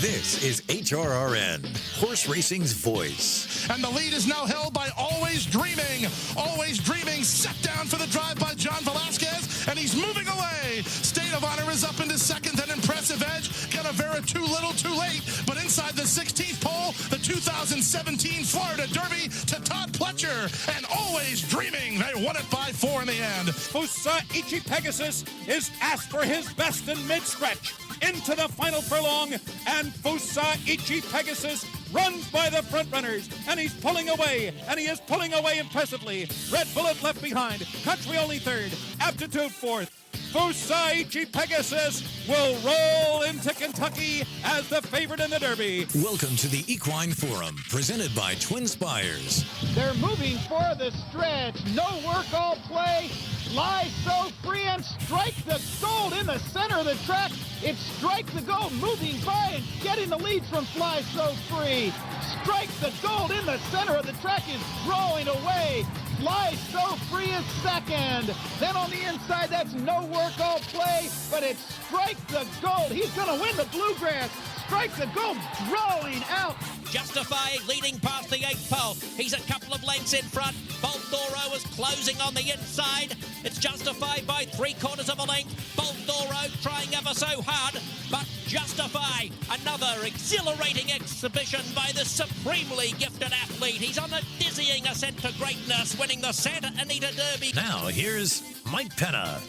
This is HRRN, horse racing's voice. And the lead is now held by Always Dreaming. Always Dreaming set down for the drive by John Velasquez, and he's moving away. State of Honor is up into second, an impressive edge. Canavera too little, too late, but inside the 16th pole, the 2017 Florida Derby to Todd Pletcher, and Always Dreaming. They won it by 4 in the end. Fusa Ichi Pegasus is asked for his best in mid-stretch. Into the final furlong, and Fusa Ichi Pegasus runs by the front runners, and he's pulling away, and he is pulling away impressively. Red Bullet left behind, Country only third, Aptitude fourth. Fusa Ichi Pegasus will roll into Kentucky as the favorite in the Derby. Welcome to the Equine Forum, presented by TwinSpires. They're moving for the stretch. No work, all play. Fly so free and strike the gold in the center of the track. It's Strike the Gold moving by and getting the lead from Fly So Free. Strike the Gold in the center of the track is drawing away. Fly So Free is second. Then on the inside, that's No Work, All Play, but it's Strike the Gold. He's going to win the Bluegrass. Strike the Gold drawing out. Justify leading past the 8th pole. He's a couple of lengths in front. Boldoro is closing on the inside. It's Justify by 3/4 of a length. Boldoro trying ever so hard, but Justify, another exhilarating exhibition by the supremely gifted athlete. He's on a dizzying ascent to greatness, winning the Santa Anita Derby. Now, here's Mike Penna.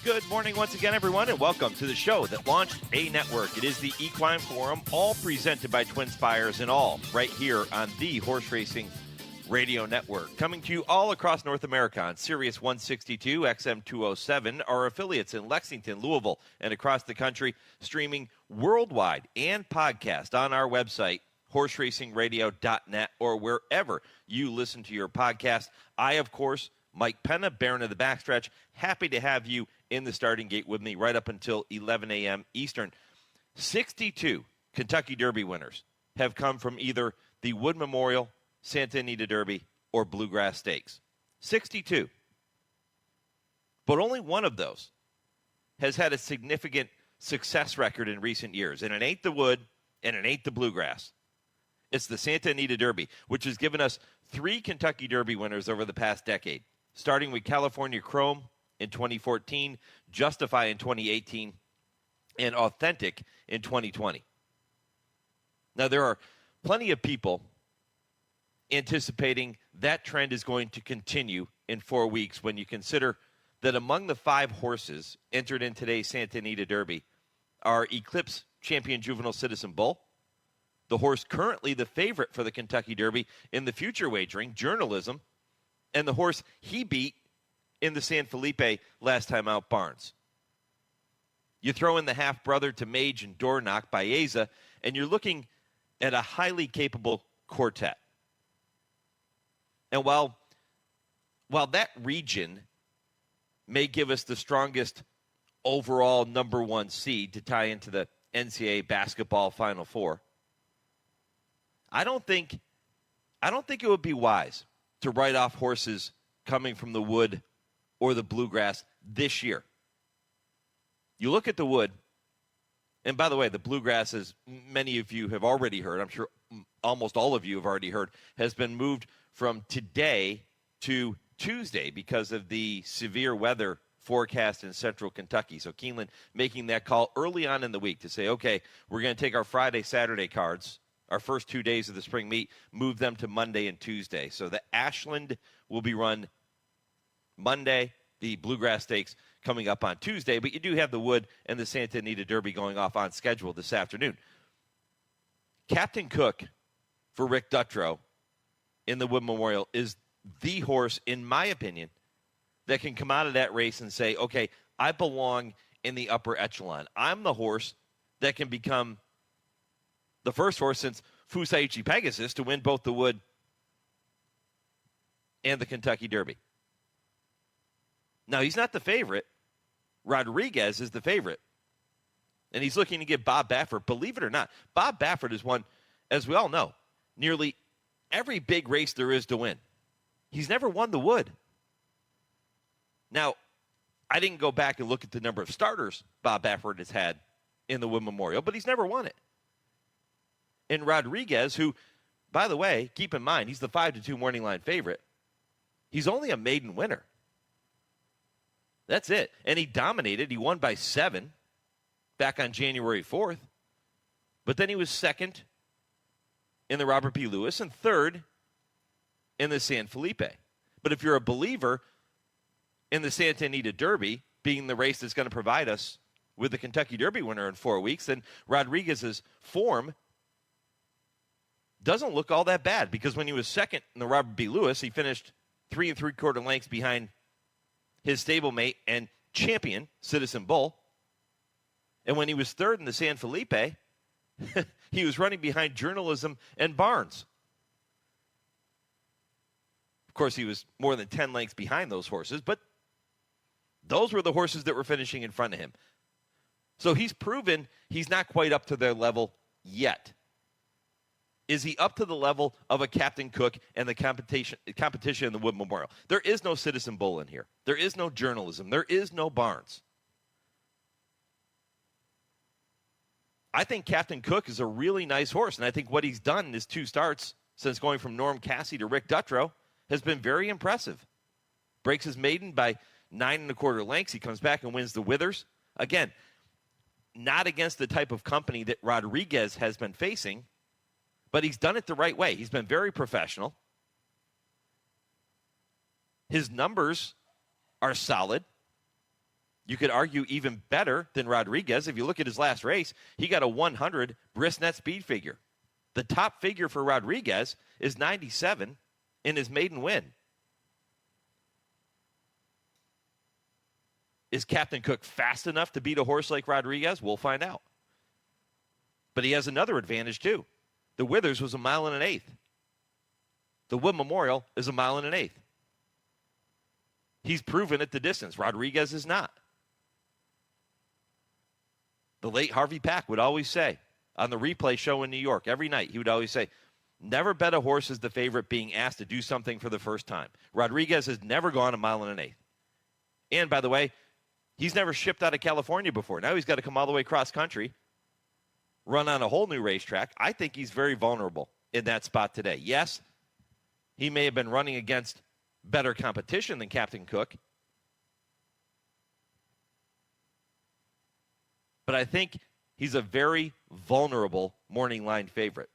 Good morning once again, everyone, and welcome to the show that launched a network. It is the Equine Forum, all presented by TwinSpires and all right here on the Horse Racing Radio Network. Coming to you all across North America on Sirius 162, XM 207, our affiliates in Lexington, Louisville, and across the country, streaming worldwide and podcast on our website, horseracingradio.net, or wherever you listen to your podcast. I, of course, Mike Penna, Baron of the Backstretch, happy to have you in the starting gate with me right up until 11 a.m. Eastern. 62 Kentucky Derby winners have come from either the Wood Memorial, Santa Anita Derby, or Bluegrass Stakes. 62. But only one of those has had a significant success record in recent years, and it ain't the Wood, and it ain't the Bluegrass. It's the Santa Anita Derby, which has given us 3 Kentucky Derby winners over the past decade, starting with California Chrome in 2014, Justify in 2018, and Authentic in 2020. Now, there are plenty of people anticipating that trend is going to continue in 4 weeks when you consider that among the 5 horses entered in today's Santa Anita Derby are Eclipse Champion Juvenile Citizen Bull, the horse currently the favorite for the Kentucky Derby in the future wagering, Journalism, and the horse he beat in the San Felipe last time out, Barnes. You throw in the half-brother to Mage and Door Knock by Baeza, and you're looking at a highly capable quartet. And while that region may give us the strongest overall number 1 seed to tie into the NCAA basketball Final Four, I don't think it would be wise to write off horses coming from the Wood or the Bluegrass this year. You look at the Wood, and by the way, the Bluegrass, as many of you have already heard, I'm sure almost all of you have already heard, has been moved from today to Tuesday because of the severe weather forecast in central Kentucky. So Keeneland making that call early on in the week to say, okay, we're going to take our Friday, Saturday cards, our first 2 days of the spring meet, move them to Monday and Tuesday. So the Ashland will be run Monday, the Bluegrass Stakes coming up on Tuesday, but you do have the Wood and the Santa Anita Derby going off on schedule this afternoon. Captain Cook for Rick Dutrow in the Wood Memorial is the horse, in my opinion, that can come out of that race and say, okay, I belong in the upper echelon. I'm the horse that can become the first horse since Fusa Ichi Pegasus to win both the Wood and the Kentucky Derby. Now, he's not the favorite. Rodriguez is the favorite. And he's looking to get Bob Baffert. Believe it or not, Bob Baffert has won, as we all know, nearly every big race there is to win. He's never won the Wood. Now, I didn't go back and look at the number of starters Bob Baffert has had in the Wood Memorial, but he's never won it. And Rodriguez, who, by the way, keep in mind, he's the 5-2 morning line favorite. He's only a maiden winner. That's it. And he dominated. He won by 7 back on January 4th. But then he was second in the Robert B. Lewis and third in the San Felipe. But if you're a believer in the Santa Anita Derby being the race that's going to provide us with the Kentucky Derby winner in 4 weeks, then Rodriguez's form doesn't look all that bad, because when he was second in the Robert B. Lewis, he finished 3 3/4 lengths behind his stablemate and champion, Citizen Bull. And when he was third in the San Felipe, he was running behind Journalism and Barnes. Of course, he was more than 10 lengths behind those horses, but those were the horses that were finishing in front of him. So he's proven he's not quite up to their level yet. Is he up to the level of a Captain Cook and the competition in the Wood Memorial? There is no Citizen Bull in here. There is no Journalism. There is no Barnes. I think Captain Cook is a really nice horse, and I think what he's done in his 2 starts since going from Norm Cassie to Rick Dutrow has been very impressive. Breaks his maiden by 9 1/4 lengths. He comes back and wins the Withers. Again, not against the type of company that Rodriguez has been facing, but he's done it the right way. He's been very professional. His numbers are solid. You could argue even better than Rodriguez. If you look at his last race, he got a 100 Brisnet speed figure. The top figure for Rodriguez is 97 in his maiden win. Is Captain Cook fast enough to beat a horse like Rodriguez? We'll find out. But he has another advantage, too. The Withers was 1 1/8 miles. The Wood Memorial is 1 1/8 miles. He's proven at the distance. Rodriguez is not. The late Harvey Pack would always say, on the replay show in New York, every night, he would always say, never bet a horse as the favorite being asked to do something for the first time. Rodriguez has never gone 1 1/8 miles. And, by the way, he's never shipped out of California before. Now he's got to come all the way cross country, run on a whole new racetrack. I think he's very vulnerable in that spot today. Yes, he may have been running against better competition than Captain Cook, but I think he's a very vulnerable morning line favorite.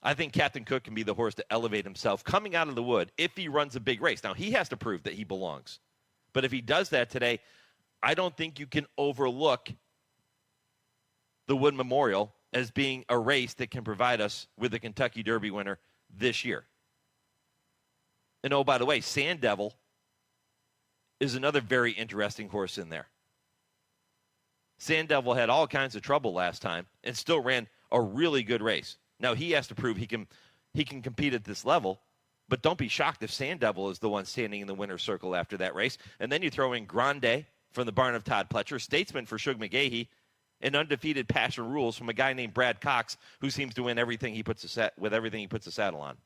I think Captain Cook can be the horse to elevate himself coming out of the wood if he runs a big race. Now, he has to prove that he belongs. But if he does that today, I don't think you can overlook the Wood Memorial as being a race that can provide us with the Kentucky Derby winner this year. And oh, by the way, Sand Devil is another very interesting horse in there. Sand Devil had all kinds of trouble last time and still ran a really good race. Now, he has to prove he can compete at this level, but don't be shocked if Sand Devil is the one standing in the winner's circle after that race. And then you throw in Grande from the barn of Todd Pletcher, Statesman for Shug McGahee, and Undefeated Passion Rules from a guy named Brad Cox, who seems to win everything he puts a saddle on.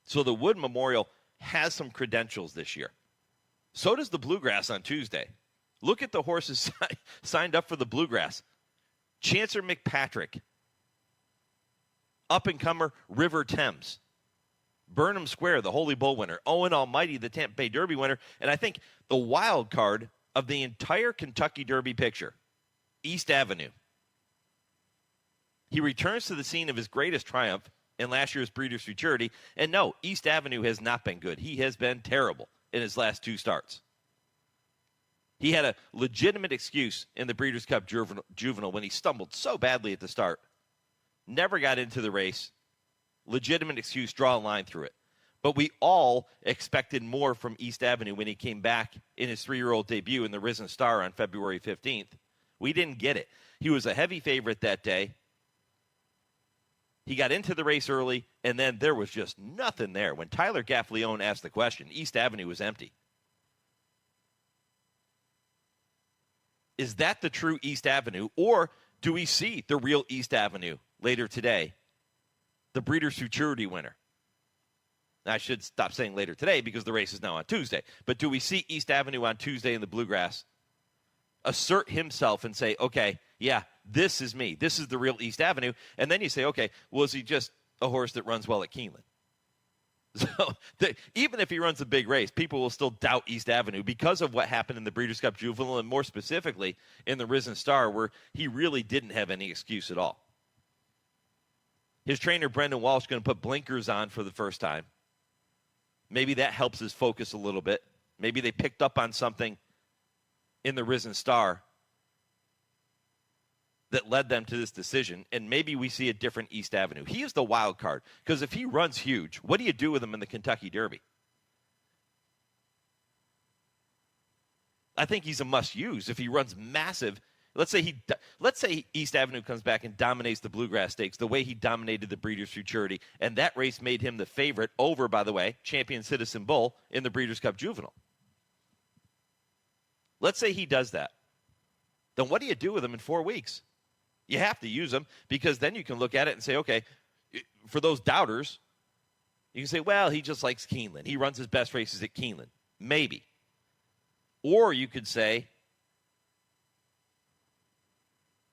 So the Wood Memorial has some credentials this year. So does the Bluegrass on Tuesday. Look at the horses signed up for the Bluegrass. Chancer McPatrick, up-and-comer River Thames, Burnham Square, the Holy Bull winner, Owen Almighty, the Tampa Bay Derby winner, and I think the wild card of the entire Kentucky Derby picture, East Avenue. He returns to the scene of his greatest triumph in last year's Breeders' Futurity, and no, East Avenue has not been good. He has been terrible in his last 2 starts. He had a legitimate excuse in the Breeders' Cup Juvenile when he stumbled so badly at the start. Never got into the race. Legitimate excuse, draw a line through it. But we all expected more from East Avenue when he came back in his 3-year-old debut in the Risen Star on February 15th. We didn't get it. He was a heavy favorite that day. He got into the race early, and then there was just nothing there. When Tyler Gaffleone asked the question, East Avenue was empty. Is that the true East Avenue, or do we see the real East Avenue later today, the Breeders' Futurity winner? I should stop saying later today because the race is now on Tuesday. But do we see East Avenue on Tuesday in the Bluegrass assert himself and say, okay, yeah, this is me. This is the real East Avenue. And then you say, okay, well, is he just a horse that runs well at Keeneland? So even if he runs a big race, people will still doubt East Avenue because of what happened in the Breeders' Cup Juvenile and more specifically in the Risen Star, where he really didn't have any excuse at all. His trainer, Brendan Walsh, going to put blinkers on for the first time. Maybe that helps his focus a little bit. Maybe they picked up on something in the Risen Star that led them to this decision, and maybe we see a different East Avenue. He is the wild card, because if he runs huge, what do you do with him in the Kentucky Derby? I think he's a must-use. If he runs massive, let's say East Avenue comes back and dominates the Bluegrass Stakes the way he dominated the Breeders' Futurity, and that race made him the favorite over, by the way, Champion Citizen Bull in the Breeders' Cup Juvenile. Let's say he does that. Then what do you do with him in 4 weeks? You have to use him, because then you can look at it and say, okay, for those doubters, you can say, well, he just likes Keeneland. He runs his best races at Keeneland. Maybe. Or you could say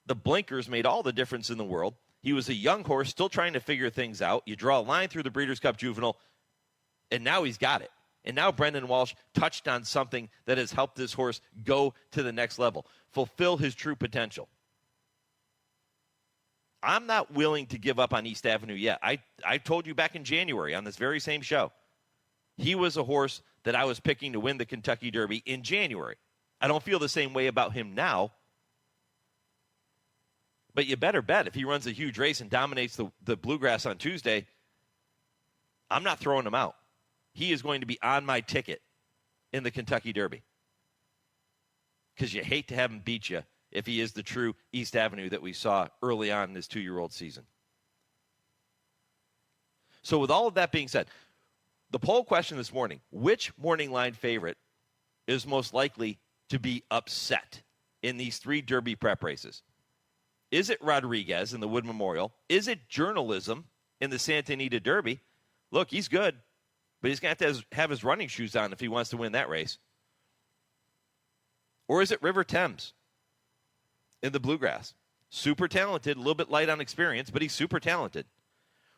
the blinkers made all the difference in the world. He was a young horse still trying to figure things out. You draw a line through the Breeders' Cup Juvenile, and now he's got it. And now Brendan Walsh touched on something that has helped this horse go to the next level, fulfill his true potential. I'm not willing to give up on East Avenue yet. I told you back in January on this very same show, he was a horse that I was picking to win the Kentucky Derby in January. I don't feel the same way about him now. But you better bet if he runs a huge race and dominates the Bluegrass on Tuesday, I'm not throwing him out. He is going to be on my ticket in the Kentucky Derby, because you hate to have him beat you if he is the true East Avenue that we saw early on in his 2-year-old season. So with all of that being said, the poll question this morning, which morning line favorite is most likely to be upset in these 3 Derby prep races? Is it Rodriguez in the Wood Memorial? Is it Journalism in the Santa Anita Derby? Look, he's good, but he's going to have his running shoes on if he wants to win that race. Or is it River Thames in the Bluegrass? Super talented, a little bit light on experience, but he's super talented.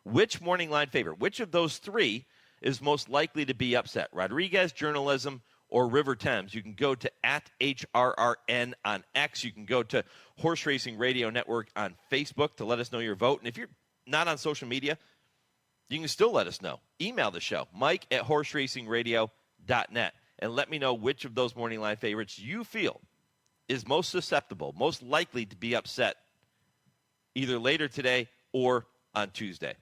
Which morning line favorite? Which of those 3 is most likely to be upset? Rodriguez, Journalism, or River Thames? You can go to @HRRN on X. You can go to Horse Racing Radio Network on Facebook to let us know your vote. And if you're not on social media, you can still let us know. Email the show, mike@horseracingradio.net, and let me know which of those morning line favorites you feel is most susceptible, most likely to be upset either later today or on Tuesday.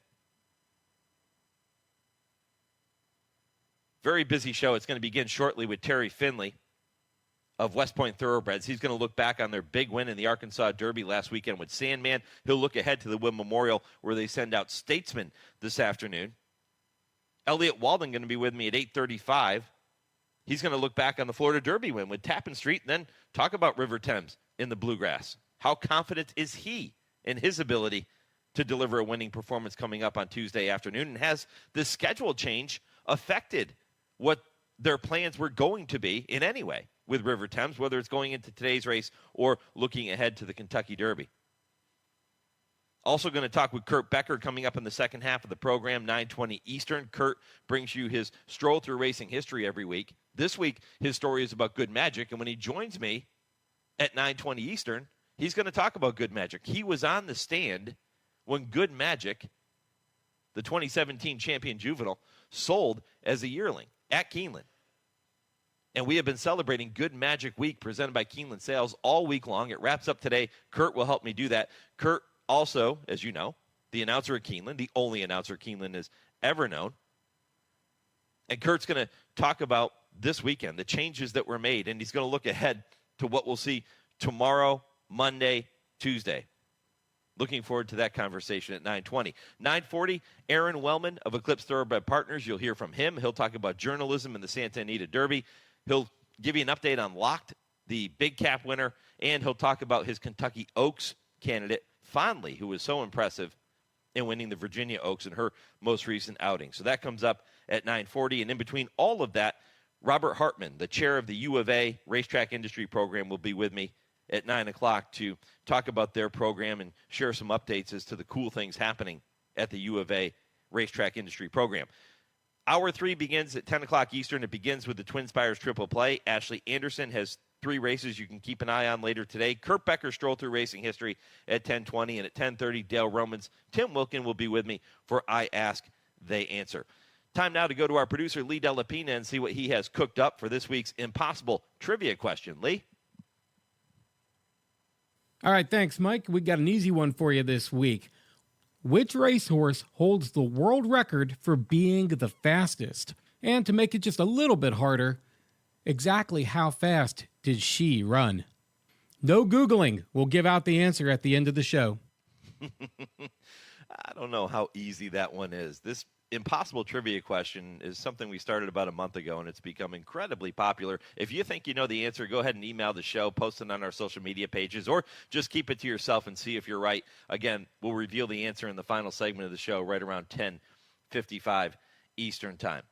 Very busy show. It's going to begin shortly with Terry Finley of Point Thoroughbreds. He's going to look back on their big win in the Arkansas Derby last weekend with Sandman. He'll look ahead to the Wood Memorial, where they send out Statesman this afternoon. Elliott Walden going to be with me at 8:35. He's going to look back on the Florida Derby win with Tappan Street and then talk about River Thames in the Bluegrass. How confident is he in his ability to deliver a winning performance coming up on Tuesday afternoon? And has the schedule change affected what their plans were going to be in any way with River Thames, whether it's going into today's race or looking ahead to the Kentucky Derby? Also going to talk with Kurt Becker coming up in the second half of the program, 9:20 Eastern. Kurt brings you his Stroll Through Racing History every week. This week, his story is about Good Magic, and when he joins me at 9:20 Eastern, he's going to talk about Good Magic. He was on the stand when Good Magic, the 2017 champion juvenile, sold as a yearling at Keeneland. And we have been celebrating Good Magic Week presented by Keeneland Sales all week long. It wraps up today. Kurt will help me do that. Kurt also, as you know, the announcer at Keeneland, the only announcer Keeneland has ever known. And Kurt's going to talk about this weekend, the changes that were made, and he's going to look ahead to what we'll see tomorrow, Monday, Tuesday. Looking forward to that conversation at 9:20. 9:40, Aron Wellman of Eclipse Thoroughbred Partners. You'll hear from him. He'll talk about journalism in the Santa Anita Derby. He'll give you an update on Locked, the big cap winner, and he'll talk about his Kentucky Oaks candidate, Fondley, who was so impressive in winning the Virginia Oaks in her most recent outing. So that comes up at 9:40. And in between all of that, Robert Hartman, the chair of the UofA Racetrack Industry Program, will be with me at 9 o'clock to talk about their program and share some updates as to the cool things happening at the UofA Racetrack Industry Program. Hour 3 begins at 10 o'clock Eastern. It begins with the TwinSpires Triple Play. Ashley Anderson has 3 races you can keep an eye on later today. Kurt Becker, Stroll Through Racing History at 10:20, and at 10:30, Dale Romans. Tim Wilkin will be with me for I Ask, They Answer. Time now to go to our producer, Lee Delapina, and see what he has cooked up for this week's impossible trivia question. Lee? All right, thanks, Mike. We got an easy one for you this week. Which racehorse holds the world record for being the fastest? And to make it just a little bit harder, exactly how fast did she run? No Googling. We'll give out the answer at the end of the show. I don't know how easy that one is. This impossible trivia question is something we started about a month ago, and it's become incredibly popular. If you think you know the answer, go ahead and email the show, post it on our social media pages, or just keep it to yourself and see if you're right. Again, we'll reveal the answer in the final segment of the show right around 10:55 Eastern Time.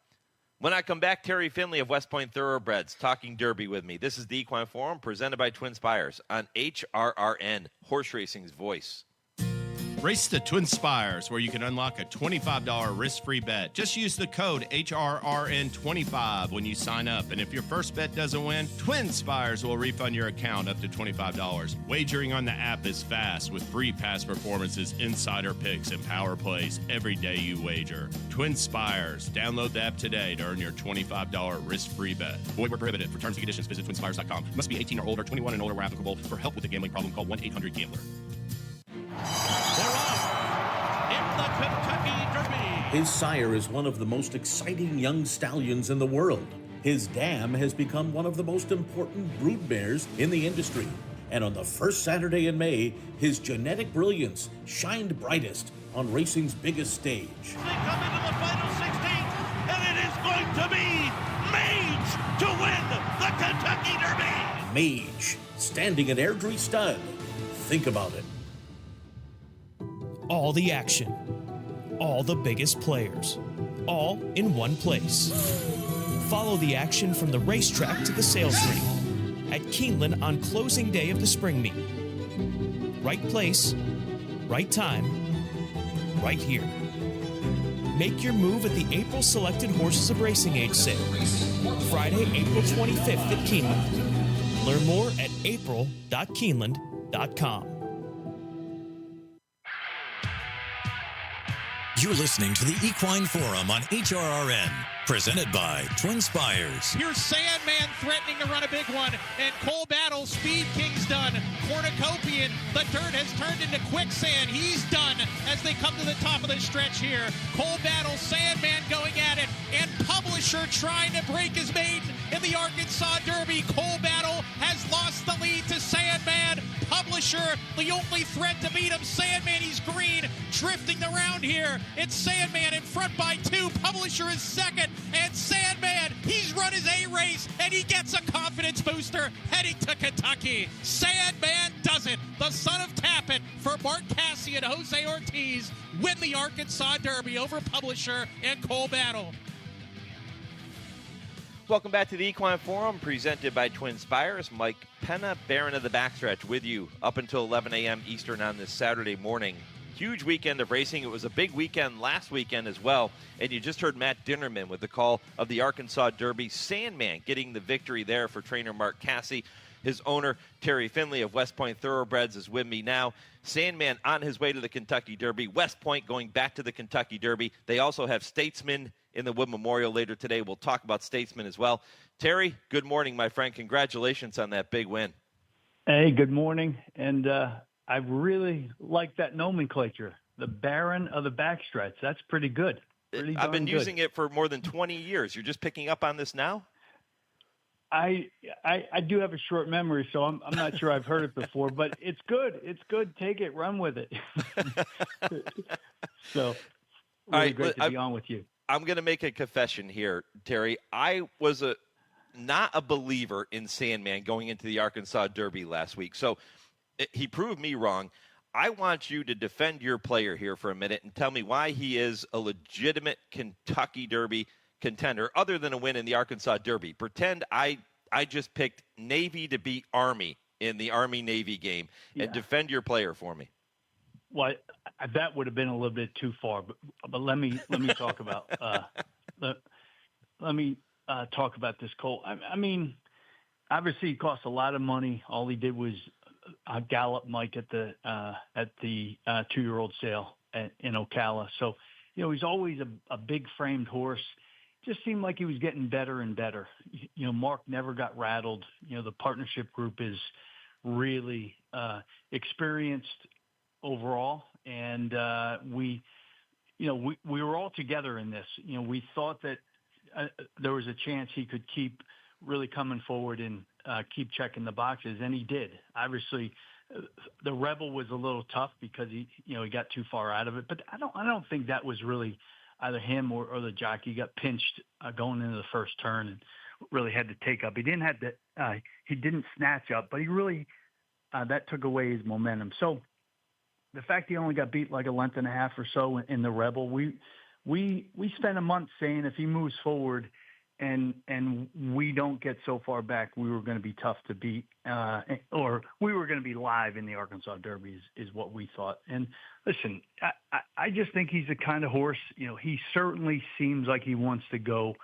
When I come back, Terry Finley of Point Thoroughbreds talking Derby with me. This is the Equine Forum presented by TwinSpires on HRRN, horse racing's voice. Race to TwinSpires, where you can unlock a $25 risk-free bet. Just use the code HRRN25 when you sign up. And if your first bet doesn't win, TwinSpires will refund your account up to $25. Wagering on the app is fast with free past performances, insider picks, and power plays every day you wager. TwinSpires. Download the app today to earn your $25 risk-free bet. Void where prohibited. For terms and conditions, visit TwinSpires.com. Must be 18 or older, 21 and older where applicable. For help with a gambling problem, call 1-800-GAMBLER. They're off in the Kentucky Derby. His sire is one of the most exciting young stallions in the world. His dam has become one of the most important brood mares in the industry. And on the first Saturday in May, his genetic brilliance shined brightest on racing's biggest stage. They come into the final 16, and it is going to be Mage to win the Kentucky Derby. Mage, standing at Airdrie Stud. Think about it. All the action, all the biggest players, all in one place. Follow the action from the racetrack to the sales ring at Keeneland on closing day of the spring meet. Right place, right time, right here. Make your move at the April Selected Horses of Racing Age sale, Friday, April 25th at Keeneland. Learn more at april.keeneland.com. You're listening to the Equine Forum on HRRN, presented by TwinSpires. Here's Sandman threatening to run a big one, and Cole Battle, Speed King's done. Cornucopian, the dirt has turned into quicksand. He's done as they come to the top of the stretch here. Cole Battle, Sandman going at it, and Publisher trying to break his maiden in the Arkansas Derby. Cole Battle has lost the lead to Sandman. Publisher, the only threat to beat him. Sandman, he's green, drifting around here. It's Sandman in front by 2. Publisher is second, and Sandman, he's run his A race, and he gets a confidence booster heading to Kentucky. Sandman does it. The son of Tappan for Mark Cassie and Jose Ortiz win the Arkansas Derby over Publisher and Cole Battle. Welcome back to the Equine Forum, presented by TwinSpires. Mike Penna, Baron of the Backstretch, with you up until 11 a.m. Eastern on this Saturday morning. Huge weekend of racing. It was a big weekend last weekend as well. And you just heard Matt Dinnerman with the call of the Arkansas Derby. Sandman getting the victory there for trainer Mark Cassie. His owner, Terry Finley of Point Thoroughbreds, is with me now. Sandman on his way to the Kentucky Derby. West Point going back to the Kentucky Derby. They also have Statesman in the Wood Memorial later today. We'll talk about Statesman as well. Terry, good morning, my friend. Congratulations on that big win. Hey, good morning. And I really like that nomenclature, the Baron of the Backstretch. That's pretty good. I've been using it for more than 20 years. You're just picking up on this now? I do have a short memory, so I'm not sure I've heard it before, but it's good. It's good. Take it, run with it. So really great to be on with you. I'm going to make a confession here, Terry. I was not a believer in Sandman going into the Arkansas Derby last week. So he proved me wrong. I want you to defend your player here for a minute and tell me why he is a legitimate Kentucky Derby contender other than a win in the Arkansas Derby. Pretend I just picked Navy to beat Army in the Army-Navy game, and defend your player for me. Well, that would have been a little bit too far, but let me talk about let me talk about this colt. I mean, obviously, it cost a lot of money. All he did was gallop Mike at the 2-year-old sale in Ocala. So, he's always a big framed horse. Just seemed like he was getting better and better. Mark never got rattled. The partnership group is really experienced overall, and we were all together in this. We thought that there was a chance he could keep really coming forward and keep checking the boxes, and he did. Obviously, the Rebel was a little tough because he got too far out of it, but I don't think that was really either him or the jockey. He got pinched going into the first turn and really had to take up. He didn't snatch up, but he really that took away his momentum. So the fact he only got beat like a length and a half or so in the Rebel, we spent a month saying if he moves forward and we don't get so far back, we were going to be tough to beat, or we were going to be live in the Arkansas Derby is what we thought. And listen, I just think he's the kind of horse, he certainly seems like he wants to go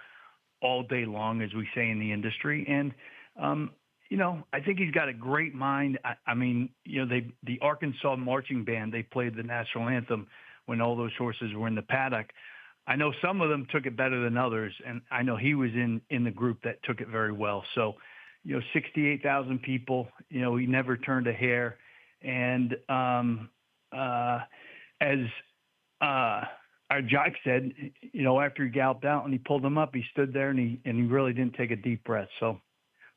all day long, as we say in the industry. And, I think he's got a great mind. I mean, the Arkansas marching band, they played the national anthem when all those horses were in the paddock. I know some of them took it better than others, and I know he was in the group that took it very well. So, 68,000 people, he never turned a hair. And as our jock said, after he galloped out and he pulled him up, he stood there and he really didn't take a deep breath. So,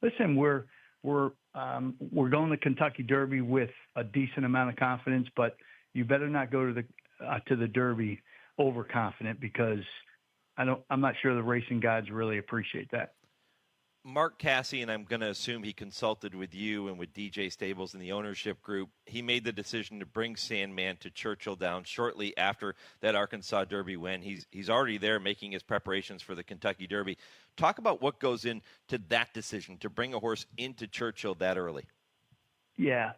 listen, we're going to Kentucky Derby with a decent amount of confidence, but you better not go to the Derby overconfident, because I'm not sure the racing gods really appreciate that. Mark Cassian, and I'm going to assume he consulted with you and with DJ Stables and the ownership group. He made the decision to bring Sandman to Churchill Downs shortly after that Arkansas Derby win. He's already there making his preparations for the Kentucky Derby. Talk about what goes into that decision to bring a horse into Churchill that early. Yeah.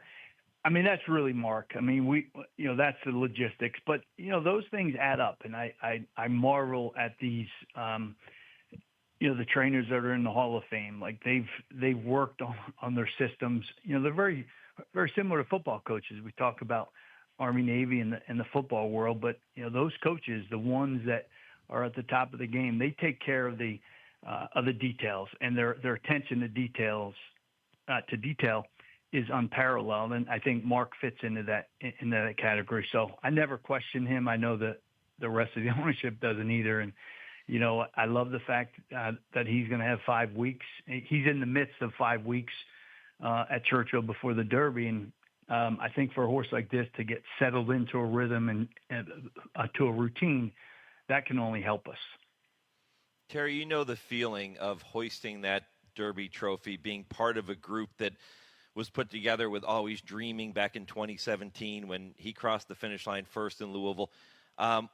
I mean, that's really Mark. I mean, that's the logistics, but those things add up. And I marvel at these, the trainers that are in the Hall of Fame. Like they've worked on their systems. They're very, very similar to football coaches. We talk about Army, Navy and the football world, but those coaches, the ones that are at the top of the game, they take care of the details, and their attention to detail is unparalleled. And I think Mark fits into that category. So I never question him. I know that the rest of the ownership doesn't either. And, I love the fact that he's going to have 5 weeks. He's in the midst of 5 weeks at Churchill before the Derby. And I think for a horse like this to get settled into a rhythm and to a routine, that can only help us. Terry, the feeling of hoisting that Derby trophy, being part of a group that was put together with Always Dreaming back in 2017 when he crossed the finish line first in Louisville.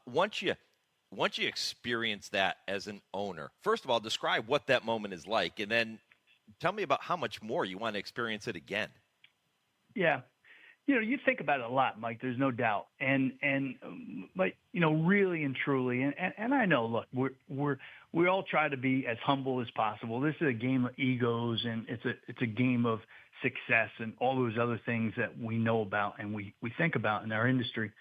Once you experience that as an owner, first of all, describe what that moment is like, and then tell me about how much more you want to experience it again. Yeah. You think about it a lot, Mike, there's no doubt. And really and truly, and I know, look, we all try to be as humble as possible. This is a game of egos, and it's a game of success and all those other things that we know about and we think about in our industry.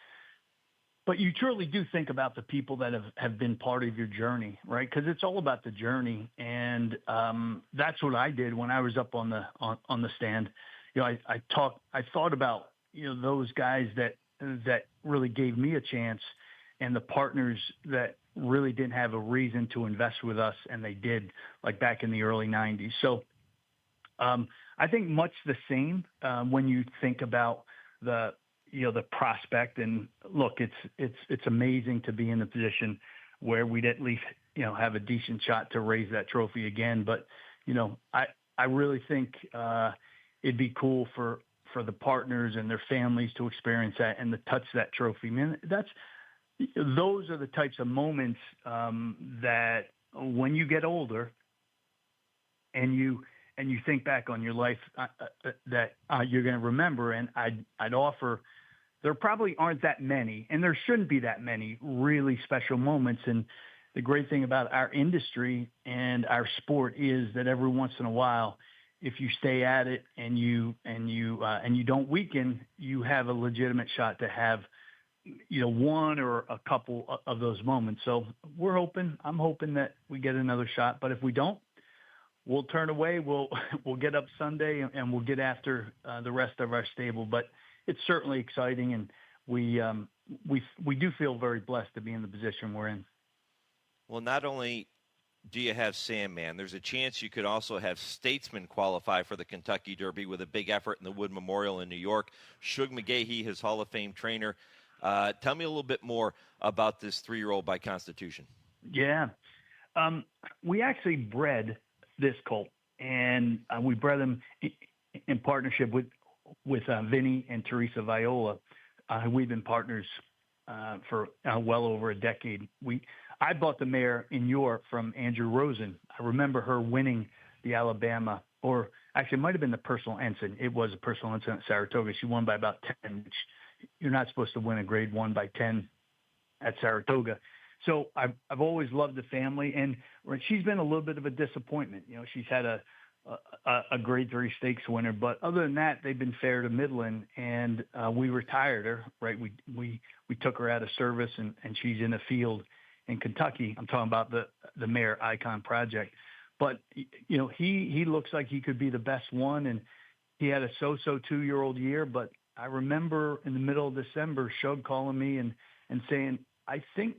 But you truly do think about the people that have been part of your journey, right? Because it's all about the journey. And that's what I did when I was up on the stand. I thought about, those guys that really gave me a chance, and the partners that really didn't have a reason to invest with us, and they did, like back in the early 90s. So I think much the same when you think about the prospect. And look, it's amazing to be in the position where we'd at least, have a decent shot to raise that trophy again. But, I really think it'd be cool for the partners and their families to experience that and to touch that trophy. Man, those are the types of moments that when you get older and you and you think back on your life that you're going to remember. And I'd offer, there probably aren't that many, and there shouldn't be that many really special moments. And the great thing about our industry and our sport is that every once in a while, if you stay at it and you don't weaken, you have a legitimate shot to have, one or a couple of those moments. So I'm hoping that we get another shot, but if we don't, we'll turn away. We'll get up Sunday and we'll get after the rest of our stable. But it's certainly exciting, and we do feel very blessed to be in the position we're in. Well, not only do you have Sandman, there's a chance you could also have Statesman qualify for the Kentucky Derby with a big effort in the Wood Memorial in New York. Shug McGahee, his Hall of Fame trainer. Tell me a little bit more about this 3-year-old by Constitution. Yeah. We actually bred this colt, and we bred him in partnership with Vinny and Teresa Viola. We've been partners for well over a decade. I bought the mare in Europe from Andrew Rosen. I remember her winning the Alabama, or actually it might have been the Personal Ensign. It was a Personal Ensign at Saratoga. She won by about 10, which you're not supposed to win a grade 1 by 10 at Saratoga. So I've always loved the family, and she's been a little bit of a disappointment. She's had a grade 3 stakes winner, but other than that, they've been fair to middling, and we retired her, right? We took her out of service, and she's in a field in Kentucky. I'm talking about the Mare Icon Project. But, he looks like he could be the best one, and he had a so-so 2-year-old year. But I remember in the middle of December, Shug calling me and saying, I think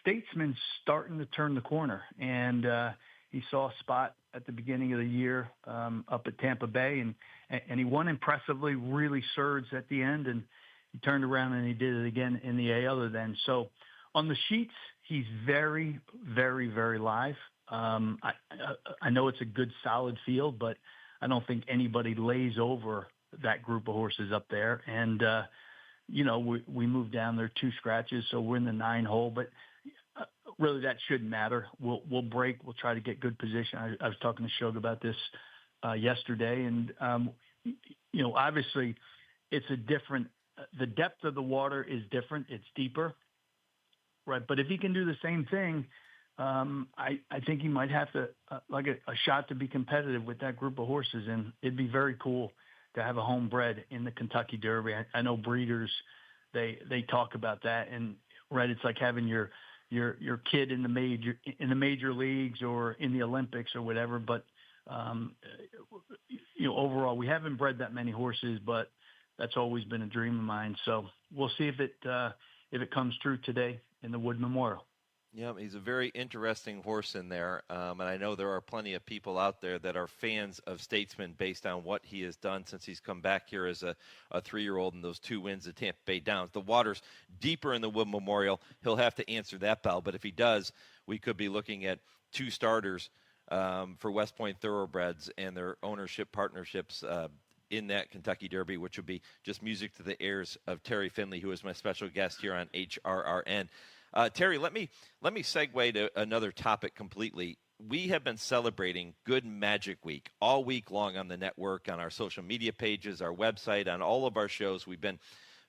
Statesman's starting to turn the corner. And he saw a spot at the beginning of the year up at Tampa Bay, and he won impressively, really surged at the end, and he turned around and he did it again in the A other then. So on the sheets, he's very, very, very live. I know it's a good, solid field, but I don't think anybody lays over that group of horses up there. And, we moved down there 2 scratches, so we're in the 9 hole, but really that shouldn't matter. We'll break. We'll try to get good position. I was talking to Shug about this yesterday, and, obviously it's a different, the depth of the water is different. It's deeper. Right, but if he can do the same thing, I think he might have to like a shot to be competitive with that group of horses, and it'd be very cool to have a homebred in the Kentucky Derby. I know breeders they talk about that, and right, it's like having your kid in the major leagues or in the Olympics or whatever. But overall, we haven't bred that many horses, but that's always been a dream of mine. So we'll see if it comes true today in the Wood Memorial. Yeah, he's a very interesting horse in there, and I know there are plenty of people out there that are fans of Statesman based on what he has done since he's come back here as a 3-year-old in those 2 wins at Tampa Bay Downs. The water's deeper in the Wood Memorial. He'll have to answer that bell, but if he does, we could be looking at 2 starters for West Point Thoroughbreds and their ownership partnerships in that Kentucky Derby, which would be just music to the ears of Terry Finley, who is my special guest here on HRRN. Terry, let me segue to another topic completely. We have been celebrating Good Magic Week all week long on the network, on our social media pages, our website, on all of our shows. We've been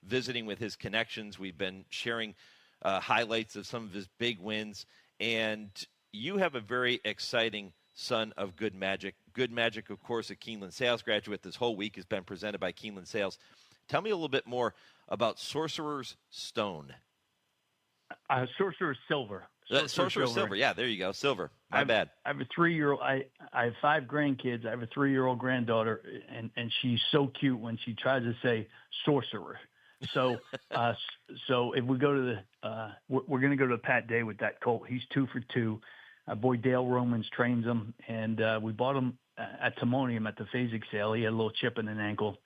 visiting with his connections. We've been sharing highlights of some of his big wins. And you have a very exciting son of Good Magic. Good Magic, of course, a Keeneland Sales graduate. This whole week has been presented by Keeneland Sales. Tell me a little bit more about Sorcerer's Stone. Sorcerer's Silver. Sorcerer's Silver. Yeah, there you go. Silver. My bad. I have a 3-year-old. I have 5 grandkids. I have a 3-year-old granddaughter, and she's so cute when she tries to say sorcerer. So, so if we go to we're going to go to Pat Day with that colt. He's 2 for 2. Boy Dale Romans trains him, and we bought him at Timonium at the Phasig sale. He had a little chip in an ankle.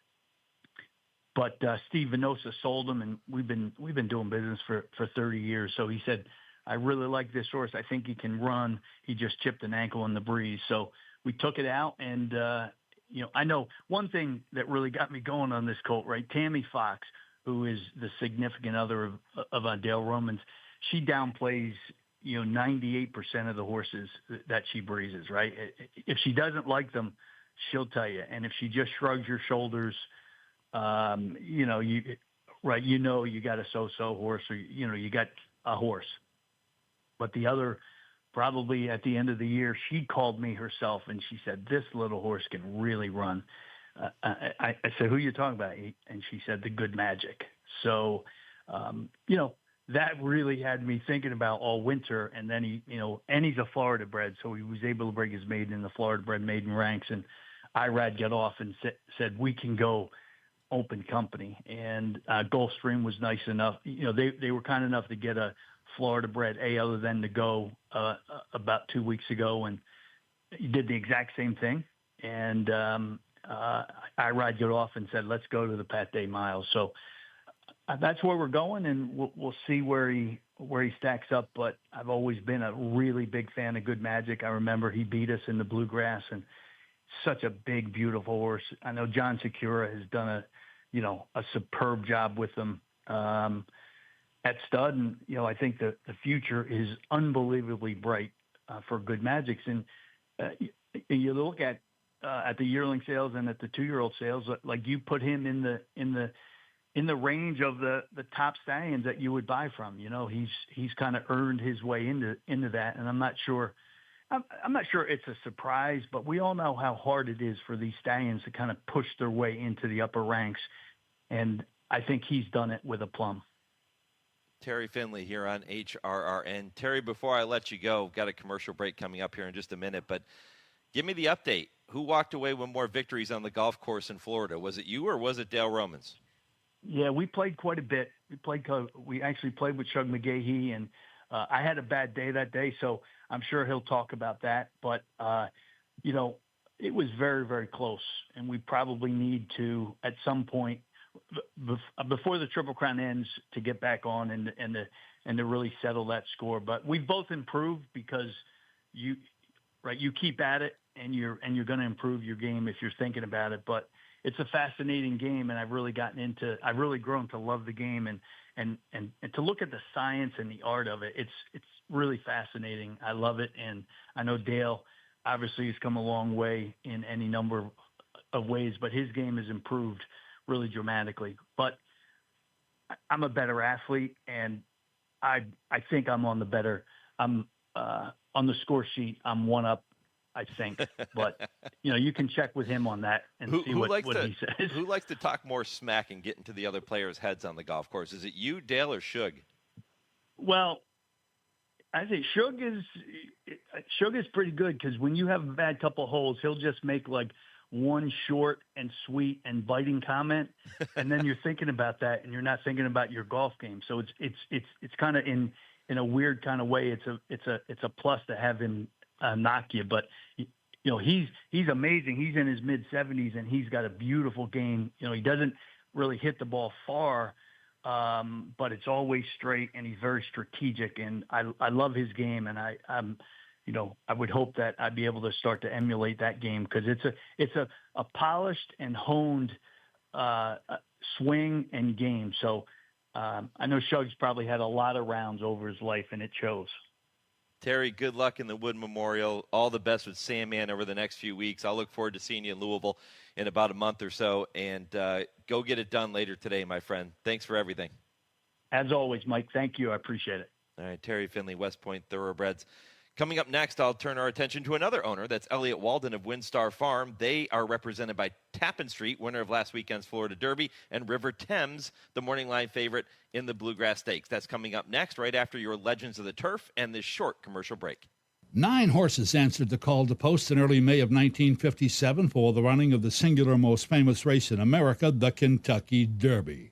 But Steve Venosa sold him, and we've been doing business for 30 years. So he said, I really like this horse. I think he can run. He just chipped an ankle in the breeze. So we took it out, and, I know one thing that really got me going on this colt, right? Tammy Fox, who is the significant other of Dale Romans, she downplays, 98% of the horses that she breezes, right? If she doesn't like them, she'll tell you. And if she just shrugs your shoulders, you got a so-so horse, or, you got a horse. But the other, probably at the end of the year, she called me herself and she said, this little horse can really run. I said, who are you talking about? And she said, the Good Magic. So, that really had me thinking about all winter. And then he's a Florida bred, so he was able to bring his maiden in the Florida bred maiden ranks. And Irad got off and said, we can go open company. And Gulfstream was nice enough. They were kind enough to get a Florida bred other than to go about 2 weeks ago. And he did the exact same thing. And Irad got off and said, let's go to the Pat Day Miles. So that's where we're going, and we'll see where he stacks up. But I've always been a really big fan of Good Magic. I remember he beat us in the Bluegrass, and such a big, beautiful horse. I know John Secura has done a superb job with him at stud, and I think the future is unbelievably bright for Good Magics. And you look at the yearling sales and at the 2-year-old sales, like you put him in the range of the top stallions that you would buy from. He's kind of earned his way into that, and I'm not sure it's a surprise, but we all know how hard it is for these stallions to kind of push their way into the upper ranks, and I think he's done it with aplomb. Terry Finley here on HRRN. Terry, before I let you go, got a commercial break coming up here in just a minute, but give me the update. Who walked away with more victories on the golf course in Florida? Was it you or was it Dale Romans? Yeah, we played quite a bit. We actually played with Shug McGahee, and I had a bad day that day, so I'm sure he'll talk about that. But, it was very, very close, and we probably need to, at some point, before the Triple Crown ends, to get back on and to really settle that score. But we've both improved because you keep at it, and you're going to improve your game if you're thinking about it. But it's a fascinating game, and I've really grown to love the game and to look at the science and the art of it. It's really fascinating. I love it. And I know Dale obviously has come a long way in any number of ways, but his game has improved really dramatically. But I'm a better athlete, and I think I'm on the score sheet. I'm one up, I think, but you can check with him on that and see what he says. Who likes to talk more smack and get into the other players' heads on the golf course? Is it you, Dale, or Shug? Well, I think Shug is pretty good, because when you have a bad couple holes, he'll just make like one short and sweet and biting comment, and then you're thinking about that, and you're not thinking about your golf game. So it's kind of in a weird kind of way. It's a plus to have him knock you, but he's amazing. He's in his mid-70s, and he's got a beautiful game. He doesn't really hit the ball far, but it's always straight, and he's very strategic, and I love his game, and I would hope that I'd be able to start to emulate that game, because it's a polished and honed swing and game. So I know Shug's probably had a lot of rounds over his life, and it shows. Terry, good luck in the Wood Memorial. All the best with Sandman over the next few weeks. I'll look forward to seeing you in Louisville in about a month or so. And go get it done later today, my friend. Thanks for everything. As always, Mike, thank you. I appreciate it. All right, Terry Finley, West Point Thoroughbreds. Coming up next, I'll turn our attention to another owner. That's Elliott Walden of WinStar Farm. They are represented by Tappan Street, winner of last weekend's Florida Derby, and River Thames, the morning line favorite in the Bluegrass Stakes. That's coming up next, right after your Legends of the Turf and this short commercial break. 9 horses answered the call to post in early May of 1957 for the running of the singular most famous race in America, the Kentucky Derby.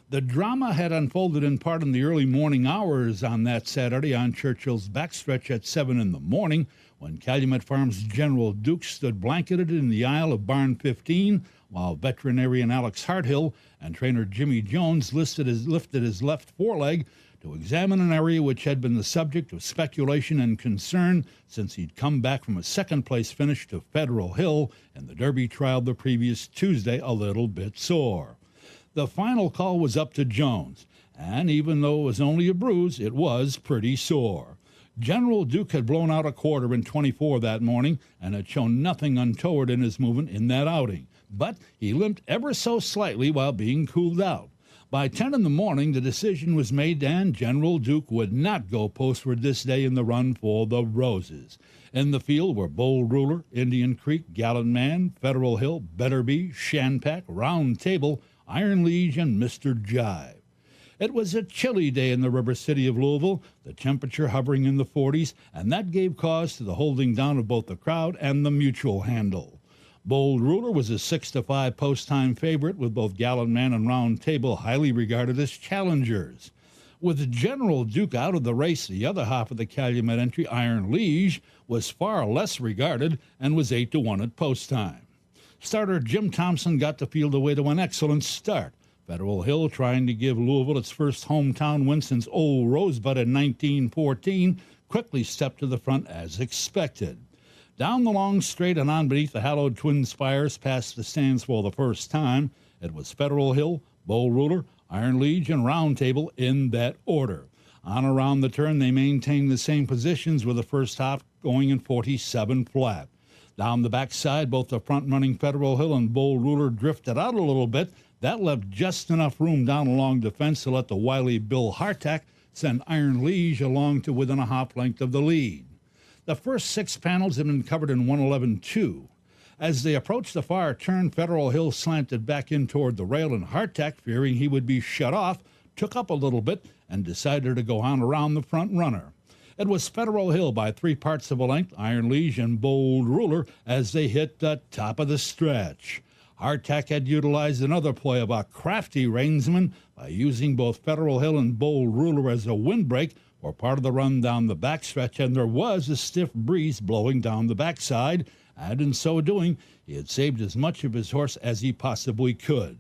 The drama had unfolded in part in the early morning hours on that Saturday on Churchill's backstretch at 7 in the morning, when Calumet Farms General Duke stood blanketed in the aisle of Barn 15, while veterinarian Alex Harthill and trainer Jimmy Jones lifted his left foreleg to examine an area which had been the subject of speculation and concern since he'd come back from a second-place finish to Federal Hill in the Derby trial the previous Tuesday a little bit sore. The final call was up to Jones, and even though it was only a bruise, it was pretty sore. General Duke had blown out a quarter in 24 that morning and had shown nothing untoward in his movement in that outing. But he limped ever so slightly while being cooled out. By 10 in the morning, the decision was made, and General Duke would not go postward this day in the run for the Roses. In the field were Bold Ruler, Indian Creek, Gallant Man, Federal Hill, Better Be, Shanpack, Round Table, Iron Liege, and Mr. Jive. It was a chilly day in the river city of Louisville, the temperature hovering in the 40s, and that gave cause to the holding down of both the crowd and the mutual handle. Bold Ruler was a 6-5 post-time favorite, with both Gallant Man and Round Table highly regarded as challengers. With General Duke out of the race, the other half of the Calumet entry, Iron Liege, was far less regarded and was 8-1 at post-time. Starter Jim Thompson got the field away to an excellent start. Federal Hill, trying to give Louisville its first hometown win since Old Rosebud in 1914, quickly stepped to the front as expected. Down the long straight and on beneath the hallowed TwinSpires past the stands for the first time, it was Federal Hill, Bold Ruler, Iron Liege, and Round Table in that order. On around the turn, they maintained the same positions, with the first half going in 47 flat. Down the backside, both the front-running Federal Hill and Bold Ruler drifted out a little bit. That left just enough room down along the fence to let the wily Bill Hartack send Iron Liege along to within a half length of the lead. The first 6 panels had been covered in 111.2. As they approached the far turn, Federal Hill slanted back in toward the rail, and Hartack, fearing he would be shut off, took up a little bit and decided to go on around the front runner. It was Federal Hill by 3 parts of a length, Iron Liege and Bold Ruler, as they hit the top of the stretch. Hartack had utilized another ploy of a crafty reinsman by using both Federal Hill and Bold Ruler as a windbreak for part of the run down the backstretch, and there was a stiff breeze blowing down the backside, and in so doing, he had saved as much of his horse as he possibly could.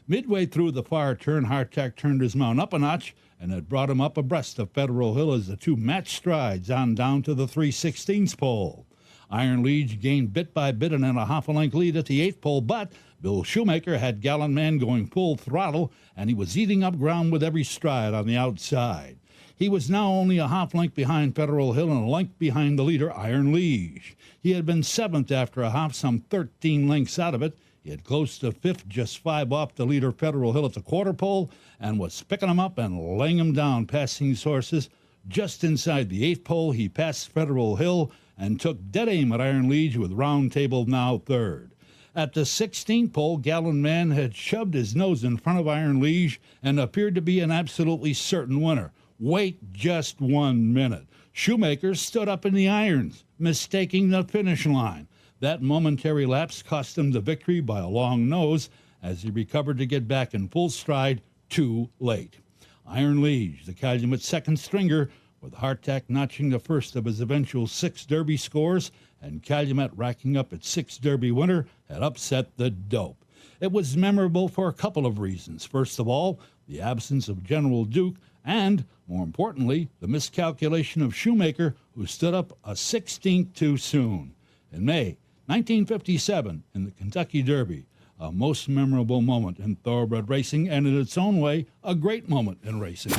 Midway through the far turn, Hartack turned his mount up a notch, and it brought him up abreast of Federal Hill as the two matched strides on down to the 3/16 pole. Iron Liege gained bit by bit and in a half-a-length lead at the 8th pole, but Bill Shoemaker had Gallant Man going full throttle, and he was eating up ground with every stride on the outside. He was now only a half-length behind Federal Hill and a length behind the leader, Iron Liege. He had been 7th after a half, some 13 lengths out of it. He had close to 5th, just 5 off the leader, Federal Hill, at the quarter pole, and was picking him up and laying him down, passing his horses. Just inside the 8th pole, he passed Federal Hill and took dead aim at Iron Liege, with Round Table now 3rd. At the 16th pole, Gallant Man had shoved his nose in front of Iron Liege and appeared to be an absolutely certain winner. Wait just 1 minute. Shoemaker stood up in the irons, mistaking the finish line. That momentary lapse cost him the victory by a long nose as he recovered to get back in full stride too late. Iron Liege, the Calumet second stringer, with Hartack notching the first of his eventual 6 Derby scores and Calumet racking up its 6th Derby winner, had upset the dope. It was memorable for a couple of reasons. First of all, the absence of General Duke, and, more importantly, the miscalculation of Shoemaker, who stood up a 16th too soon. In May 1957, in the Kentucky Derby, a most memorable moment in thoroughbred racing, and in its own way, a great moment in racing.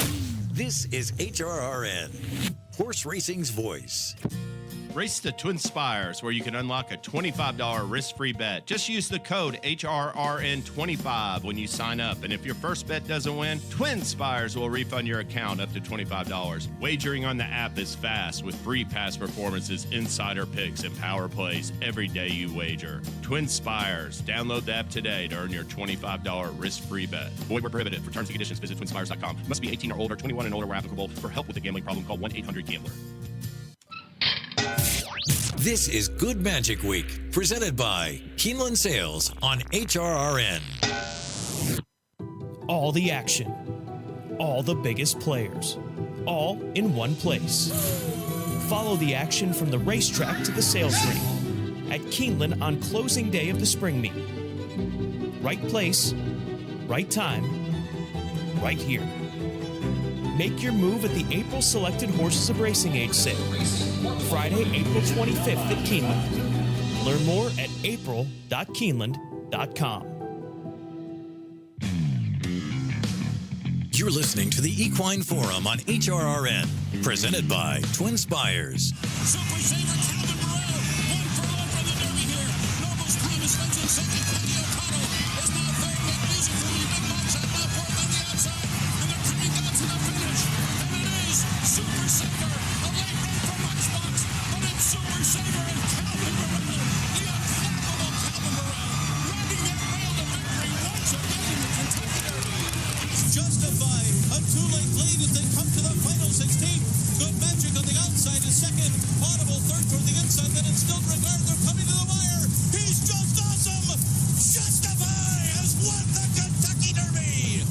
This is HRRN, horse racing's voice. Race the TwinSpires, where you can unlock a $25 risk-free bet. Just use the code HRRN25 when you sign up. And if your first bet doesn't win, TwinSpires will refund your account up to $25. Wagering on the app is fast, with free past performances, insider picks, and power plays every day you wager. TwinSpires. Download the app today to earn your $25 risk-free bet. Void where prohibited. For terms and conditions, visit TwinSpires.com. Must be 18 or older, 21 and older where applicable. For help with a gambling problem, call 1-800-GAMBLER. This is Good Magic Week, presented by Keeneland Sales on HRRN. All the action, all the biggest players, all in one place. Follow the action from the racetrack to the sales ring at Keeneland on closing day of the spring meet. Right place, right time, right here. Make your move at the April Selected Horses of Racing Age sale, Friday, April 25th at Keeneland. Learn more at april.keeneland.com. You're listening to the Equine Forum on HRRN, presented by TwinSpires. Super Saver Calvin Moreau, 1 furlong from the Derby here. Nobles Promise wins in second. Peggy O'Connell is now third. Make music for me. Big Moonshot now fourth on the outside. And they're coming down to the finish. And it is Super Saver. A late run from Lunchbox, but it's Super Saver and Calvin Moreau. The unflappable Calvin Moreau riding that rail to victory once again in the Kentucky Derby. Justified, a two-lane lead as they come to the final 16. Good Magic on the outside is second. Audible third toward the inside. Then in Still Regard, they're coming to the wire. He's just awesome. Justify has won the Kentucky Derby.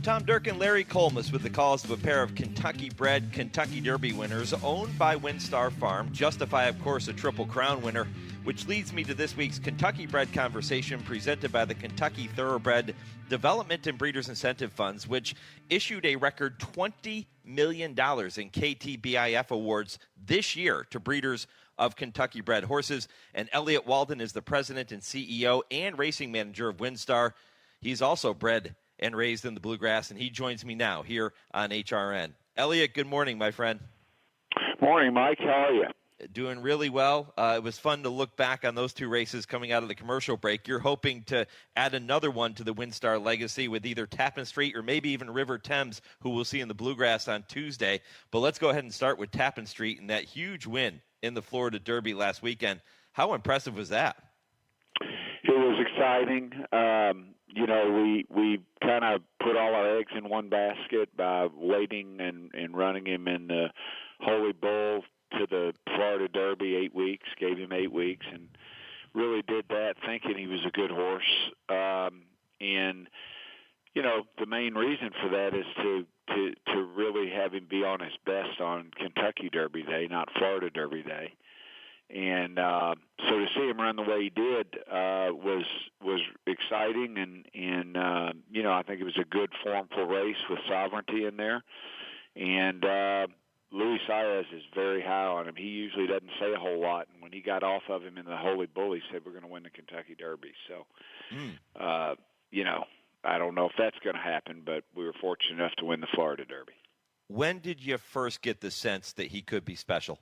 Tom Dirk and Larry Colmus with the calls of a pair of Kentucky-bred Kentucky Derby winners owned by WinStar Farm. Justify, of course, a Triple Crown winner, which leads me to this week's Kentucky-bred conversation presented by the Kentucky Thoroughbred Development and Breeders Incentive Funds, which issued a record $20 million in KTBIF awards this year to breeders of Kentucky-bred horses. And Elliott Walden is the president and CEO and racing manager of WinStar. He's also bred and raised in the bluegrass, and he joins me now here on HRN. Elliott, good morning, my friend. Morning, Mike. How are you? Doing really well. It was fun to look back on those two races coming out of the commercial break. You're hoping to add another one to the WinStar legacy with either Tappan Street or maybe even River Thames, who we'll see in the bluegrass on Tuesday. But let's go ahead and start with Tappan Street and that huge win in the Florida Derby last weekend. How impressive was that? It was exciting. We kind of put all our eggs in one basket by waiting and running him in the Holy Bull to the Florida Derby 8 weeks, gave him 8 weeks, and really did that thinking he was a good horse. The main reason for that is to really have him be on his best on Kentucky Derby Day, not Florida Derby Day. And so to see him run the way he did was exciting, and I think it was a good formful race with Sovereignty in there. And Luis Saez is very high on him. He usually doesn't say a whole lot, and when he got off of him in the Holy Bull, he said, we're going to win the Kentucky Derby. So, I don't know if that's going to happen, but we were fortunate enough to win the Florida Derby. When did you first get the sense that he could be special?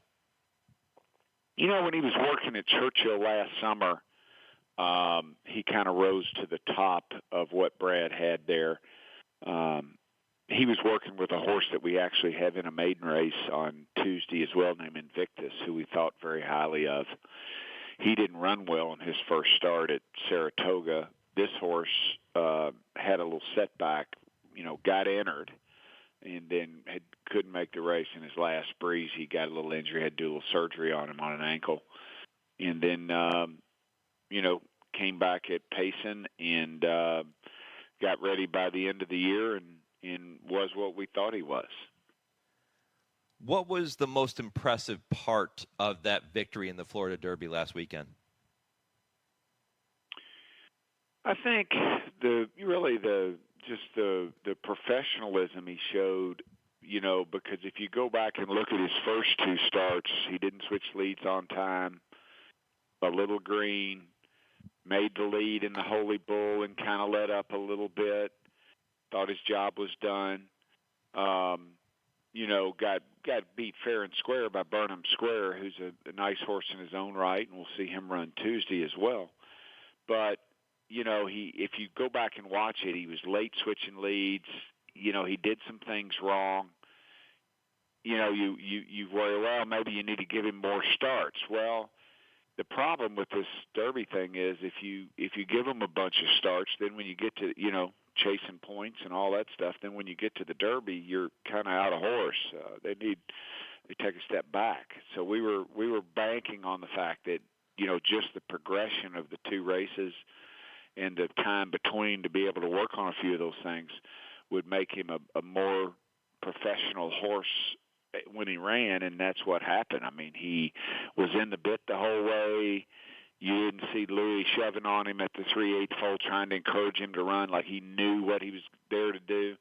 When he was working at Churchill last summer, he kind of rose to the top of what Brad had there. He was working with a horse that we actually have in a maiden race on Tuesday as well, named Invictus, who we thought very highly of. He didn't run well in his first start at Saratoga. This horse had a little setback, got entered, and then couldn't make the race in his last breeze. He got a little injury, had to do a little surgery on him on an ankle. And then, came back at Payson and got ready by the end of the year and was what we thought he was. What was the most impressive part of that victory in the Florida Derby last weekend? I think the professionalism he showed, because if you go back and look at his first two starts, he didn't switch leads on time, a little green, made the lead in the Holy Bull and kind of let up a little bit, thought his job was done, got beat fair and square by Burnham Square, who's a nice horse in his own right, and we'll see him run Tuesday as well. But if you go back and watch it, he was late switching leads. He did some things wrong. You worry, well, maybe you need to give him more starts. Well, the problem with this Derby thing is if you give him a bunch of starts, then when you get to, chasing points and all that stuff, then when you get to the Derby, you're kind of out of horse. They take a step back. So we were banking on the fact that, just the progression of the two races and the time between to be able to work on a few of those things would make him a more professional horse when he ran, and that's what happened. I mean, he was in the bit the whole way. You didn't see Louis shoving on him at the 3/8 foal trying to encourage him to run like he knew what he was there to do.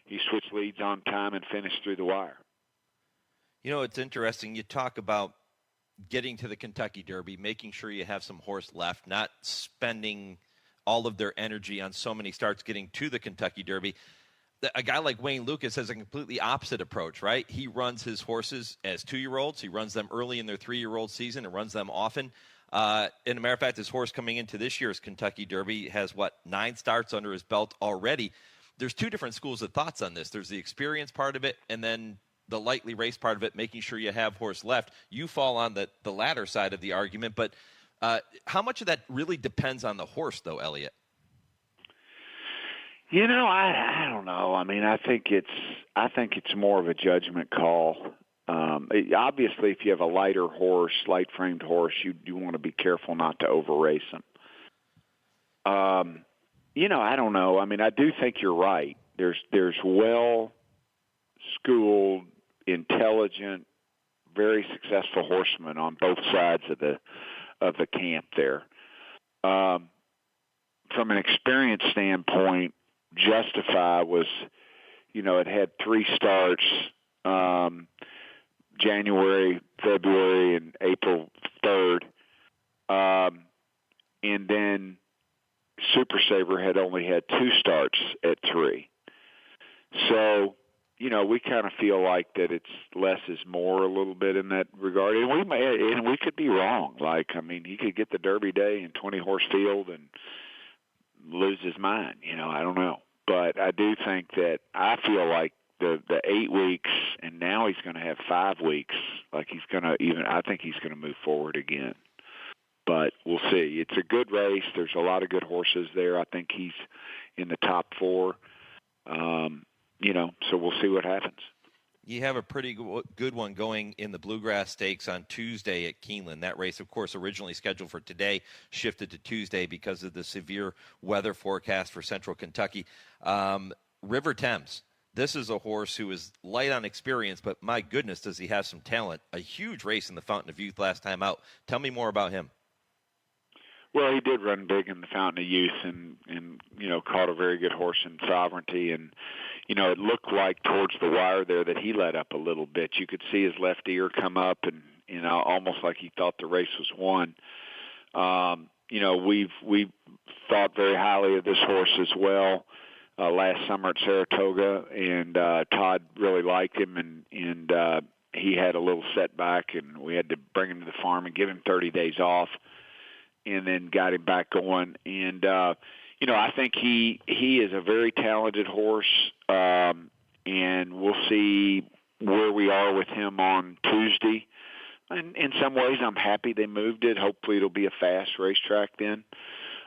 He switched leads on time and finished through the wire. It's interesting. You talk about getting to the Kentucky Derby, making sure you have some horse left, not spending all of their energy on so many starts getting to the Kentucky Derby. A guy like Wayne Lucas has a completely opposite approach, right? He runs his horses as 2-year-olds. He runs them early in their 3-year-old season and runs them often. And a matter of fact, his horse coming into this year's Kentucky Derby has, 9 starts under his belt already. There's 2 different schools of thoughts on this. There's the experience part of it and then the lightly race part of it, making sure you have horse left. You fall on the latter side of the argument. But how much of that really depends on the horse, though, Elliott? I don't know. I mean, I think it's more of a judgment call. Obviously, if you have a light-framed horse, you want to be careful not to over-race them. I don't know. I mean, I do think you're right. There's well-schooled, intelligent, very successful horsemen on both sides of the camp there. From an experience standpoint, Justify was, it had 3 starts, January, February, and April 3rd. And then Super Saver had only had 2 starts at 3. So, we kind of feel like that it's less is more a little bit in that regard. And we could be wrong. He could get the Derby day in 20-horse field and lose his mind. I don't know. But I do think that I feel like the 8 weeks, and now he's going to have 5 weeks. I think he's going to move forward again. But we'll see. It's a good race. There's a lot of good horses there. I think he's in the top 4. So we'll see what happens. You have a pretty good one going in the Bluegrass Stakes on Tuesday at Keeneland. That race, of course, originally scheduled for today, shifted to Tuesday because of the severe weather forecast for central Kentucky. River Thames. This is a horse who is light on experience, but my goodness, does he have some talent. A huge race in the Fountain of Youth last time out. Tell me more about him. Well, he did run big in the Fountain of Youth and caught a very good horse in Sovereignty. And, it looked like towards the wire there that he let up a little bit. You could see his left ear come up and, almost like he thought the race was won. We've thought very highly of this horse as well last summer at Saratoga, and Todd really liked him, and he had a little setback, and we had to bring him to the farm and give him 30 days off, and then got him back going. And I think he is a very talented horse, and we'll see where we are with him on Tuesday. And in some ways, I'm happy they moved it. Hopefully, it'll be a fast racetrack then.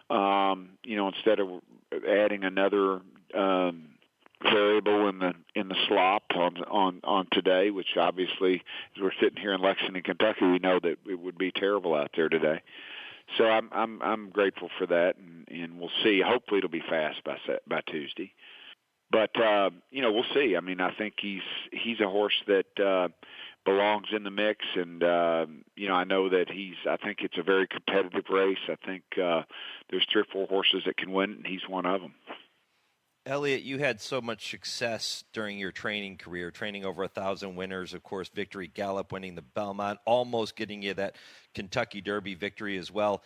Instead of adding another variable in the slop on today, which obviously, as we're sitting here in Lexington, Kentucky, we know that it would be terrible out there today. So I'm grateful for that, and we'll see. Hopefully, it'll be fast by Tuesday. But we'll see. I mean, I think he's a horse that belongs in the mix, and I know that I think it's a very competitive race. I think there's 3 or 4 horses that can win, and he's one of them. Elliott, you had so much success during your training career, training over 1,000 winners, of course, Victory Gallop, winning the Belmont, almost getting you that Kentucky Derby victory as well.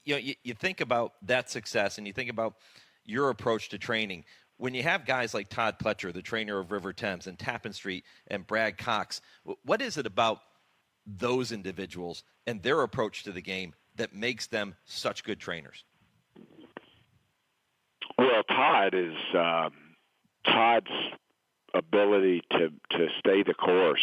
You think about that success, and you think about your approach to training. When you have guys like Todd Pletcher, the trainer of River Thames, and Tappan Street, and Brad Cox, what is it about those individuals and their approach to the game that makes them such good trainers? Well, Todd's ability to stay the course.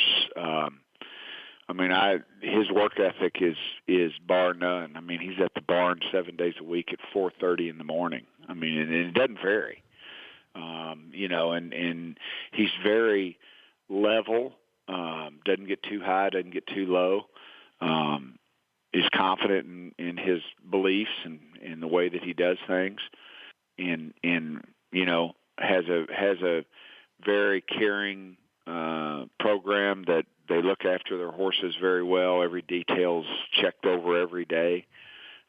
His work ethic is bar none. I mean, he's at the barn 7 days a week at 4:30 in the morning. I mean, and it doesn't vary. And he's very level. Doesn't get too high, doesn't get too low. Is confident in his beliefs and in the way that he does things. And has a very caring program that they look after their horses very well. Every detail's checked over every day,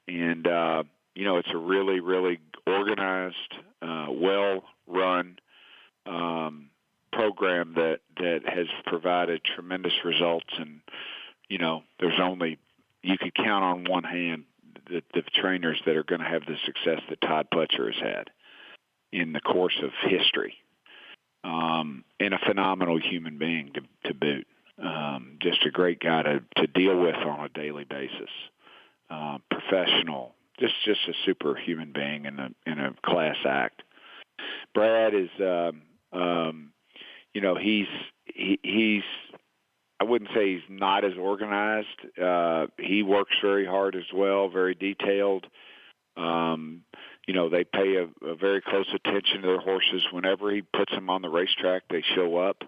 and it's a really, really organized, well-run program that has provided tremendous results. And you could count on one hand the trainers that are going to have the success that Todd Pletcher has had in the course of history, and a phenomenal human being to boot. Just a great guy to deal with on a daily basis. Professional, just a super human being in a class act. Brad is, he's. I wouldn't say he's not as organized. He works very hard as well, very detailed. They pay a very close attention to their horses. Whenever he puts them on the racetrack, they show up.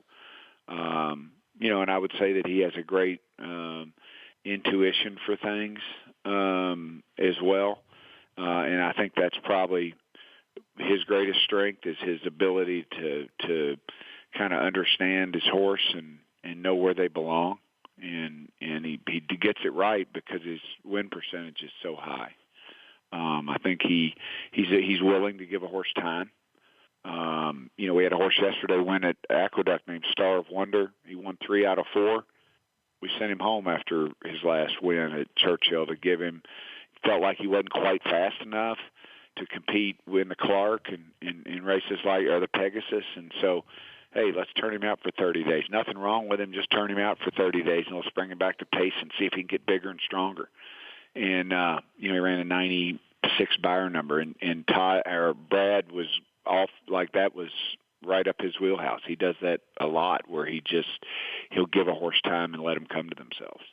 And I would say that he has a great intuition for things as well. And I think that's probably his greatest strength, is his ability to kind of understand his horse and know where they belong. And he gets it right because his win percentage is so high. I think he's willing to give a horse time. We had a horse yesterday win at Aqueduct named Star of Wonder. He won 3 out of 4. We sent him home after his last win at Churchill to give him. Felt like he wasn't quite fast enough to compete in the Clark and races like the Pegasus. And so, hey, let's turn him out for 30 days. Nothing wrong with him. Just turn him out for 30 days, and let's bring him back to pace and see if he can get bigger and stronger. And he ran a 96 Beyer number, and Brad was off like that, was right up his wheelhouse. He does that a lot, where he'll give a horse time and let them come to themselves.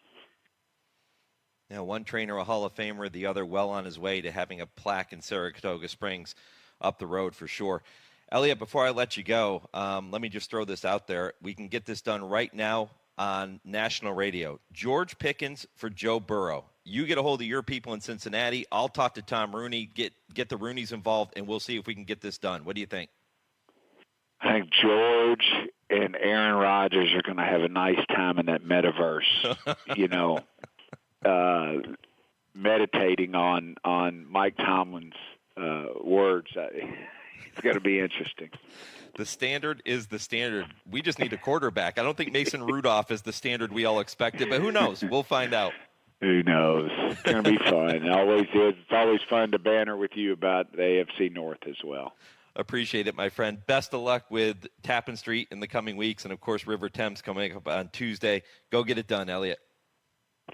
Now, one trainer a Hall of Famer, the other well on his way to having a plaque in Saratoga Springs up the road for sure. Elliott, before I let you go, let me just throw this out there. We can get this done right now on national radio. George Pickens for Joe Burrow. You get a hold of your people in Cincinnati. I'll talk to Tom Rooney, get the Rooneys involved, and we'll see if we can get this done. What do you think? I think George and Aaron Rodgers are going to have a nice time in that metaverse, meditating on Mike Tomlin's words. It's going to be interesting. The standard is the standard. We just need a quarterback. I don't think Mason Rudolph is the standard we all expected, but who knows? We'll find out. Who knows? It's going to be fun. It always is. It's always fun to banter with you about the AFC North as well. Appreciate it, my friend. Best of luck with Tappan Street in the coming weeks, and, of course, River Thames coming up on Tuesday. Go get it done, Elliott.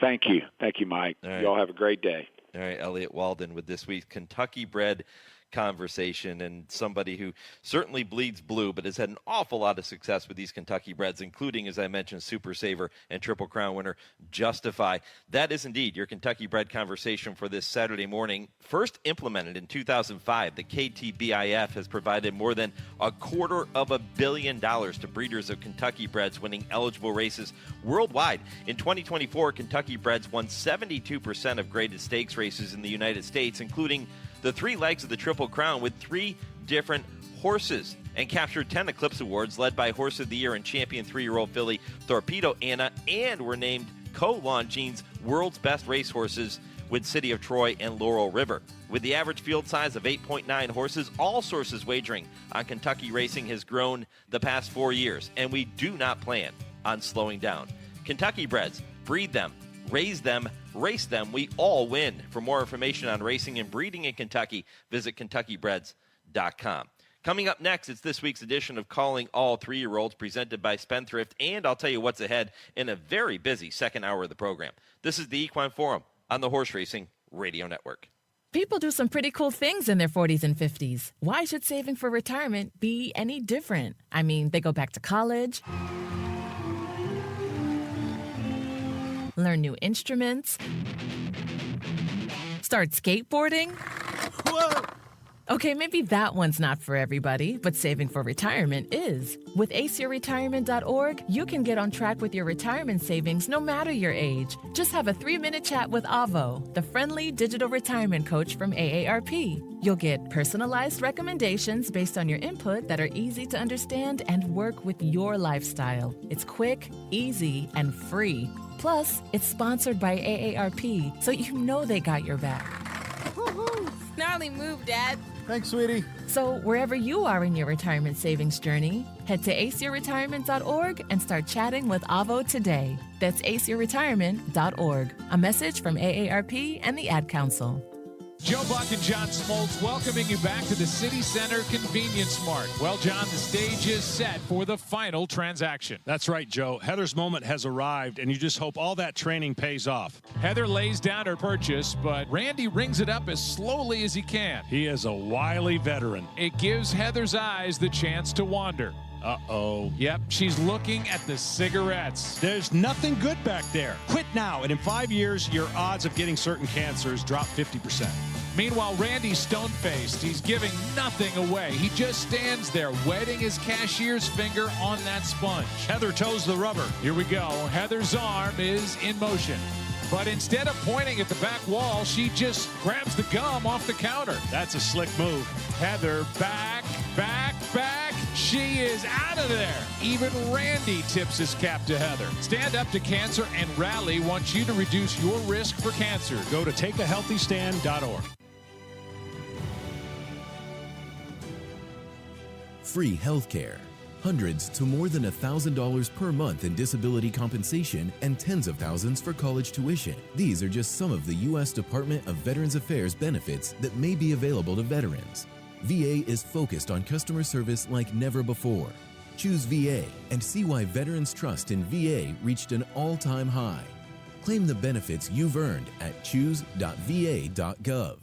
Thank you. Thank you, Mike. All right. You all have a great day. All right, Elliott Walden with this week's Kentucky-bred conversation, and somebody who certainly bleeds blue but has had an awful lot of success with these Kentucky breds, including, as I mentioned, Super Saver and Triple Crown winner Justify. That is indeed your Kentucky bred conversation for this Saturday morning. First implemented in 2005, the KTBIF has provided more than $250 million to breeders of Kentucky breds winning eligible races worldwide. In 2024, Kentucky breds won 72% of graded stakes races in the United States, including the 3 legs of the Triple Crown with 3 different horses, and captured 10 Eclipse Awards led by Horse of the Year and Champion 3-year-old filly Torpedo Anna, and were named Co-Longines World's Best Racehorses with City of Troy and Laurel River. With the average field size of 8.9 horses, all sources wagering on Kentucky racing has grown the past 4 years, and we do not plan on slowing down. Kentucky breds, breed them, raise them, race them, we all win. For more information on racing and breeding in Kentucky, visit KentuckyBreds.com. Coming up next, it's this week's edition of Calling All 3-Year-Olds, presented by Spendthrift, and I'll tell you what's ahead in a very busy second hour of the program. This is the Equine Forum on the Horse Racing Radio Network. People do some pretty cool things in their 40s and 50s. Why should saving for retirement be any different? I mean, they go back to college, learn new instruments, start skateboarding. Whoa! Okay, maybe that one's not for everybody, but saving for retirement is. With aceyourretirement.org, you can get on track with your retirement savings no matter your age. Just have a 3-minute chat with Avo, the friendly digital retirement coach from AARP. You'll get personalized recommendations based on your input that are easy to understand and work with your lifestyle. It's quick, easy, and free. Plus, it's sponsored by AARP, so you know they got your back. Woohoo! Snarly move, Dad. Thanks, sweetie. So wherever you are in your retirement savings journey, head to aceyourretirement.org and start chatting with Avo today. That's aceyourretirement.org. A message from AARP and the Ad Council. Joe Buck and John Smoltz welcoming you back to the City Center Convenience Mart. Well, John, the stage is set for the final transaction. That's right, Joe. Heather's moment has arrived, and you just hope all that training pays off. Heather lays down her purchase, but Randy rings it up as slowly as he can. He is a wily veteran. It gives Heather's eyes the chance to wander. Uh-oh. Yep, she's looking at the cigarettes. There's nothing good back there. Quit now, and in 5 years, your odds of getting certain cancers drop 50%. Meanwhile, Randy's stone-faced. He's giving nothing away. He just stands there, wetting his cashier's finger on that sponge. Heather toes the rubber. Here we go. Heather's arm is in motion. But instead of pointing at the back wall, she just grabs the gum off the counter. That's a slick move. Heather back. She is out of there. Even Randy tips his cap to Heather. Stand Up to Cancer and Rally wants you to reduce your risk for cancer. Go to takeahealthystand.org. Free health care, hundreds to more than $1,000 per month in disability compensation, and tens of thousands for college tuition. These are just some of the U.S. Department of Veterans Affairs benefits that may be available to veterans. VA is focused on customer service like never before. Choose VA and see why veterans' trust in VA reached an all-time high. Claim the benefits you've earned at choose.va.gov.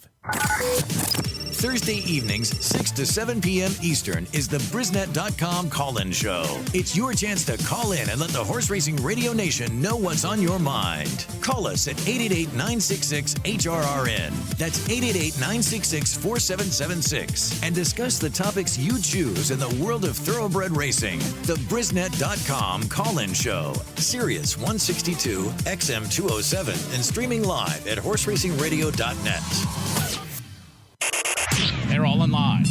Thursday evenings, 6 to 7 p.m. Eastern, is the Brisnet.com call-in show. It's your chance to call in and let the Horse Racing Radio Nation know what's on your mind. Call us at 888-966-HRRN. That's 888-966-4776. And discuss the topics you choose in the world of thoroughbred racing. The Brisnet.com call-in show. Sirius 162, XM 207, and streaming live at horseracingradio.net. They're all in line.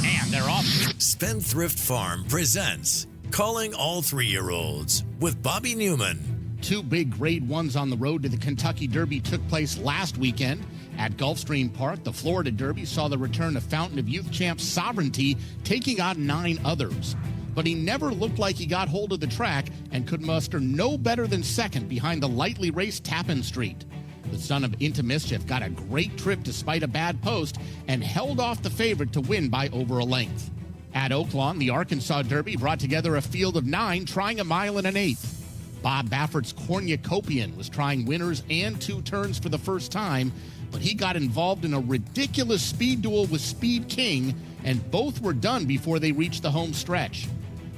And they're off. Spendthrift Farm presents Calling All 3-Year-Olds with Bobby Neuman. Two big Grade 1s on the road to the Kentucky Derby took place last weekend. At Gulfstream Park, the Florida Derby saw the return of Fountain of Youth champ Sovereignty taking on 9 others. But he never looked like he got hold of the track and could muster no better than second behind the lightly raced Tappan Street. The son of Into Mischief got a great trip despite a bad post and held off the favorite to win by over a length. At Oaklawn, the Arkansas Derby brought together a field of 9 trying a mile and an eighth. Bob Baffert's Cornucopian was trying winners and 2 turns for the first time, but he got involved in a ridiculous speed duel with Speed King, and both were done before they reached the home stretch.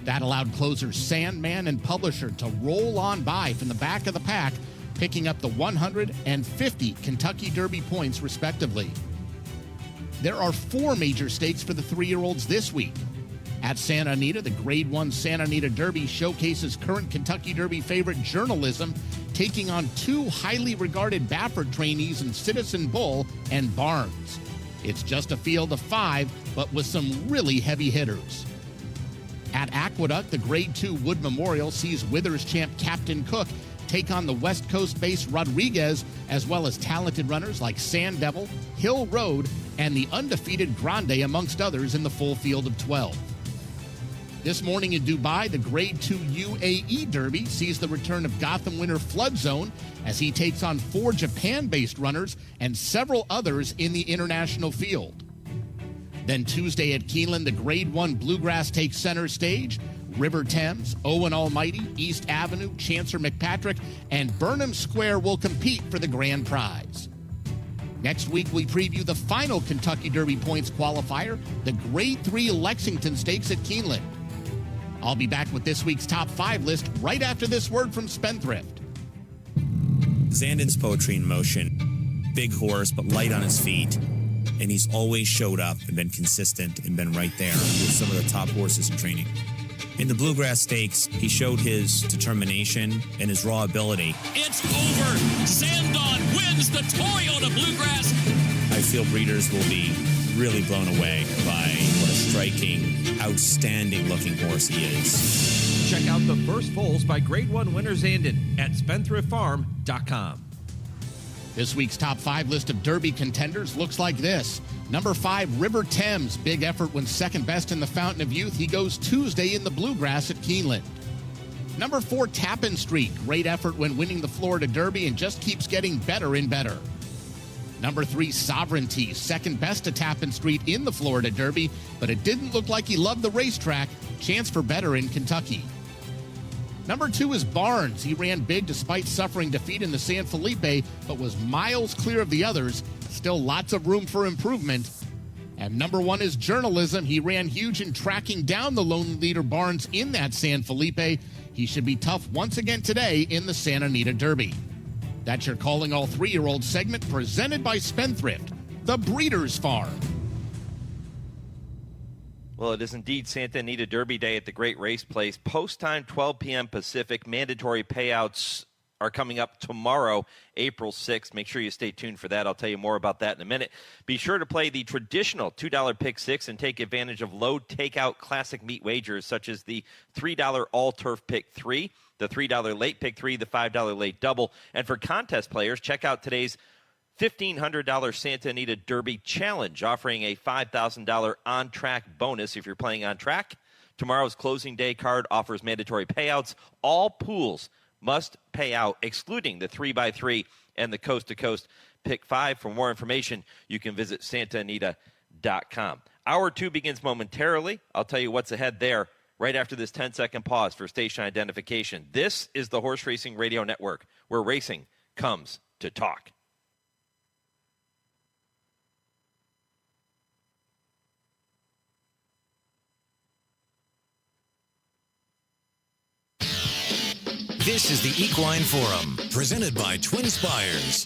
That allowed closers Sandman and Publisher to roll on by from the back of the pack, picking up the 150 Kentucky Derby points, respectively. There are 4 major stakes for the 3-year-olds this week. At Santa Anita, the Grade 1 Santa Anita Derby showcases current Kentucky Derby favorite Journalism, taking on 2 highly regarded Baffert trainees in Citizen Bull and Barnes. It's just a field of 5, but with some really heavy hitters. At Aqueduct, the Grade 2 Wood Memorial sees Withers champ Captain Cook take on the West Coast-based Rodriguez, as well as talented runners like Sand Devil, Hill Road, and the undefeated Grande, amongst others, in the full field of 12. This morning in Dubai, the Grade 2 UAE Derby sees the return of Gotham winner Flood Zone as he takes on 4 Japan-based runners and several others in the international field. Then Tuesday at Keeneland, the Grade 1 Bluegrass takes center stage. River Thames, Owen Almighty, East Avenue, Chancer McPatrick, and Burnham Square will compete for the grand prize. Next week, we preview the final Kentucky Derby points qualifier, the Grade 3 Lexington Stakes at Keeneland. I'll be back with this week's top 5 list right after this word from Spendthrift. Zandon's poetry in motion. Big horse, but light on his feet. And he's always showed up and been consistent and been right there with some of the top horses in training. In the Bluegrass Stakes, he showed his determination and his raw ability. It's over. Sandon wins the Toyota Bluegrass. I feel breeders will be really blown away by what a striking, outstanding-looking horse he is. Check out the first foals by Grade 1 winner Zandon at SpendthriftFarm.com. This week's top 5 list of Derby contenders looks like this. Number 5, River Thames. Big effort when second best in the Fountain of Youth. He goes Tuesday in the Bluegrass at Keeneland. Number 4, Tappan Street. Great effort when winning the Florida Derby and just keeps getting better and better. Number 3, Sovereignty. Second best to Tappan Street in the Florida Derby, but it didn't look like he loved the racetrack. Chance for better in Kentucky. Number 2 is Barnes. He ran big despite suffering defeat in the San Felipe, but was miles clear of the others. Still lots of room for improvement. And number 1 is Journalism. He ran huge in tracking down the lone leader Barnes in that San Felipe. He should be tough once again today in the Santa Anita Derby. That's your Calling All 3-Year-Olds segment presented by Spendthrift, the Breeders' Farm. Well, it is indeed Santa Anita Derby Day at the Great Race Place. Post time, 12 p.m. Pacific. Mandatory payouts are coming up tomorrow, April 6th. Make sure you stay tuned for that. I'll tell you more about that in a minute. Be sure to play the traditional $2 Pick 6 and take advantage of low takeout classic meat wagers such as the $3 All-Turf Pick 3, the $3 Late Pick 3, the $5 Late Double. And for contest players, check out today's $1,500 Santa Anita Derby Challenge, offering a $5,000 on-track bonus if you're playing on track. Tomorrow's closing day card offers mandatory payouts. All pools must pay out, excluding the 3x3 and the coast-to-coast Pick 5. For more information, you can visit santaanita.com. Hour 2 begins momentarily. I'll tell you what's ahead there right after this 10-second pause for station identification. This is the Horse Racing Radio Network, where racing comes to talk. This is the Equine Forum, presented by TwinSpires.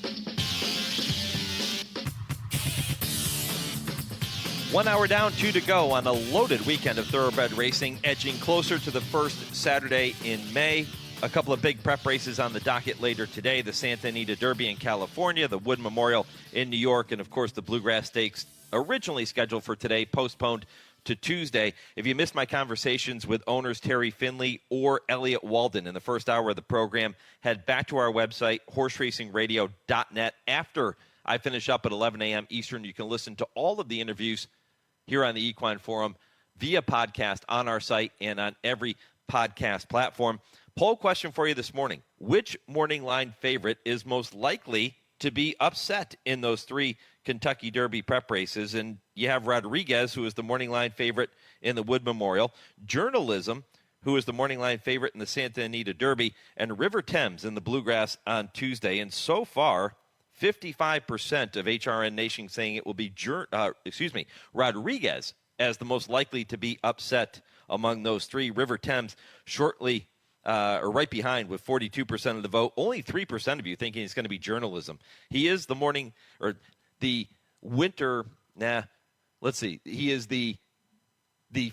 1 hour down, 2 to go on a loaded weekend of thoroughbred racing, edging closer to the first Saturday in May. A couple of big prep races on the docket later today, the Santa Anita Derby in California, the Wood Memorial in New York, and of course the Bluegrass Stakes, originally scheduled for today, postponed to Tuesday. If you missed my conversations with owners Terry Finley or Elliott Walden in the first hour of the program, head back to our website, horseracingradio.net. After I finish up at 11 a.m. Eastern, you can listen to all of the interviews here on the Equine Forum via podcast on our site and on every podcast platform. Poll question for you this morning. Which morning line favorite is most likely to be upset in those 3 Kentucky Derby prep races? And you have Rodriguez, who is the morning line favorite in the Wood Memorial, Journalism, who is the morning line favorite in the Santa Anita Derby, and River Thames in the Bluegrass on Tuesday. And so far, 55% of HRRN Nation saying it will be Rodriguez as the most likely to be upset among those 3. River Thames shortly or right behind with 42% of the vote. Only 3% of you thinking it's going to be Journalism. He is the morning or the winter. Let's see. He is the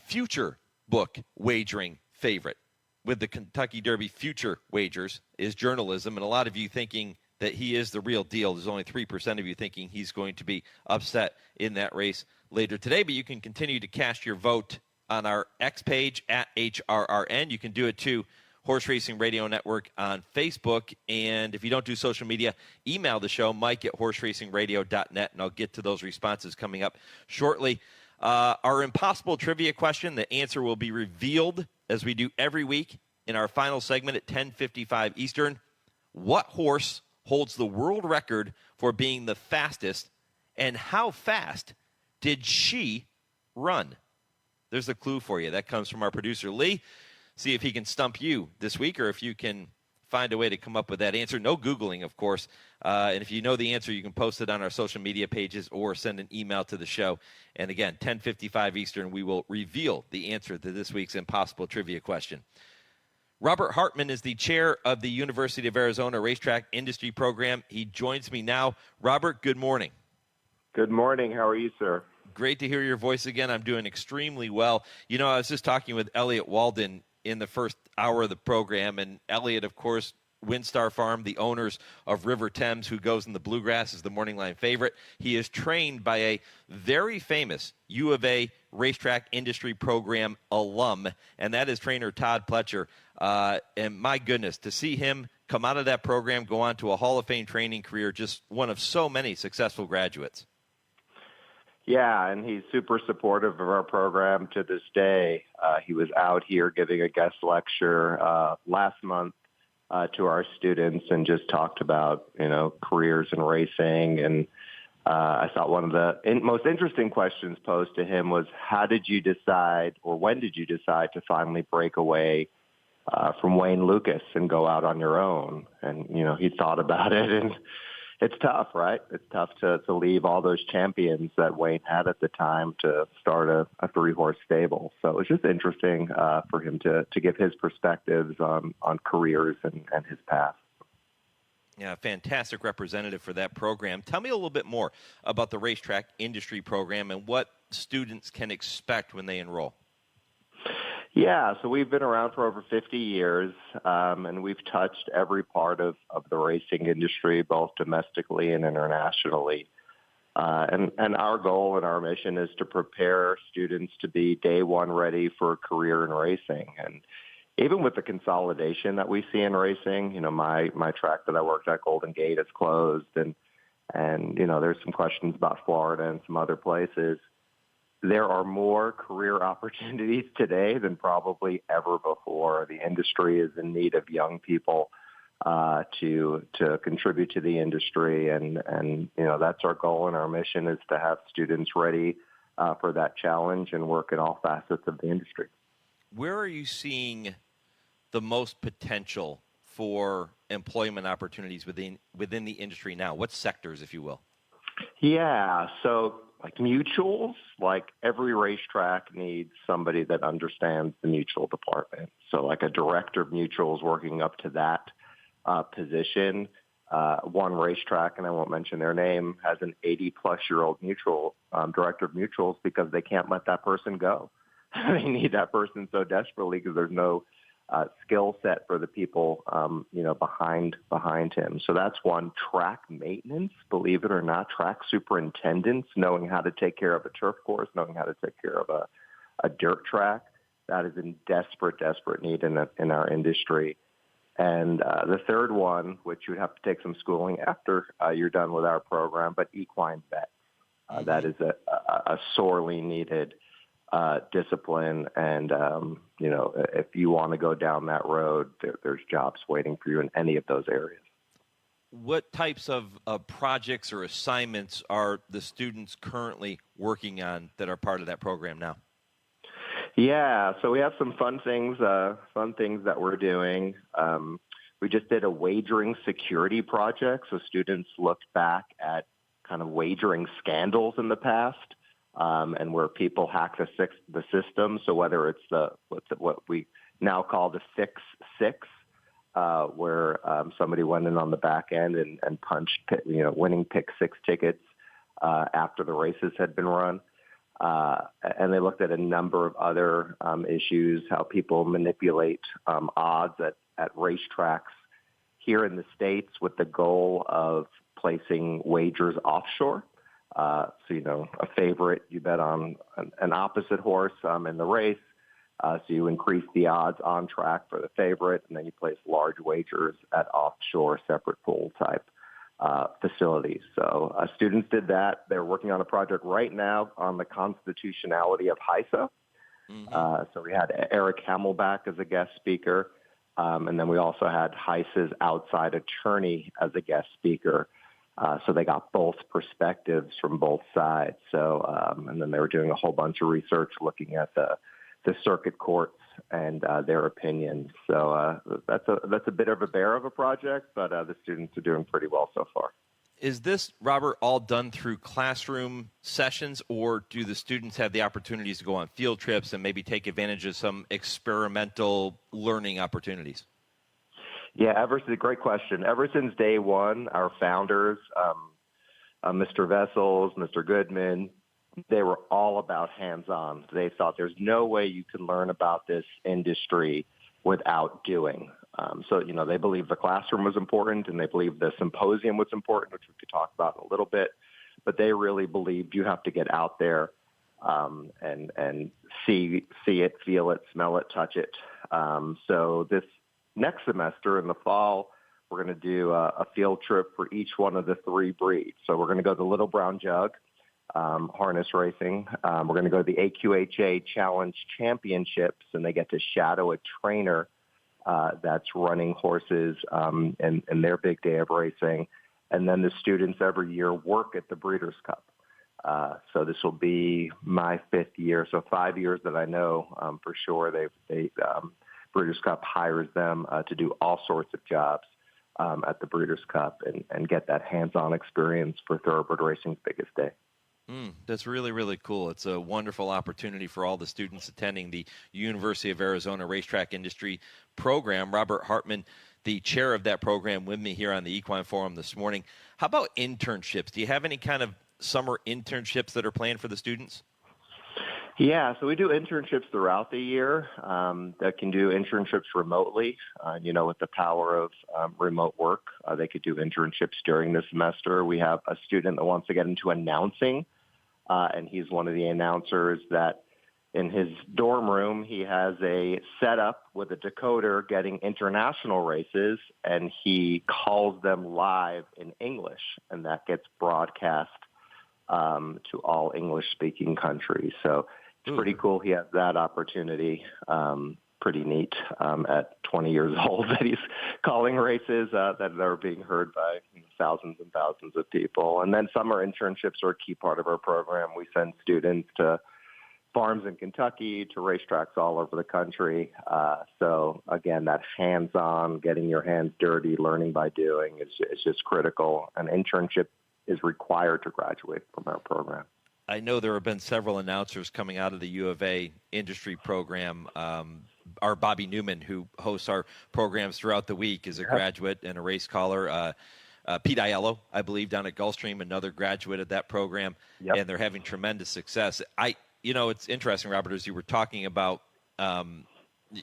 future book wagering favorite with the Kentucky Derby future wagers is Journalism, and a lot of you thinking that he is the real deal. There's only 3% of you thinking he's going to be upset in that race later today, but you can continue to cast your vote on our X page at HRRN. You can do it too, Horse Racing Radio Network on Facebook. And if you don't do social media, email the show, mike@horseracingradio.net, and I'll get to those responses coming up shortly. Our impossible trivia question, the answer will be revealed as we do every week in our final segment at 10:55 Eastern. What horse holds the world record for being the fastest, and how fast did she run? There's a clue for you. That comes from our producer, Lee. See if he can stump you this week, or if you can find a way to come up with that answer. No Googling, of course. And if you know the answer, you can post it on our social media pages or send an email to the show. And again, 10:55 Eastern, we will reveal the answer to this week's impossible trivia question. Robert Hartman is the chair of the University of Arizona Racetrack Industry Program. He joins me now. Robert, good morning. Good morning. How are you, sir? Great to hear your voice again. I'm doing extremely well. You know, I was just talking with Elliott Walden in the first hour of the program, and Elliott, of course, WinStar Farm, the owners of River Thames, who goes in the Bluegrass, is the morning line favorite. He is trained by a very famous UofA Racetrack Industry Program alum, and that is trainer Todd Pletcher. And my goodness, to see him come out of that program, go on to a Hall of Fame training career, just one of so many successful graduates. Yeah, and he's super supportive of our program to this day. He was out here giving a guest lecture last month to our students and just talked about, careers in racing. And I thought one of the most interesting questions posed to him was, how did you decide, or when did you decide to finally break away from Wayne Lucas and go out on your own? And, he thought about it, and it's tough, right? It's tough to leave all those champions that Wayne had at the time to start a three-horse stable. So it was just interesting for him to give his perspectives on careers and his path. Yeah, fantastic representative for that program. Tell me a little bit more about the Racetrack Industry Program and what students can expect when they enroll. Yeah, so we've been around for over 50 years, and we've touched every part of the racing industry, both domestically and internationally. And our goal and our mission is to prepare students to be day one ready for a career in racing. And even with the consolidation that we see in racing, my track that I worked at, Golden Gate, is closed, and there's some questions about Florida and some other places. There are more career opportunities today than probably ever before. The industry is in need of young people to contribute to the industry, and that's our goal and our mission, is to have students ready for that challenge and work in all facets of the industry. Where are you seeing the most potential for employment opportunities within the industry now? What sectors, if you will? Yeah, so like mutuals, like every racetrack needs somebody that understands the mutual department. So like a director of mutuals working up to that position. One racetrack, and I won't mention their name, has an 80-plus-year-old mutual director of mutuals because they can't let that person go. They need that person so desperately because there's no skill set for the people, behind him. So that's one. Track maintenance, believe it or not, track superintendents, knowing how to take care of a turf course, knowing how to take care of a dirt track. That is in desperate need in our industry. And the third one, which you would have to take some schooling after you're done with our program, but equine vets. That is a sorely needed discipline, and if you want to go down that road, there's jobs waiting for you in any of those areas. What types of projects or assignments are the students currently working on that are part of that program now? Yeah, so we have some fun things that we're doing. We just did a wagering security project, so students looked back at kind of wagering scandals in the past. And where people hack the system. So whether it's what we now call the Fix Six, where somebody went in on the back end and punched, winning pick six tickets after the races had been run. And they looked at a number of other issues, how people manipulate odds at racetracks here in the States with the goal of placing wagers offshore. So, a favorite, you bet on an opposite horse in the race. So you increase the odds on track for the favorite, and then you place large wagers at offshore separate pool type facilities. So students did that. They're working on a project right now on the constitutionality of HISA. So we had Eric Hamelback as a guest speaker, and then we also had HISA's outside attorney as a guest speaker. So they got both perspectives from both sides. So, and then they were doing a whole bunch of research looking at the circuit courts and their opinions. So that's a bit of a bear of a project, but the students are doing pretty well so far. Is this, Robert, all done through classroom sessions, or do the students have the opportunities to go on field trips and maybe take advantage of some experimental learning opportunities? Yeah, great question. Ever since day one, our founders, Mr. Vessels, Mr. Goodman, they were all about hands-on. They thought there's no way you can learn about this industry without doing. So, they believed the classroom was important, and they believed the symposium was important, which we could talk about in a little bit. But they really believed you have to get out there and see it, feel it, smell it, touch it. So this next semester in the fall, we're going to do a field trip for each one of the 3 breeds. So we're going to go to the Little Brown Jug, harness racing. We're going to go to the AQHA Challenge Championships, and they get to shadow a trainer that's running horses in their big day of racing. And then the students every year work at the Breeders' Cup. So this will be my 5th year. So 5 years that I know for sure. Breeders' Cup hires them to do all sorts of jobs at the Breeders' Cup and get that hands-on experience for thoroughbred racing's biggest day. That's really, really cool. It's a wonderful opportunity for all the students attending the University of Arizona Racetrack Industry Program. Robert Hartman, the chair of that program, with me here on the Equine Forum this morning. How about internships? Do you have any kind of summer internships that are planned for the students? Yeah, so we do internships throughout the year that can do internships remotely. With the power of remote work, they could do internships during the semester. We have a student that wants to get into announcing, and he's one of the announcers that in his dorm room, he has a setup with a decoder getting international races, and he calls them live in English, and that gets broadcast to all English-speaking countries. So it's pretty cool. He has that opportunity. Pretty neat at 20 years old that he's calling races that are being heard by thousands and thousands of people. And then summer internships are a key part of our program. We send students to farms in Kentucky, to racetracks all over the country. So again, that hands-on, getting your hands dirty, learning by doing is just critical. An internship is required to graduate from our program. I know there have been several announcers coming out of the UofA industry program. Our Bobby Neuman, who hosts our programs throughout the week, is a graduate and a race caller. Pete Aiello, I believe, down at Gulfstream, another graduate of that program, and they're having tremendous success. It's interesting, Robert, as you were talking about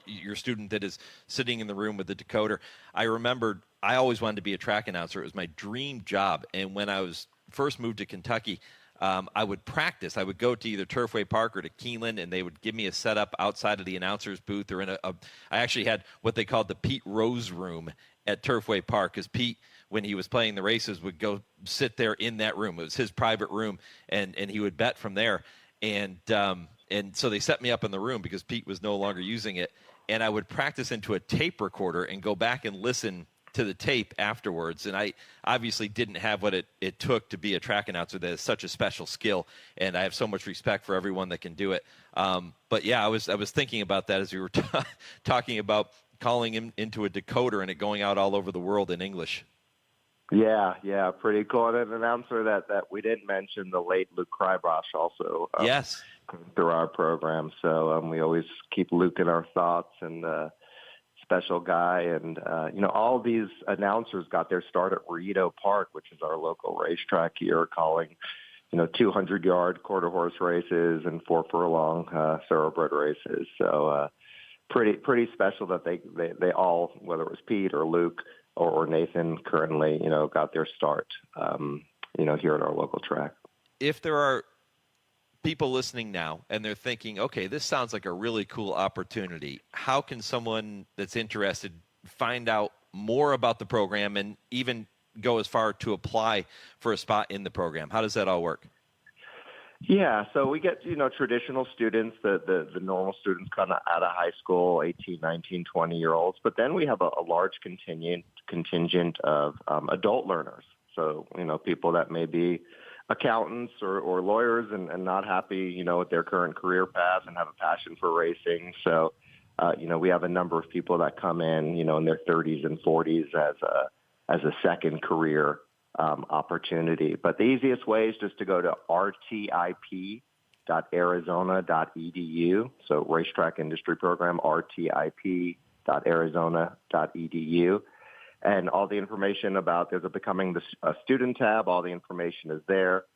your student that is sitting in the room with the decoder. I remembered I always wanted to be a track announcer. It was my dream job. And when I was first moved to Kentucky, I would practice. I would go to either Turfway Park or to Keeneland, and they would give me a setup outside of the announcer's booth or in I actually had what they called the Pete Rose room at Turfway Park, because Pete, when he was playing the races, would go sit there in that room. It was his private room, and he would bet from there. And so they set me up in the room because Pete was no longer using it, and I would practice into a tape recorder and go back and listen to the tape afterwards. And I obviously didn't have what it took to be a track announcer. That is such a special skill, and I have so much respect for everyone that can do it. But yeah, I was thinking about that as we were talking about calling him into a decoder and it going out all over the world in English. Yeah, pretty cool. And an announcer that we didn't mention, the late Luke Krybosh, also yes, through our program. So we always keep Luke in our thoughts, and special guy. And all these announcers got their start at Rito Park, which is our local racetrack here, calling 200-yard quarter horse races and 4 furlong thoroughbred races. So pretty special that they all, whether it was Pete or Luke or Nathan, currently, got their start, here at our local track. If there are people listening now and they're thinking, okay, this sounds like a really cool opportunity, how can someone that's interested find out more about the program and even go as far to apply for a spot in the program? How does that all work? Yeah, so we get, traditional students, the normal students kind of out of high school, 18, 19, 20-year-olds. But then we have a large contingent of adult learners. So, people that may be accountants or lawyers and not happy, with their current career path and have a passion for racing. So, we have a number of people that come in, in their 30s and 40s as a second career opportunity. But the easiest way is just to go to rtip.arizona.edu. So Racetrack Industry Program, rtip.arizona.edu. And all the information about, there's a Becoming a Student tab. All the information is there.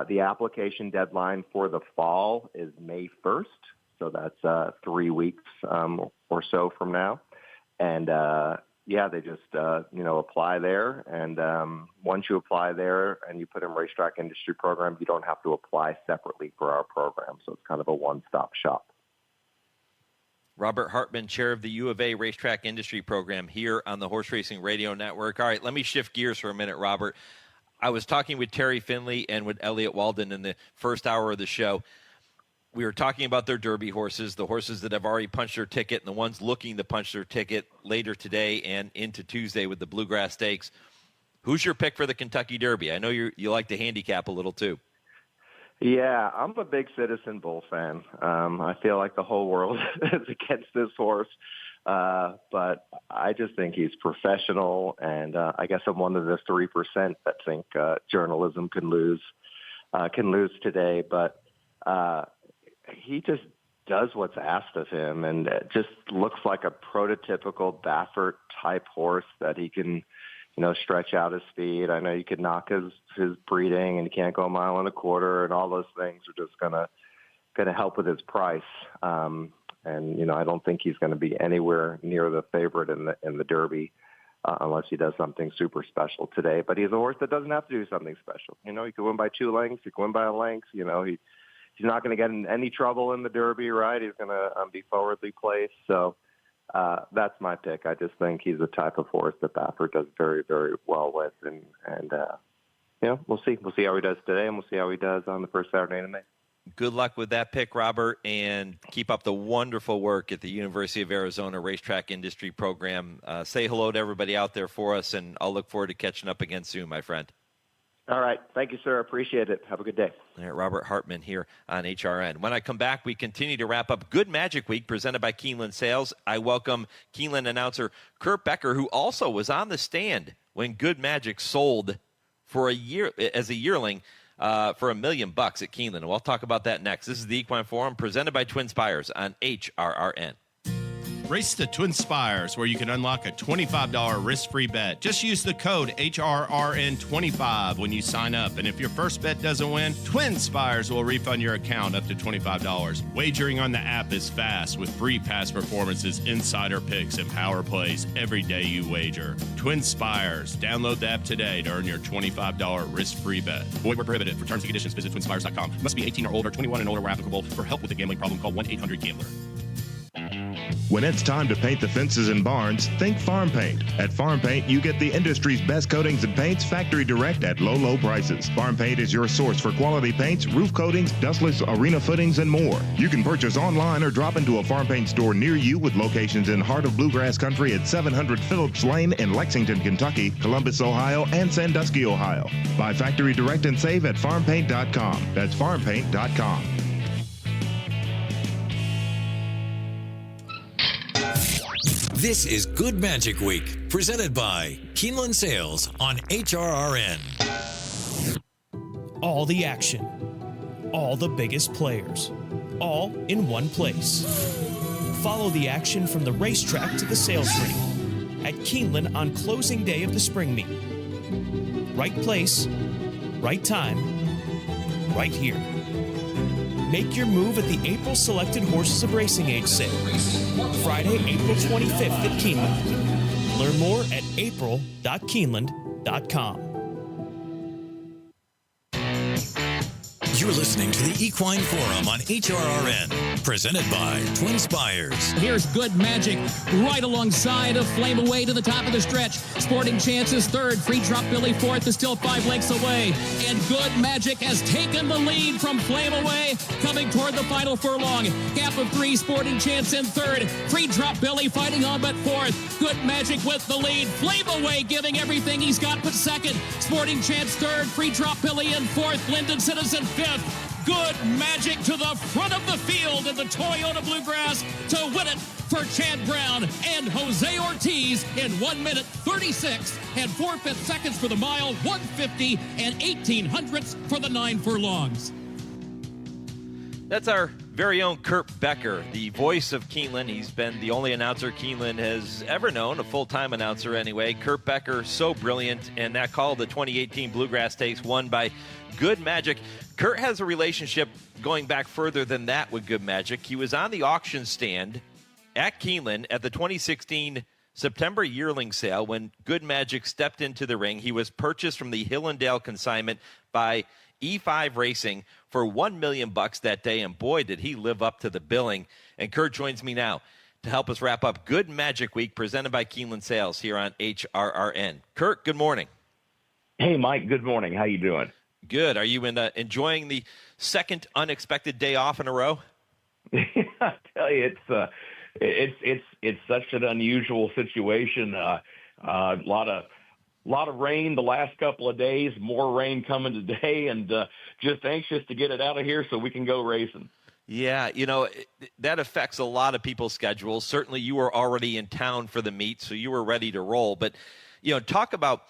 The application deadline for the fall is May 1st. So that's 3 weeks or so from now. And they just, apply there. And once you apply there and you put in Racetrack Industry Program, you don't have to apply separately for our program. So it's kind of a one-stop shop. Robert Hartman, chair of the UofA Racetrack Industry Program here on the Horse Racing Radio Network. All right, let me shift gears for a minute, Robert. I was talking with Terry Finley and with Elliott Walden in the first hour of the show. We were talking about their Derby horses, the horses that have already punched their ticket and the ones looking to punch their ticket later today and into Tuesday with the Bluegrass Stakes. Who's your pick for the Kentucky Derby? I know you like to handicap a little too. Yeah, I'm a big Citizen Bull fan. I feel like the whole world is against this horse, but I just think he's professional, and I guess I'm one of the 3% that think journalism can lose today. But he just does what's asked of him, and it just looks like a prototypical Baffert type horse that he can, stretch out his speed. I know you could knock his breeding, and he can't go a mile and a quarter, and all those things are just gonna help with his price. And I don't think he's going to be anywhere near the favorite in the Derby unless he does something super special today. But he's a horse that doesn't have to do something special. He could win by 2 lengths. He could win by a length. He's not going to get in any trouble in the Derby, right? He's going to be forwardly placed. So that's my pick. I just think he's the type of horse that Baffert does very, very well with. And we'll see. We'll see how he does today, and we'll see how he does on the first Saturday in May. Good luck with that pick, Robert, and keep up the wonderful work at the University of Arizona Racetrack Industry Program. Say hello to everybody out there for us, and I'll look forward to catching up again soon, my friend. All right. Thank you, sir. Appreciate it. Have a good day. All right, Robert Hartman here on HRN. When I come back, we continue to wrap up Good Magic Week presented by Keeneland Sales. I welcome Keeneland announcer Kurt Becker, who also was on the stand when Good Magic sold for a year as a yearling for $1 million at Keeneland. We'll talk about that next. This is the Equine Forum presented by TwinSpires on HRRN. Race to TwinSpires, where you can unlock a $25 risk-free bet. Just use the code HRRN25 when you sign up. And if your first bet doesn't win, TwinSpires will refund your account up to $25. Wagering on the app is fast with free past performances, insider picks, and power plays every day you wager. TwinSpires. Download the app today to earn your $25 risk-free bet. Void where prohibited. For terms and conditions, visit TwinSpires.com. Must be 18 or older, 21 and older where applicable. For help with a gambling problem, call 1-800-GAMBLER. When it's time to paint the fences and barns, think Farm Paint. At Farm Paint, you get the industry's best coatings and paints factory direct at low, low prices. Farm Paint is your source for quality paints, roof coatings, dustless arena footings, and more. You can purchase online or drop into a Farm Paint store near you with locations in Heart of Bluegrass Country at 700 Phillips Lane in Lexington, Kentucky, Columbus, Ohio, and Sandusky, Ohio. Buy factory direct and save at farmpaint.com. That's farmpaint.com. This is Good Magic Week, presented by Keeneland Sales on HRRN. All the action, all the biggest players, all in one place. Follow the action from the racetrack to the sales ring at Keeneland on closing day of the spring meet. Right place, right time, right here. Make your move at the April Selected Horses of Racing Age sale, Friday, April 25th at Keeneland. Learn more at april.keeneland.com. You're listening to the Equine Forum on HRRN, presented by TwinSpires. Here's Good Magic right alongside of Flame Away to the top of the stretch. Sporting Chances third. Free Drop Billy fourth is still 5 lengths away. And Good Magic has taken the lead from Flame Away, coming toward the final furlong. Gap of 3, Sporting Chance in third. Free Drop Billy fighting on but fourth. Good Magic with the lead. Flame Away giving everything he's got but second. Sporting Chance third. Free Drop Billy in fourth. Linden Citizen fifth. Good Magic to the front of the field in the Toyota Bluegrass to win it for Chad Brown and Jose Ortiz in 1 minute 36 and 4/5 seconds for the mile, 150 and 18 hundredths for the 9 furlongs. That's our very own Kurt Becker, the voice of Keeneland. He's been the only announcer Keeneland has ever known, a full-time announcer anyway. Kurt Becker, so brilliant, and that call, the 2018 Bluegrass Stakes, won by Good Magic. Kurt has a relationship going back further than that with Good Magic. He was on the auction stand at Keeneland at the 2016 September yearling sale, when Good Magic stepped into the ring, he was purchased from the Hillendale consignment by E5 Racing for $1 million that day, and boy, did he live up to the billing. And Kurt joins me now to help us wrap up Good Magic Week, presented by Keeneland Sales here on HRRN. Kurt, good morning. Hey, Mike. Good morning. How you doing? Good. Are you enjoying the second unexpected day off in a row? I tell you, it's such an unusual situation. A lot of rain the last couple of days, more rain coming today, and just anxious to get it out of here so we can go racing. Yeah, that affects a lot of people's schedules. Certainly you were already in town for the meet, so you were ready to roll. But, talk about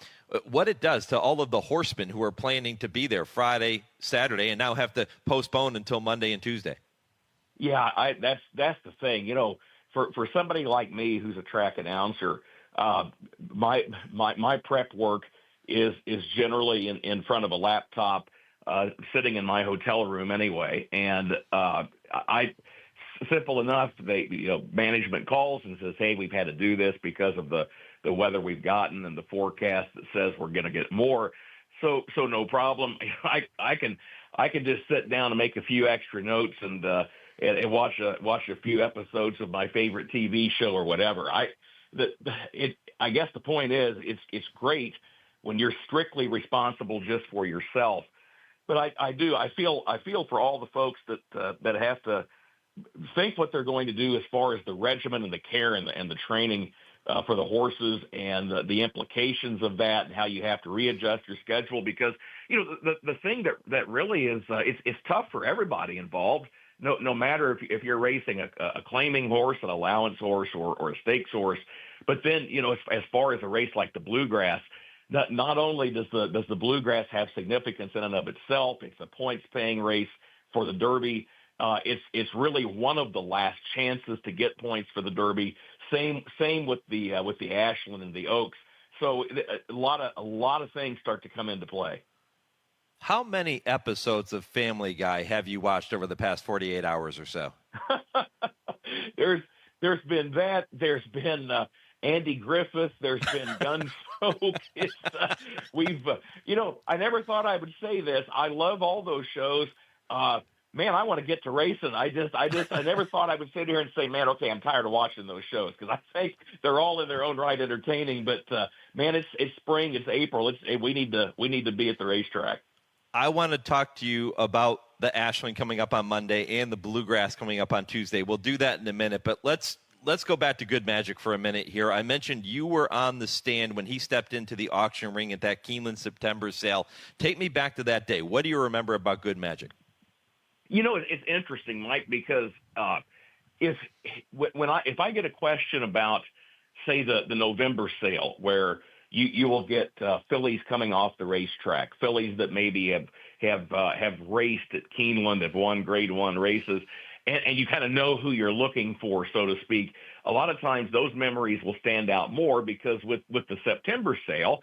what it does to all of the horsemen who are planning to be there Friday, Saturday, and now have to postpone until Monday and Tuesday. Yeah, that's the thing. For somebody like me who's a track announcer, my prep work is generally in front of a laptop, sitting in my hotel room anyway. And simple enough, management calls and says, hey, we've had to do this because of the weather we've gotten and the forecast that says we're going to get more. So no problem. I can just sit down and make a few extra notes and watch a few episodes of my favorite TV show or whatever. I guess the point is it's great when you're strictly responsible just for yourself. But I feel for all the folks that have to think what they're going to do as far as the regimen and the care and the training for the horses and the implications of that and how you have to readjust your schedule, because the thing that really is it's tough for everybody involved. No matter if you're racing a claiming horse, an allowance horse, or a stakes horse, but then as far as a race like the Bluegrass, not only does the Bluegrass have significance in and of itself, it's a points-paying race for the Derby. It's really one of the last chances to get points for the Derby. Same with the Ashland and the Oaks. So a lot of things start to come into play. How many episodes of Family Guy have you watched over the past 48 hours or so? There's been that. There's been Andy Griffith. There's been Gunsmoke. I never thought I would say this. I love all those shows. Man, I want to get to racing. I never thought I would sit here and say, man, okay, I'm tired of watching those shows, because I think they're all in their own right entertaining. But man, it's spring, it's April. We need to be at the racetrack. I want to talk to you about the Ashland coming up on Monday and the Bluegrass coming up on Tuesday. We'll do that in a minute, but let's go back to Good Magic for a minute here. I mentioned you were on the stand when he stepped into the auction ring at that Keeneland September sale. Take me back to that day. What do you remember about Good Magic? It's interesting, Mike, because if I get a question about, say, the November sale, where you will get fillies coming off the racetrack, fillies that maybe have raced at Keeneland, have won Grade 1 races, and you kind of know who you're looking for, so to speak. A lot of times those memories will stand out more, because with the September sale,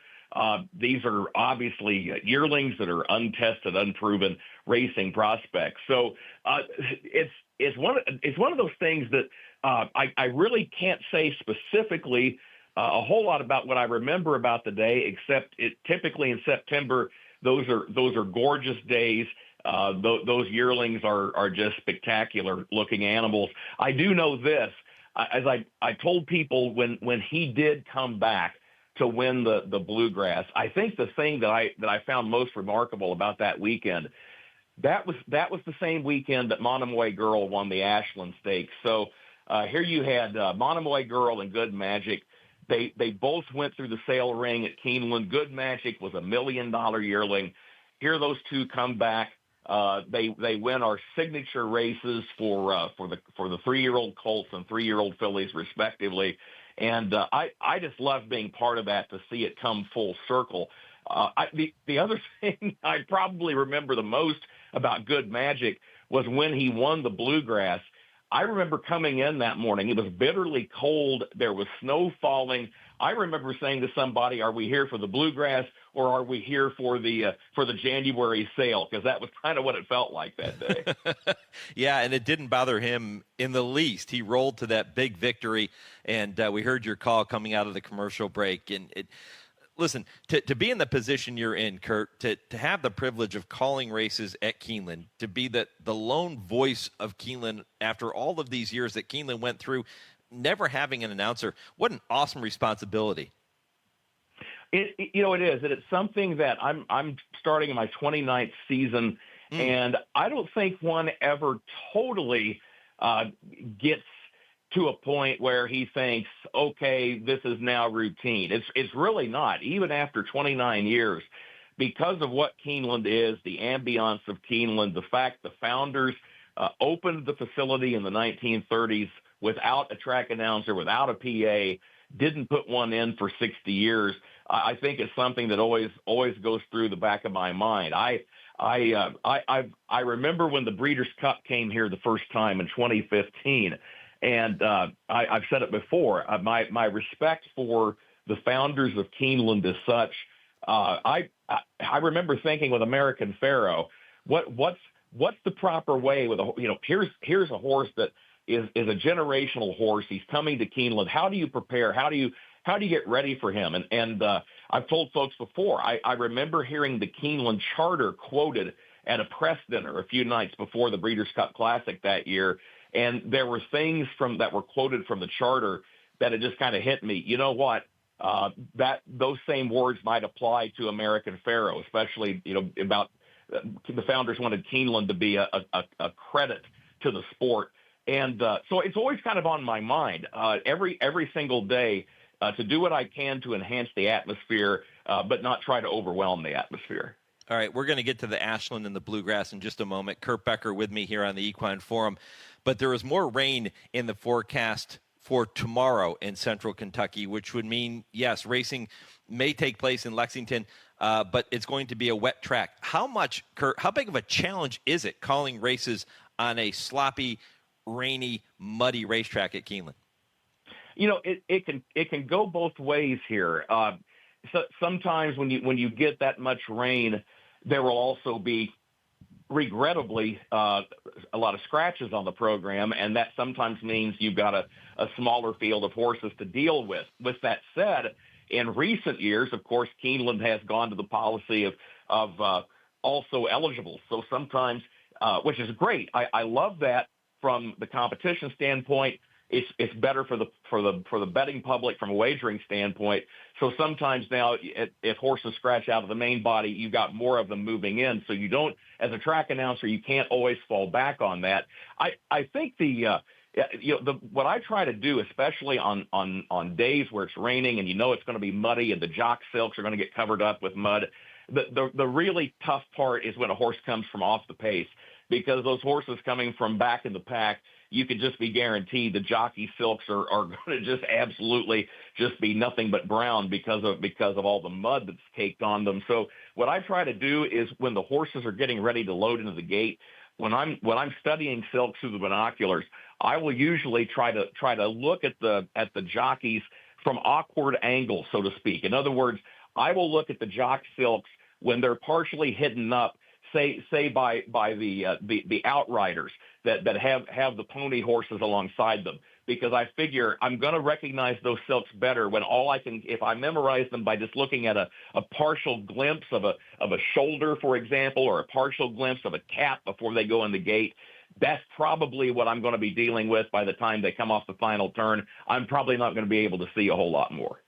these are obviously yearlings that are untested, unproven racing prospects. So it's one of those things that I really can't say specifically a whole lot about what I remember about the day, except typically in September, those are gorgeous days. Those yearlings are just spectacular looking animals. I do know this, as I told people when he did come back to win the Bluegrass, I think the thing that I found most remarkable about that weekend, that was the same weekend that Monomoy Girl won the Ashland Stakes. So here you had Monomoy Girl and Good Magic. They both went through the sale ring at Keeneland. Good Magic was $1 million yearling. Here those two come back. They win our signature races for the 3-year-old colts and 3-year-old fillies respectively. And I just love being part of that, to see it come full circle. The other thing I probably remember the most about Good Magic was when he won the Bluegrass. I remember coming in that morning. It was bitterly cold. There was snow falling. I remember saying to somebody, "Are we here for the bluegrass or are we here for the January sale?" Because that was kind of what it felt like that day. Yeah, and it didn't bother him in the least. He rolled to that big victory, and we heard your call coming out of the commercial break. And listen, to be in the position you're in, Kurt, to have the privilege of calling races at Keeneland, to be the lone voice of Keeneland after all of these years that Keeneland went through, never having an announcer, what an awesome responsibility. It is, and it's something that I'm starting in my 29th season, and I don't think one ever totally gets to a point where he thinks, okay, this is now routine. It's really not, even after 29 years, because of what Keeneland is, the ambiance of Keeneland, the fact the founders opened the facility in the 1930s without a track announcer, without a PA, didn't put one in for 60 years. I think it's something that always goes through the back of my mind. I remember when the Breeders' Cup came here the first time in 2015, and I've said it before. My respect for the founders of Keeneland is such. I remember thinking with American Pharoah, what's the proper way with here's a horse that is a generational horse. He's coming to Keeneland. How do you prepare? How do you get ready for him? And I've told folks before, I remember hearing the Keeneland charter quoted at a press dinner a few nights before the Breeders' Cup Classic that year. And there were things that were quoted from the charter that had just kind of hit me. You know what? Those same words might apply to American Pharoah, especially, about the founders wanted Keeneland to be a credit to the sport. And so it's always kind of on my mind every single day to do what I can to enhance the atmosphere, but not try to overwhelm the atmosphere. All right, we're going to get to the Ashland and the Bluegrass in just a moment. Kurt Becker with me here on the Equine Forum. But there is more rain in the forecast for tomorrow in central Kentucky, which would mean, yes, racing may take place in Lexington, but it's going to be a wet track. How much, Kurt, how big of a challenge is it calling races on a sloppy, rainy, muddy racetrack at Keeneland? It can go both ways here. So sometimes when you get that much rain, there will also be, regrettably, a lot of scratches on the program, and that sometimes means you've got a smaller field of horses to deal with. With that said, in recent years, of course, Keeneland has gone to the policy of also eligible. So sometimes, which is great. I love that from the competition standpoint. It's better for the betting public from a wagering standpoint. So sometimes now, if horses scratch out of the main body, you've got more of them moving in. So you don't, as a track announcer, you can't always fall back on that. I think what I try to do, especially on days where it's raining and it's going to be muddy and the jock silks are going to get covered up with mud. The really tough part is when a horse comes from off the pace, because those horses coming from back in the pack, you can just be guaranteed the jockey silks are going to just absolutely just be nothing but brown because of all the mud that's caked on them. So what I try to do is when the horses are getting ready to load into the gate, when I'm studying silks through the binoculars, I will usually try to look at the jockeys from awkward angles, so to speak. In other words, I will look at the jock silks when they're partially hidden up, say by the outriders that have the pony horses alongside them, because I figure I'm going to recognize those silks better when if I memorize them by just looking at a partial glimpse of a shoulder, for example, or a partial glimpse of a cap before they go in the gate. That's probably what I'm going to be dealing with by the time they come off the final turn. I'm probably not going to be able to see a whole lot more.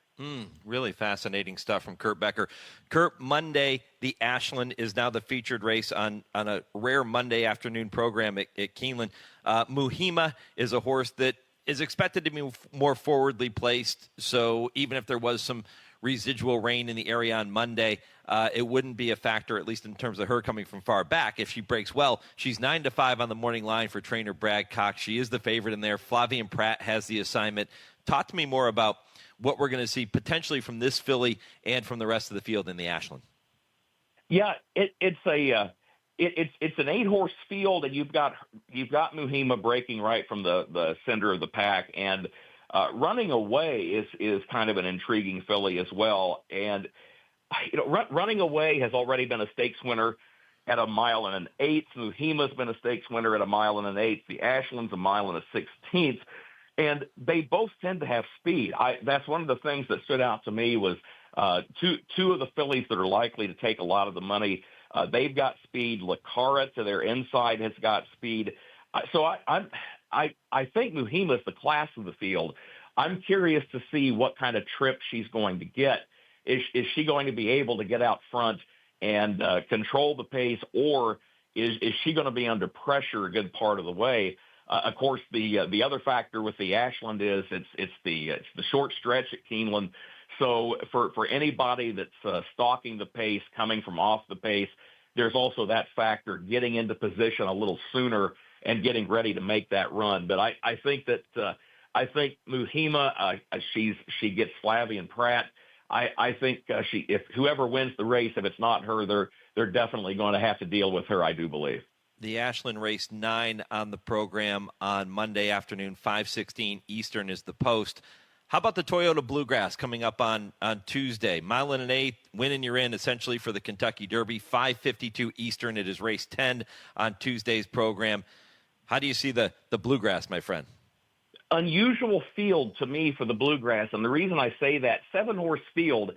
Really fascinating stuff from Kurt Becker. Kurt, Monday, the Ashland is now the featured race on a rare Monday afternoon program at Keeneland. Muhima is a horse that is expected to be more forwardly placed, so even if there was some residual rain in the area on Monday, it wouldn't be a factor, at least in terms of her coming from far back. If she breaks well, she's 9-5 on the morning line for trainer Brad Cox. She is the favorite in there. Flavian Pratt has the assignment. Talk to me more about what we're going to see potentially from this filly and from the rest of the field in the Ashland. Yeah, it's an 8-horse field, and you've got Muhima breaking right from the center of the pack, and Running Away is kind of an intriguing filly as well. And, Running Away has already been a stakes winner at 1 mile and an eighth. Muhima's been a stakes winner at 1 mile and an eighth. The Ashland's 1 mile and a 16th. And they both tend to have speed. That's one of the things that stood out to me was two of the fillies that are likely to take a lot of the money. They've got speed. Lacara to their inside has got speed. So I think Muhima's the class of the field. I'm curious to see what kind of trip she's going to get. Is she going to be able to get out front and control the pace, or is she going to be under pressure a good part of the way? Of course, the other factor with the Ashland is it's the short stretch at Keeneland. So for anybody that's stalking the pace, coming from off the pace, there's also that factor, getting into position a little sooner and getting ready to make that run. But I think that I think Muhima, she gets Flavien Prat. I think if whoever wins the race, if it's not her, they're definitely going to have to deal with her, I do believe. The Ashland race 9 on the program on Monday afternoon, 5:16 Eastern is the post. How about the Toyota Bluegrass coming up on Tuesday? 1 mile and an eighth, win and you're in essentially for the Kentucky Derby. 5:52 Eastern, it is race 10 on Tuesday's program. How do you see the Bluegrass, my friend? Unusual field to me for the Bluegrass, and the reason I say that, 7-horse field,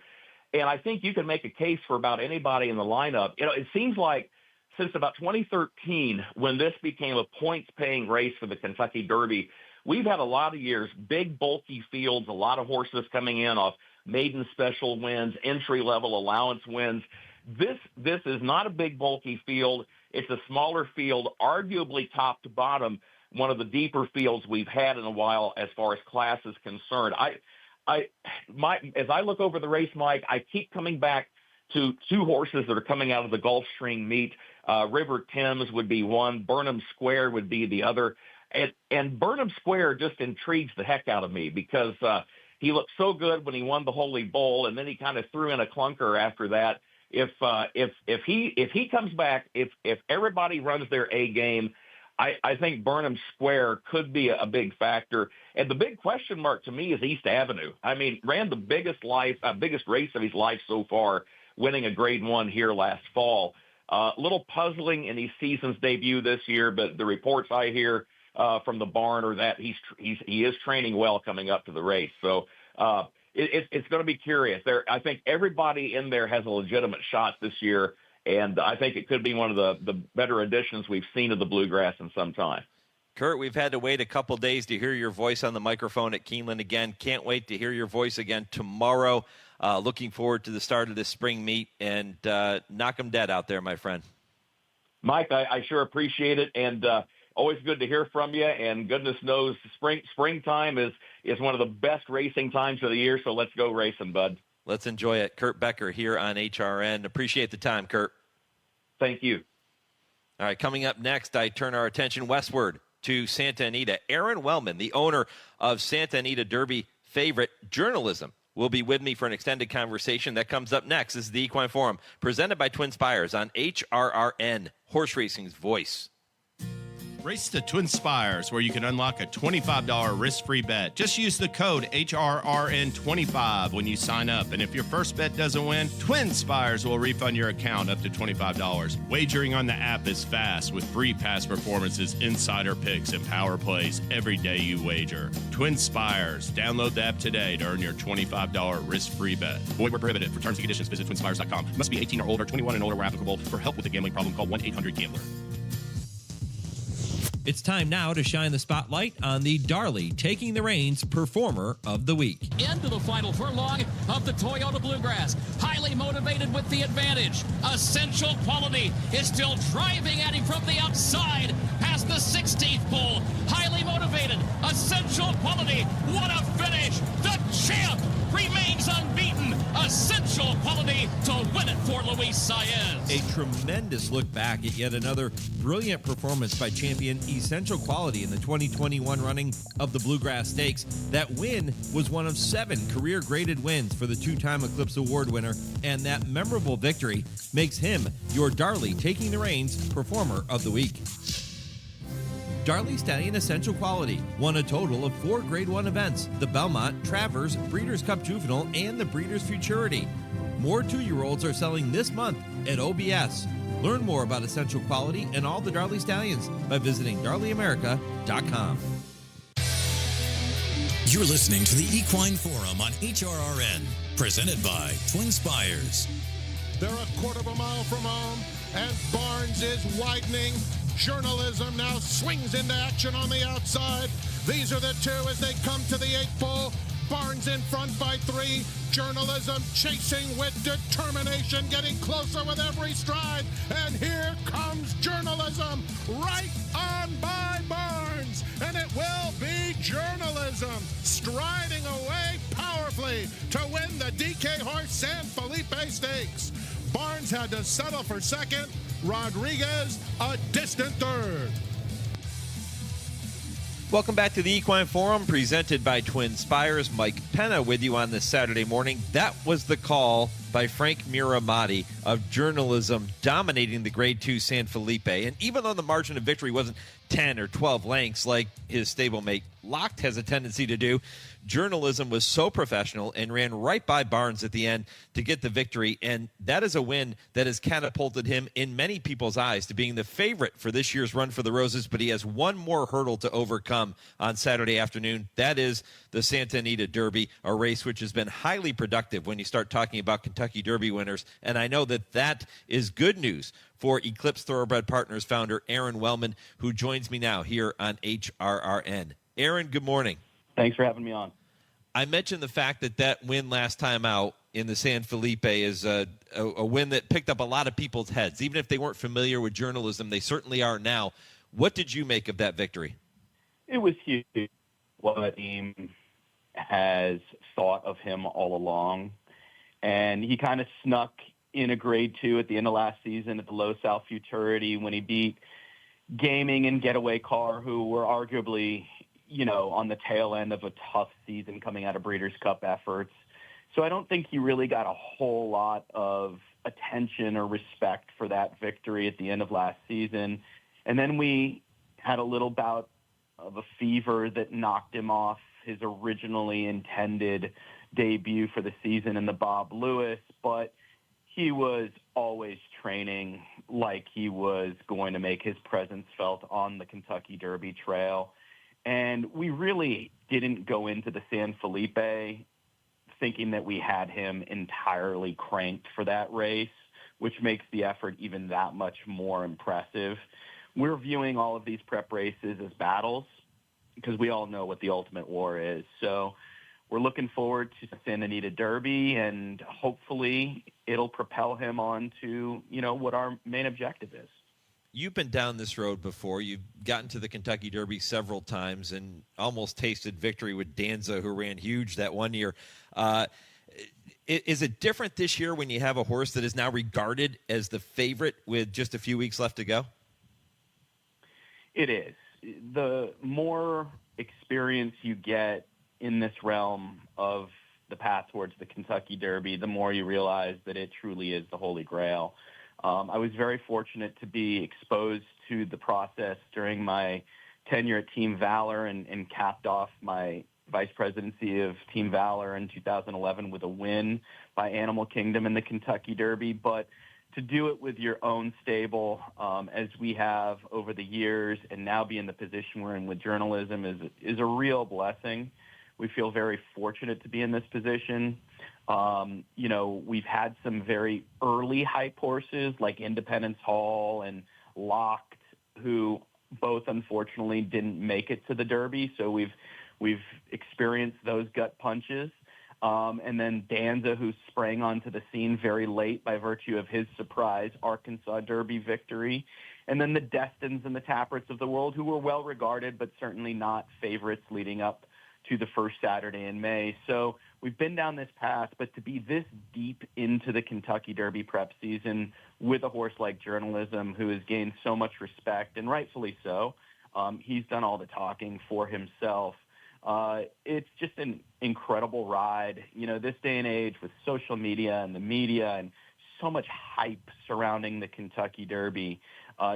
and I think you can make a case for about anybody in the lineup. It seems like since about 2013, when this became a points-paying race for the Kentucky Derby, we've had a lot of years, big, bulky fields, a lot of horses coming in off maiden special wins, entry-level allowance wins. This is not a big, bulky field. It's a smaller field, arguably top to bottom, one of the deeper fields we've had in a while as far as class is concerned. As I look over the race, Mike, I keep coming back to two horses that are coming out of the Gulfstream meet. River Thames would be one. Burnham Square would be the other. And Burnham Square just intrigues the heck out of me because he looked so good when he won the Holy Bull, and then he kind of threw in a clunker after that. If he comes back, if everybody runs their A game, I think Burnham Square could be a big factor. And the big question mark to me is East Avenue. I mean, ran the biggest race of his life so far, winning a Grade 1 here last fall. A little puzzling in his season's debut this year, but the reports I hear from the barn are that he is training well coming up to the race. So it's going to be curious. I think everybody in there has a legitimate shot this year, and I think it could be one of the better additions we've seen of the Bluegrass in some time. Kurt, we've had to wait a couple days to hear your voice on the microphone at Keeneland again. Can't wait to hear your voice again tomorrow. Looking forward to the start of this spring meet, and knock them dead out there, my friend. Mike, I sure appreciate it, and always good to hear from you. And goodness knows, springtime is one of the best racing times of the year, so let's go racing, bud. Let's enjoy it. Kurt Becker here on HRN. Appreciate the time, Kurt. Thank you. All right, coming up next, I turn our attention westward to Santa Anita. Aron Wellman, the owner of Santa Anita Derby Favorite Journalism, will be with me for an extended conversation. That comes up next. This is the Equine Forum, presented by TwinSpires on HRRN, Horse Racing's voice. Race to TwinSpires, where you can unlock a $25 risk-free bet. Just use the code HRRN25 when you sign up. And if your first bet doesn't win, TwinSpires will refund your account up to $25. Wagering on the app is fast with free past performances, insider picks, and power plays every day you wager. TwinSpires. Download the app today to earn your $25 risk-free bet. Void where prohibited. For terms and conditions, visit TwinSpires.com. Must be 18 or older, 21 and older where applicable. For help with a gambling problem, call 1-800-GAMBLER. It's time now to shine the spotlight on the Darley Taking the Reins Performer of the Week. Into the final furlong of the Toyota Bluegrass. Highly motivated with the advantage. Essential Quality is still driving at him from the outside past the 16th pole. Highly motivated. Essential Quality. What a finish. The champ remains unbeaten. Essential Quality to win it for Luis Saez. A tremendous look back at yet another brilliant performance by champion Essential Quality in the 2021 running of the Bluegrass Stakes. That win was one of 7 career-graded wins for the 2-time Eclipse Award winner, and that memorable victory makes him your Darley Taking the Reins Performer of the Week. Darley Stallion Essential Quality won a total of 4 Grade 1 events: the Belmont, Travers, Breeders' Cup Juvenile, and the Breeders' Futurity. More 2-year-olds are selling this month at OBS. Learn more about Essential Quality and all the Darley Stallions by visiting darleyamerica.com. You're listening to the Equine Forum on HRRN, presented by TwinSpires. They're a quarter of a mile from home, and Barnes is widening. Journalism now swings into action on the outside. These are the two as they come to the 8th pole. Barnes in front by 3. Journalism chasing with determination, getting closer with every stride. And here comes Journalism, right on by Barnes. And it will be Journalism striding away powerfully to win the DK Horse San Felipe Stakes. Barnes had to settle for second. Rodriguez, a distant third. Welcome back to the Equine Forum, presented by TwinSpires. Mike Penna with you on this Saturday morning. That was the call by Frank Miramati of Journalism dominating the Grade 2 San Felipe. And even though the margin of victory wasn't 10 or 12 lengths like his stablemate Locked has a tendency to do, Journalism was so professional and ran right by Barnes at the end to get the victory. And that is a win that has catapulted him in many people's eyes to being the favorite for this year's Run for the Roses. But he has one more hurdle to overcome on Saturday afternoon. That is the Santa Anita Derby, a race which has been highly productive when you start talking about Kentucky Derby winners. And I know that that is good news for Eclipse Thoroughbred Partners founder Aron Wellman, who joins me now here on HRRN. Aron, good morning. Thanks for having me on. I mentioned the fact that win last time out in the San Felipe is a win that picked up a lot of people's heads. Even if they weren't familiar with Journalism, they certainly are now. What did you make of that victory? It was huge. What the team has thought of him all along. And he kind of snuck in a Grade 2 at the end of last season at the Low South Futurity when he beat Gaming and Getaway Car, who were arguably, on the tail end of a tough season coming out of Breeders' Cup efforts. So I don't think he really got a whole lot of attention or respect for that victory at the end of last season. And then we had a little bout of a fever that knocked him off his originally intended debut for the season in the Bob Lewis, but he was always training like he was going to make his presence felt on the Kentucky Derby trail. And we really didn't go into the San Felipe thinking that we had him entirely cranked for that race, which makes the effort even that much more impressive. We're viewing all of these prep races as battles because we all know what the Ultimate War is. So we're looking forward to the Santa Anita Derby, and hopefully it'll propel him on to, what our main objective is. You've been down this road before. You've gotten to the Kentucky Derby several times and almost tasted victory with Danza, who ran huge that one year. Is it different this year when you have a horse that is now regarded as the favorite with just a few weeks left to go? It is. The more experience you get in this realm of the path towards the Kentucky Derby, the more you realize that it truly is the Holy Grail. I was very fortunate to be exposed to the process during my tenure at Team Valor and capped off my vice presidency of Team Valor in 2011 with a win by Animal Kingdom in the Kentucky Derby. But to do it with your own stable, as we have over the years, and now be in the position we're in with Journalism is a real blessing. We feel very fortunate to be in this position. We've had some very early hype horses like Independence Hall and Locked, who both unfortunately didn't make it to the Derby. So we've experienced those gut punches. And then Danza, who sprang onto the scene very late by virtue of his surprise Arkansas Derby victory. And then the Destins and the Tapperts of the world, who were well regarded, but certainly not favorites leading up to the first Saturday in May. So we've been down this path, but to be this deep into the Kentucky Derby prep season with a horse like Journalism, who has gained so much respect, and rightfully so, he's done all the talking for himself. It's just an incredible ride. This day and age with social media and the media and so much hype surrounding the Kentucky Derby,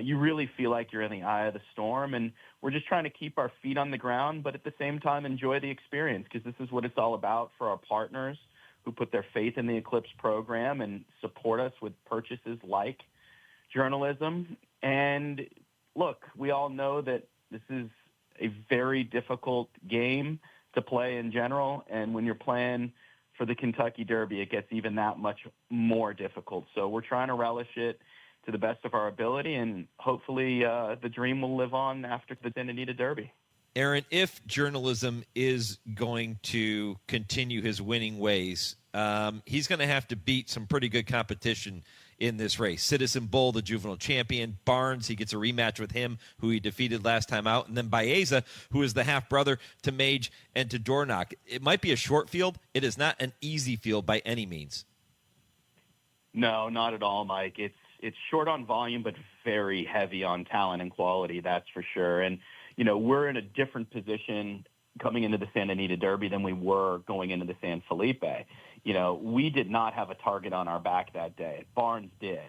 you really feel like you're in the eye of the storm. And we're just trying to keep our feet on the ground, but at the same time enjoy the experience, because this is what it's all about for our partners who put their faith in the Eclipse program and support us with purchases like journalism. And look, we all know that this is a very difficult game to play in general, and when you're playing for the Kentucky Derby, it gets even that much more difficult. So we're trying to relish it to the best of our ability, and hopefully the dream will live on after the Santa Anita Derby. Aron, if journalism is going to continue his winning ways, he's going to have to beat some pretty good competition in this race. Citizen Bull, the juvenile champion. Barnes, he gets a rematch with him, who he defeated last time out. And then Baeza, who is the half-brother to Mage and to Dornoch. It might be a short field. It is not an easy field by any means. No, not at all, Mike. It's short on volume, but very heavy on talent and quality, that's for sure. And, you know, we're in a different position coming into the Santa Anita Derby than we were going into the San Felipe. You know, we did not have a target on our back that day. Barnes did.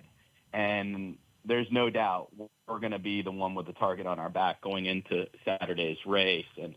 And there's no doubt we're going to be the one with the target on our back going into Saturday's race. And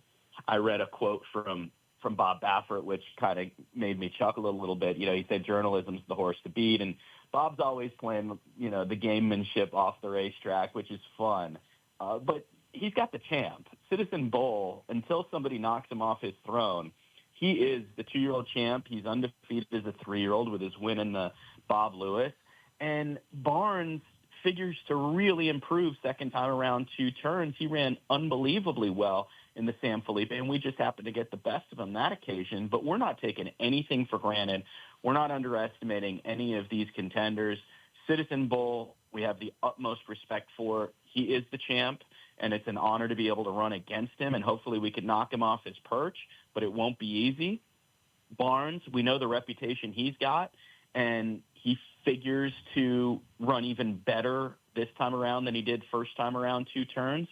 I read a quote from Bob Baffert, which kind of made me chuckle a little bit. You know, he said journalism's the horse to beat. And Bob's always playing, you know, the gamemanship off the racetrack, which is fun. But he's got the champ. Citizen Bull, until somebody knocks him off his throne, he is the 2-year-old champ. He's undefeated as a 3-year-old with his win in the Bob Lewis. And Barnes figures to really improve second time around 2 turns. He ran unbelievably well in the San Felipe, and we just happened to get the best of him that occasion. But we're not taking anything for granted. We're not underestimating any of these contenders. Citizen Bull, we have the utmost respect for. He is the champ, and it's an honor to be able to run against him, and hopefully we can knock him off his perch, but it won't be easy. Barnes, we know the reputation he's got, and he figures to run even better this time around than he did first time around 2 turns.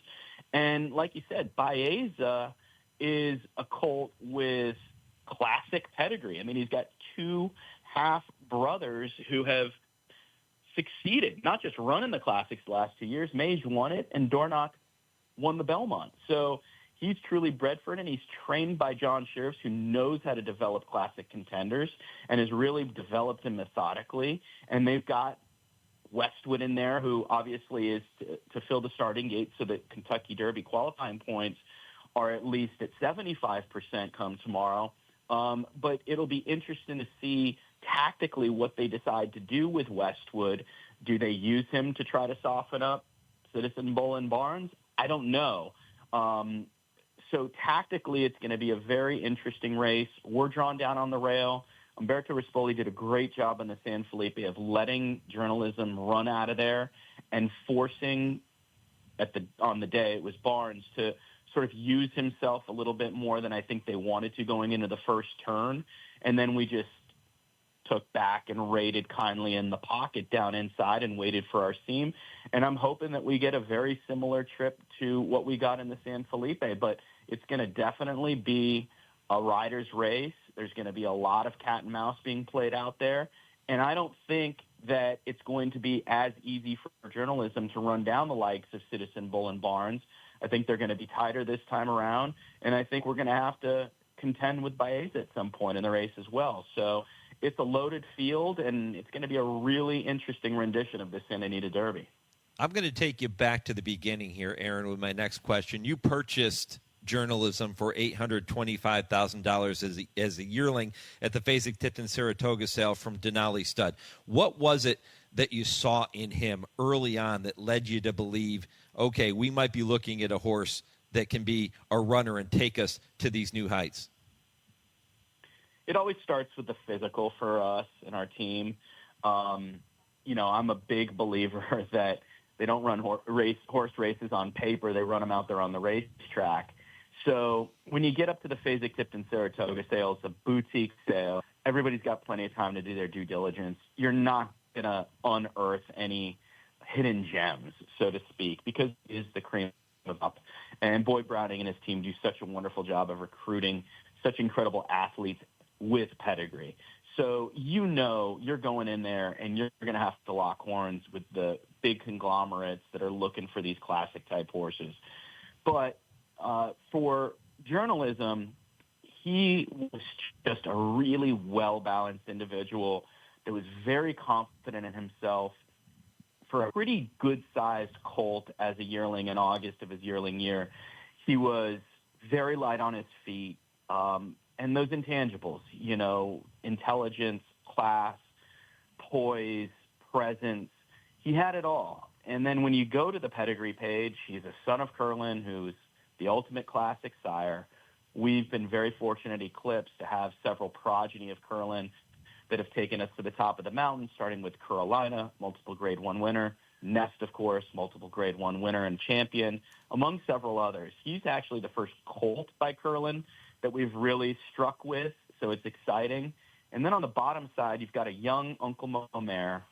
And like you said, Baeza is a colt with classic pedigree. I mean, he's got 2 half-brothers who have succeeded, not just running the Classics the last 2 years. Mage won it, and Dornoch won the Belmont. So he's truly bred for it, and he's trained by John Sheriffs, who knows how to develop classic contenders and has really developed them methodically. And they've got Westwood in there, who obviously is to fill the starting gate so that Kentucky Derby qualifying points are at least at 75% come tomorrow. But it'll be interesting to see tactically what they decide to do with Westwood. Do they use him to try to soften up Citizen Bull and Barnes? I don't know. So tactically, it's going to be a very interesting race. We're drawn down on the rail. Umberto Rispoli did a great job in the San Felipe of letting journalism run out of there and forcing on the day, it was Barnes, to sort of use himself a little bit more than I think they wanted to going into the first turn. And then we just took back and raided kindly in the pocket down inside and waited for our seam. And I'm hoping that we get a very similar trip to what we got in the San Felipe. But it's going to definitely be a rider's race. There's going to be a lot of cat and mouse being played out there. And I don't think that it's going to be as easy for journalism to run down the likes of Citizen Bull and Barnes. I think they're going to be tighter this time around. And I think we're going to have to contend with Baeza at some point in the race as well. So it's a loaded field, and it's going to be a really interesting rendition of the Santa Anita Derby. I'm going to take you back to the beginning here, Aron, with my next question. You purchased journalism for $825,000 as a yearling at the Fasig-Tipton-Saratoga sale from Denali Stud. What was it that you saw in him early on that led you to believe, okay, we might be looking at a horse that can be a runner and take us to these new heights? It always starts with the physical for us and our team. You know, I'm a big believer that they don't run horse races on paper. They run them out there on the racetrack. So when you get up to the Fasig-Tipton-Saratoga sale, it's a boutique sale. Everybody's got plenty of time to do their due diligence. You're not going to unearth any hidden gems, so to speak, because it is the cream of up. And Boyd Browning and his team do such a wonderful job of recruiting such incredible athletes with pedigree. So you know you're going in there and you're going to have to lock horns with the big conglomerates that are looking for these classic-type horses. But for journalism, he was just a really well-balanced individual that was very confident in himself. For a pretty good-sized colt as a yearling in August of his yearling year, he was very light on his feet. And those intangibles, intelligence, class, poise, presence, he had it all. And then when you go to the pedigree page, he's a son of Curlin, who's the ultimate classic sire. We've been very fortunate at Eclipse to have several progeny of Curlin that have taken us to the top of the mountain, starting with Carolina, multiple Grade 1 winner, Nest, of course, multiple Grade 1 winner and champion, among several others. He's actually the first colt by Curlin that we've really struck with, so it's exciting. And then on the bottom side, you've got a young Uncle Mo mare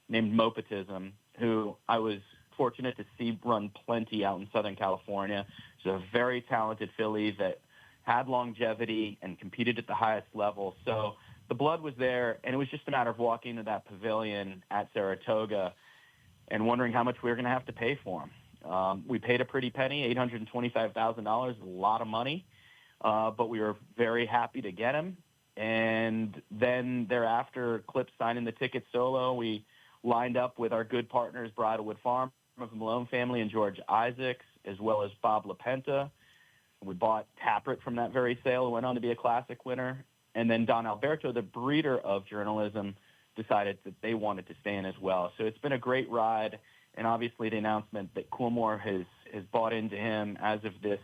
named Mopetism, who I was fortunate to see run plenty out in Southern California. She's a very talented filly that had longevity and competed at the highest level. So the blood was there, and it was just a matter of walking to that pavilion at Saratoga and wondering how much we were going to have to pay for him. We paid a pretty penny, $825,000, a lot of money, but we were very happy to get him. And then thereafter, Clip signing the ticket solo, we lined up with our good partners, Bridlewood Farm of the Malone family and George Isaacs, as well as Bob LaPenta. We bought Tappert from that very sale, who went on to be a classic winner. And then Don Alberto, the breeder of journalism, decided that they wanted to stay in as well. So it's been a great ride. And obviously the announcement that Coolmore has bought into him as of this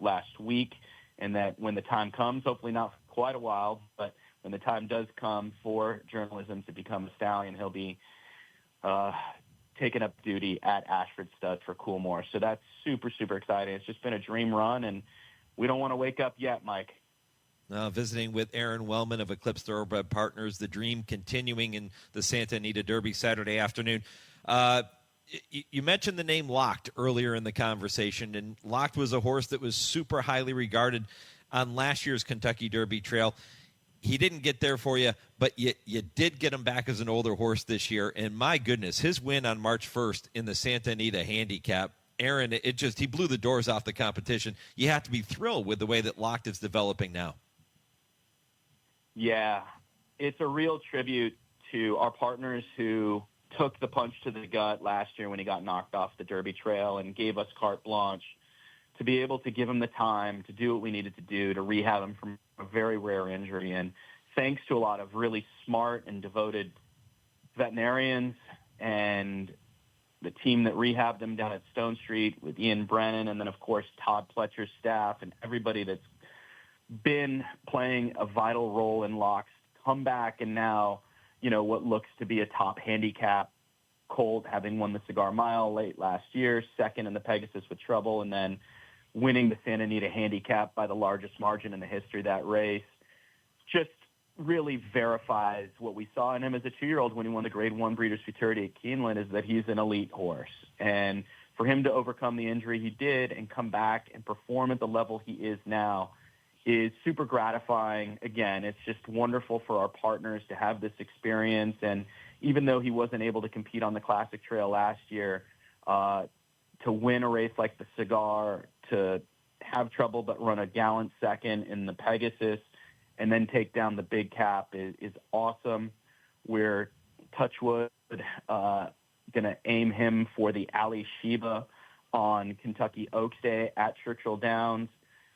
last week, and that when the time comes, hopefully not for quite a while, but when the time does come for journalism to become a stallion, he'll be taking up duty at Ashford Stud for Coolmore. So that's super, super exciting. It's just been a dream run, and we don't want to wake up yet, Mike. Visiting with Aron Wellman of Eclipse Thoroughbred Partners, the dream continuing in the Santa Anita Derby Saturday afternoon. You mentioned the name Locked earlier in the conversation, and Locked was a horse that was super highly regarded on last year's Kentucky Derby Trail. He didn't get there for you, but you did get him back as an older horse this year, and my goodness, his win on March 1st in the Santa Anita Handicap, Aaron, he blew the doors off the competition. You have to be thrilled with the way that Locked is developing now. Yeah, it's a real tribute to our partners who took the punch to the gut last year when he got knocked off the Derby Trail and gave us carte blanche to be able to give him the time to do what we needed to do to rehab him from a very rare injury. And thanks to a lot of really smart and devoted veterinarians and the team that rehabbed him down at Stone Street with Ian Brennan, and then, of course, Todd Pletcher's staff and everybody that's been playing a vital role in Locke's comeback, and now, what looks to be a top handicap colt, having won the Cigar Mile late last year, second in the Pegasus with Trouble, and then winning the Santa Anita Handicap by the largest margin in the history of that race. Just really verifies what we saw in him as a 2-year-old when he won the Grade 1 Breeders' Futurity at Keeneland, is that he's an elite horse. And for him to overcome the injury he did and come back and perform at the level he is now is super gratifying. Again, it's just wonderful for our partners to have this experience. And even though he wasn't able to compete on the Classic Trail last year, to win a race like the Cigar, to have trouble but run a gallant second in the Pegasus, and then take down the Big Cap is awesome. We're, touchwood, going to aim him for the Ali Sheba on Kentucky Oaks Day at Churchill Downs.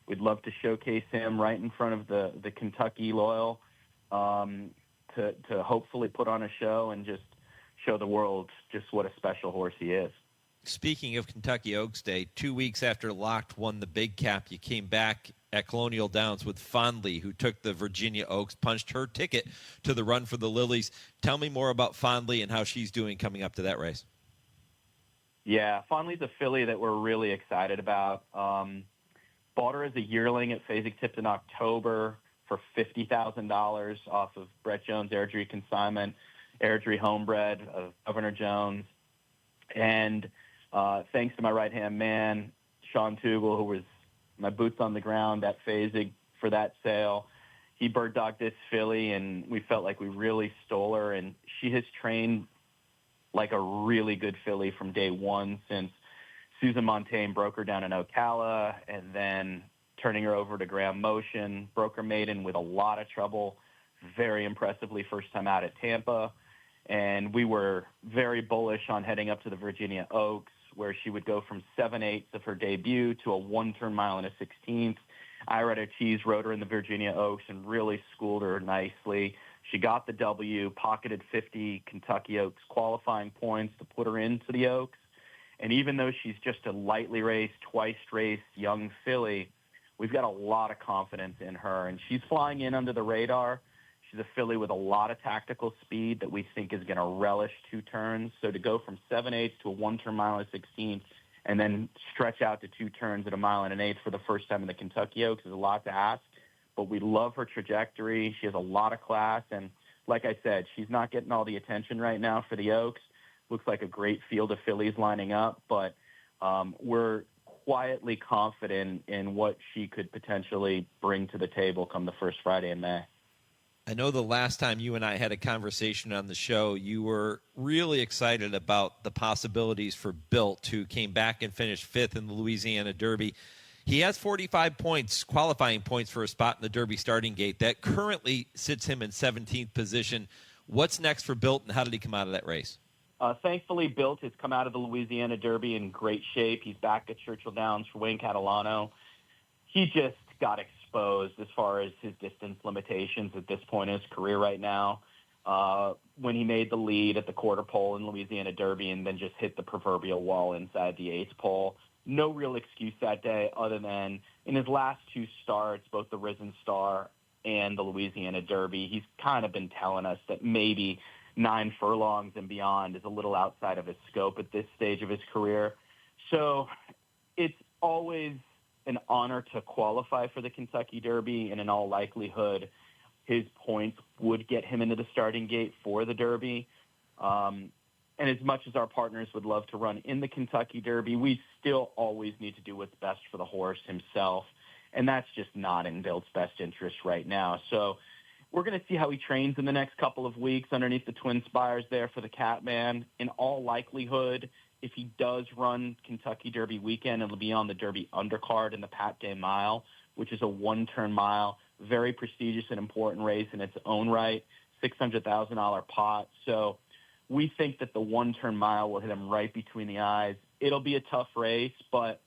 We'd love to showcase him right in front of the Kentucky Loyal to hopefully put on a show and just show the world just what a special horse he is. Speaking of Kentucky Oaks Day, 2 weeks after Locked won the Big Cap, you came back at Colonial Downs with Fondly, who took the Virginia Oaks, punched her ticket to the Run for the Lilies. Tell me more about Fondly and how she's doing coming up to that race. Yeah, Fondly's a filly that we're really excited about. Bought her as a yearling at Phasing Tipped in October for $50,000 off of Brett Jones' Airdrie consignment, Airdrie homebred of Governor Jones. And thanks to my right-hand man, Sean Tugel, who was my boots on the ground at Phasing for that sale, he bird-dogged this filly, and we felt like we really stole her. And she has trained like a really good filly from day one since Susan Montaigne broke her down in Ocala, and then turning her over to Graham Motion, broke her maiden with a lot of trouble, very impressively first time out at Tampa. And we were very bullish on heading up to the Virginia Oaks, where she would go from 7/8 of her debut to a 1-turn mile and a 16th. Ira Cheese rode her in the Virginia Oaks and really schooled her nicely. She got the W, pocketed 50 Kentucky Oaks qualifying points to put her into the Oaks. And even though she's just a lightly raced, twice-raced young filly, we've got a lot of confidence in her. And she's flying in under the radar. She's a filly with a lot of tactical speed that we think is going to relish 2 turns. So to go from 7/8 to a 1-turn mile and 16th and then stretch out to 2 turns at a mile and an eighth for the first time in the Kentucky Oaks is a lot to ask. But we love her trajectory. She has a lot of class. And like I said, she's not getting all the attention right now for the Oaks. Looks like a great field of fillies lining up. But we're quietly confident in what she could potentially bring to the table come the first Friday in May. I know the last time you and I had a conversation on the show, you were really excited about the possibilities for Built, who came back and finished 5th in the Louisiana Derby. He has 45 points, qualifying points for a spot in the Derby starting gate. That currently sits him in 17th position. What's next for Built, and how did he come out of that race? Thankfully, Built has come out of the Louisiana Derby in great shape. He's back at Churchill Downs for Wayne Catalano. He just got exposed as far as his distance limitations at this point in his career right now. When he made the lead at the quarter pole in Louisiana Derby and then just hit the proverbial wall inside the 8th pole. No real excuse that day other than in his last 2 starts, both the Risen Star and the Louisiana Derby, he's kind of been telling us that maybe 9 furlongs and beyond is a little outside of his scope at this stage of his career. So it's always an honor to qualify for the Kentucky Derby, and in all likelihood, his points would get him into the starting gate for the Derby. And as much as our partners would love to run in the Kentucky Derby, we still always need to do what's best for the horse himself, and that's just not in Built's best interest right now. So we're going to see how he trains in the next couple of weeks underneath the TwinSpires there for the Catman. In all likelihood, if he does run Kentucky Derby weekend, it'll be on the Derby undercard in the Pat Day Mile, which is a 1-turn mile, very prestigious and important race in its own right, $600,000 pot. So we think that the 1-turn mile will hit him right between the eyes. It'll be a tough race, but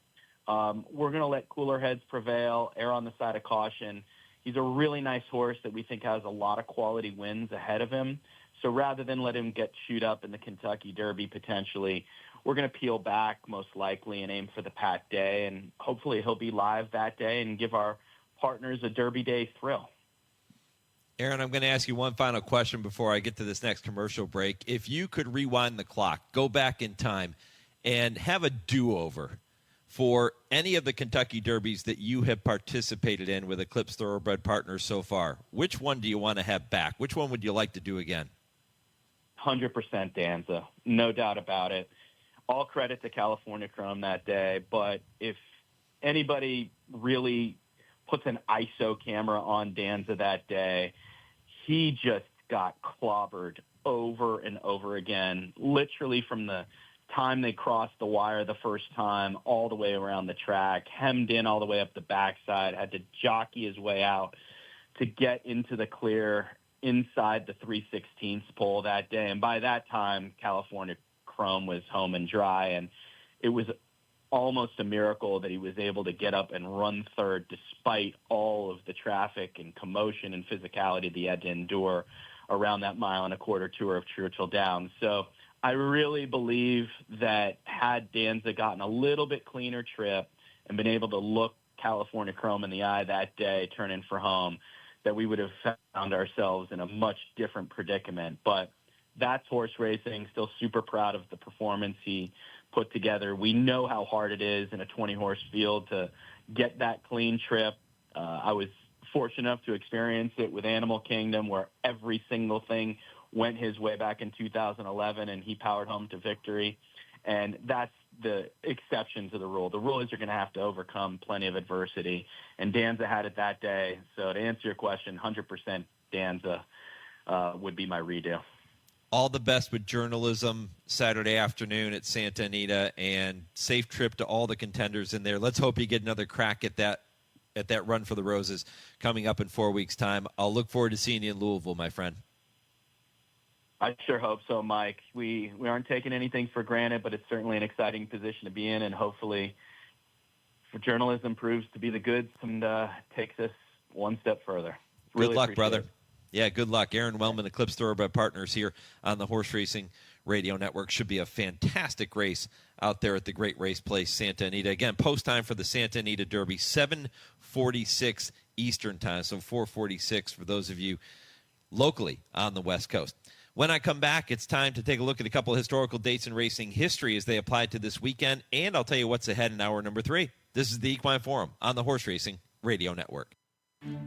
we're going to let cooler heads prevail, err on the side of caution. He's a really nice horse that we think has a lot of quality wins ahead of him. So rather than let him get chewed up in the Kentucky Derby potentially, we're going to peel back most likely and aim for the Pat Day, and hopefully he'll be live that day and give our partners a Derby Day thrill. Aaron, I'm going to ask you one final question before I get to this next commercial break. If you could rewind the clock, go back in time, and have a do-over for any of the Kentucky Derbies that you have participated in with Eclipse Thoroughbred Partners so far, which one do you want to have back? Which one would you like to do again? 100% Danza, no doubt about it. All credit to California Chrome that day, but if anybody really puts an ISO camera on Danza that day, he just got clobbered over and over again, literally from the time they crossed the wire the first time all the way around the track, hemmed in all the way up the backside, had to jockey his way out to get into the clear inside the 3/16 pole that day. And by that time, California Chrome was home and dry, and it was almost a miracle that he was able to get up and run third despite all of the traffic and commotion and physicality that he had to endure around that 1.25-mile tour of Churchill Downs. So I really believe that had Danza gotten a little bit cleaner trip and been able to look California Chrome in the eye that day, turn in for home, that we would have found ourselves in a much different predicament. But that's horse racing. Still super proud of the performance he put together. We know how hard it is in a 20-horse field to get that clean trip. I was fortunate enough to experience it with Animal Kingdom, where every single thing went his way back in 2011, and he powered home to victory. And that's the exception to the rule. The rule is you're going to have to overcome plenty of adversity, and Danza had it that day. So to answer your question, 100% Danza would be my redo. All the best with journalism Saturday afternoon at Santa Anita, and safe trip to all the contenders in there. Let's hope you get another crack at that run for the Roses coming up in 4 weeks' time. I'll look forward to seeing you in Louisville, my friend. I sure hope so, Mike. We aren't taking anything for granted, but it's certainly an exciting position to be in, and hopefully for journalism proves to be the goods and takes us one step further. Really good luck, appreciate brother. it. Yeah, good luck. Aron Wellman, Eclipse Thoroughbred Partners here on the Horse Racing Radio Network. Should be a fantastic race out there at the Great Race Place, Santa Anita. Again, post time for the Santa Anita Derby, 7:46 Eastern time, so 4:46 for those of you locally on the West Coast. When I come back, it's time to take a look at a couple of historical dates in racing history as they apply to this weekend, and I'll tell you what's ahead in hour number 3. This is the Equine Forum on the Horse Racing Radio Network.